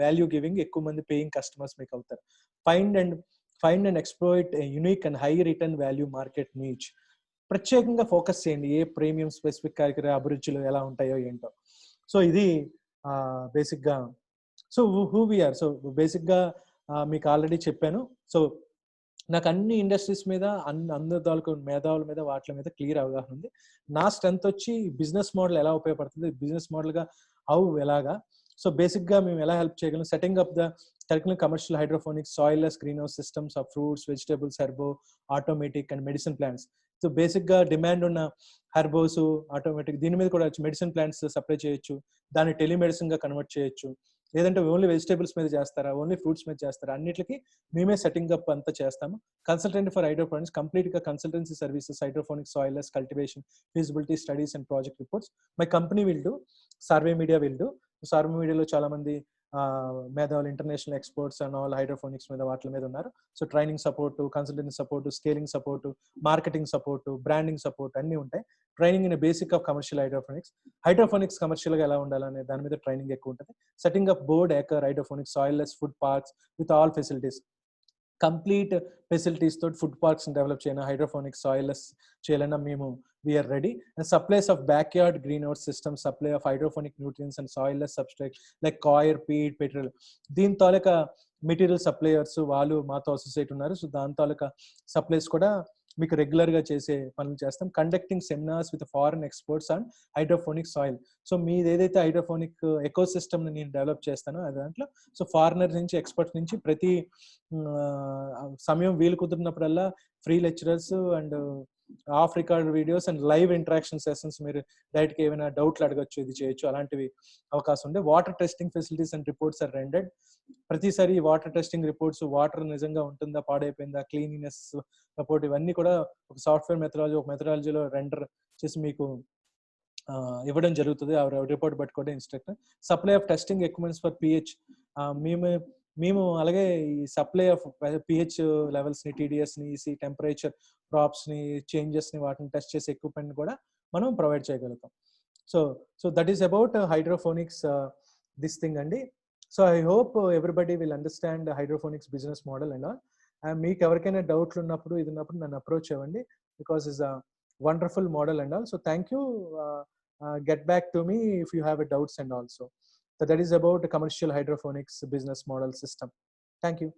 వాల్యూ గివింగ్, ఎక్కువ మంది పేయింగ్ కస్టమర్స్ మీకు అవుతారు. Find and exploit unique and high return value market niche. ప్రత్యేకంగా ఫోకస్ చేయండి ఏ ప్రీమియం స్పెసిఫిక్ కార్యక్రమ అభిరుచులు ఎలా ఉంటాయో ఏంటో. సో ఇది బేసిక్గా సో హూ వీఆర్. సో బేసిక్గా మీకు ఆల్రెడీ చెప్పాను. సో నాకు అన్ని ఇండస్ట్రీస్ మీద అందరి మేధావుల మీద వాటి మీద క్లియర్ అవగాహన ఉంది. నా స్ట్రెంత్ వచ్చి బిజినెస్ మోడల్ ఎలా ఉపయోగపడుతుంది, బిజినెస్ మోడల్గా ఎలాగా. సో బేసిక్గా మేము ఎలా హెల్ప్ చేయగలం, setting up the technical commercial hydroponics soilless green house systems of fruits, vegetables, herbo, automatic and medicine plants. So బేసిక్గా డిమాండ్ ఉన్న హెర్బోస్, ఆటోమేటిక్ దీని మీద కూడా మెడిసిన్ ప్లాంట్స్ సప్లై చేయొచ్చు, దాన్ని టెలిమెడిసిన్గా కన్వర్ట్ చేయొచ్చు. లేదంటే ఓన్లీ వెజిటేబుల్స్ మీద చేస్తారా, ఓన్లీ ఫ్రూట్స్ మీద చేస్తారా, అన్నిటికీ మేమే సెట్టింగ్ అప్ అంతా చేస్తాము. కన్సల్టెంట్ ఫర్ హైడ్రోఫోనిక్స్, కంప్లీట్గా consultancy services, hydroponics, soilless cultivation, feasibility studies and project reports. My company will do, survey media will do. Survey మీడియాలో చాలా మంది మేధావులు, international experts and all hydroponics మీద వాటి మీద ఉన్నారు. So training support, consultancy support, scaling support, marketing support, branding support అన్నీ ఉంటాయి. Training in basic of commercial hydroponics. Hydroponics కమర్షియల్గా ఎలా ఉండాలనే దాని మీద ట్రైనింగ్ ఎక్కువ ఉంటుంది. Setting up board acre hydroponics soilless food parks with all facilities. Complete facilities తోటి ఫుడ్ పార్క్స్ డెవలప్ చేయన, హైడ్రోఫోనిక్స్ సాయిల్లెస్ చేయాలన్నా మేము we are ready. And supplies of backyard greenhouse system, supply of hydroponic nutrients and soilless substrate like coir, peat, petrol. దీని తాలూకా material suppliers వాళ్ళు మాతో associate ఉన్నారు. So దాని తాలూకా సప్లైస్ కూడా మీకు రెగ్యులర్గా చేసే పనులు చేస్తాం. Conducting seminars with foreign experts and hydroponic soil. So మీది ఏదైతే హైడ్రోఫోనిక్ ఎకో సిస్టమ్ని నేను డెవలప్ చేస్తానో అది దాంట్లో సో ఫారినర్ నుంచి, ఎక్స్పర్ట్స్ నుంచి ప్రతి సమయం వీలు కుదిరినప్పుడల్లా free lecturers and of record videos and live interaction sessions, మీరు డైరెక్ట్గా ఏమైనా డౌట్లు అడగచ్చు, ఇది చేయొచ్చు, అలాంటివి అవకాశం ఉంది. Water testing facilities and reports are rendered. ప్రతిసారి వాటర్ టెస్టింగ్ రిపోర్ట్స్, వాటర్ నిజంగా ఉంటుందా, పాడైపోయిందా, క్లీనినెస్ సపోర్ట్, ఇవన్నీ కూడా ఒక సాఫ్ట్వేర్ మెథడాలజీ, ఒక మెథడాలజీలో రెండర్ చేసి మీకు ఇవ్వడం జరుగుతుంది. ఆ రిపోర్ట్ పట్టుకోవడం instructor. Supply of testing equipments for pH. మేము అలాగే ఈ సప్లై ఆఫ్ పిహెచ్ లెవెల్స్ని, టీడీఎస్ని, ఈసీ, టెంపరేచర్ ప్రాప్స్ని, చేంజెస్ని, వాటిని టెస్ట్ చేసే ఎక్విప్మెంట్ కూడా మనం ప్రొవైడ్ చేయగలుగుతాం. So that is about hydroponics this thing అండి. So I hope everybody will understand hydroponics business model and all. మీకు ఎవరికైనా డౌట్లు ఉన్నప్పుడు, ఇది ఉన్నప్పుడు నన్ను అప్రోచ్ అవ్వండి, because is a wonderful model and all. So thank you. Get back to me if you have doubts and also. So that is about the commercial hydroponics business model system. Thank you.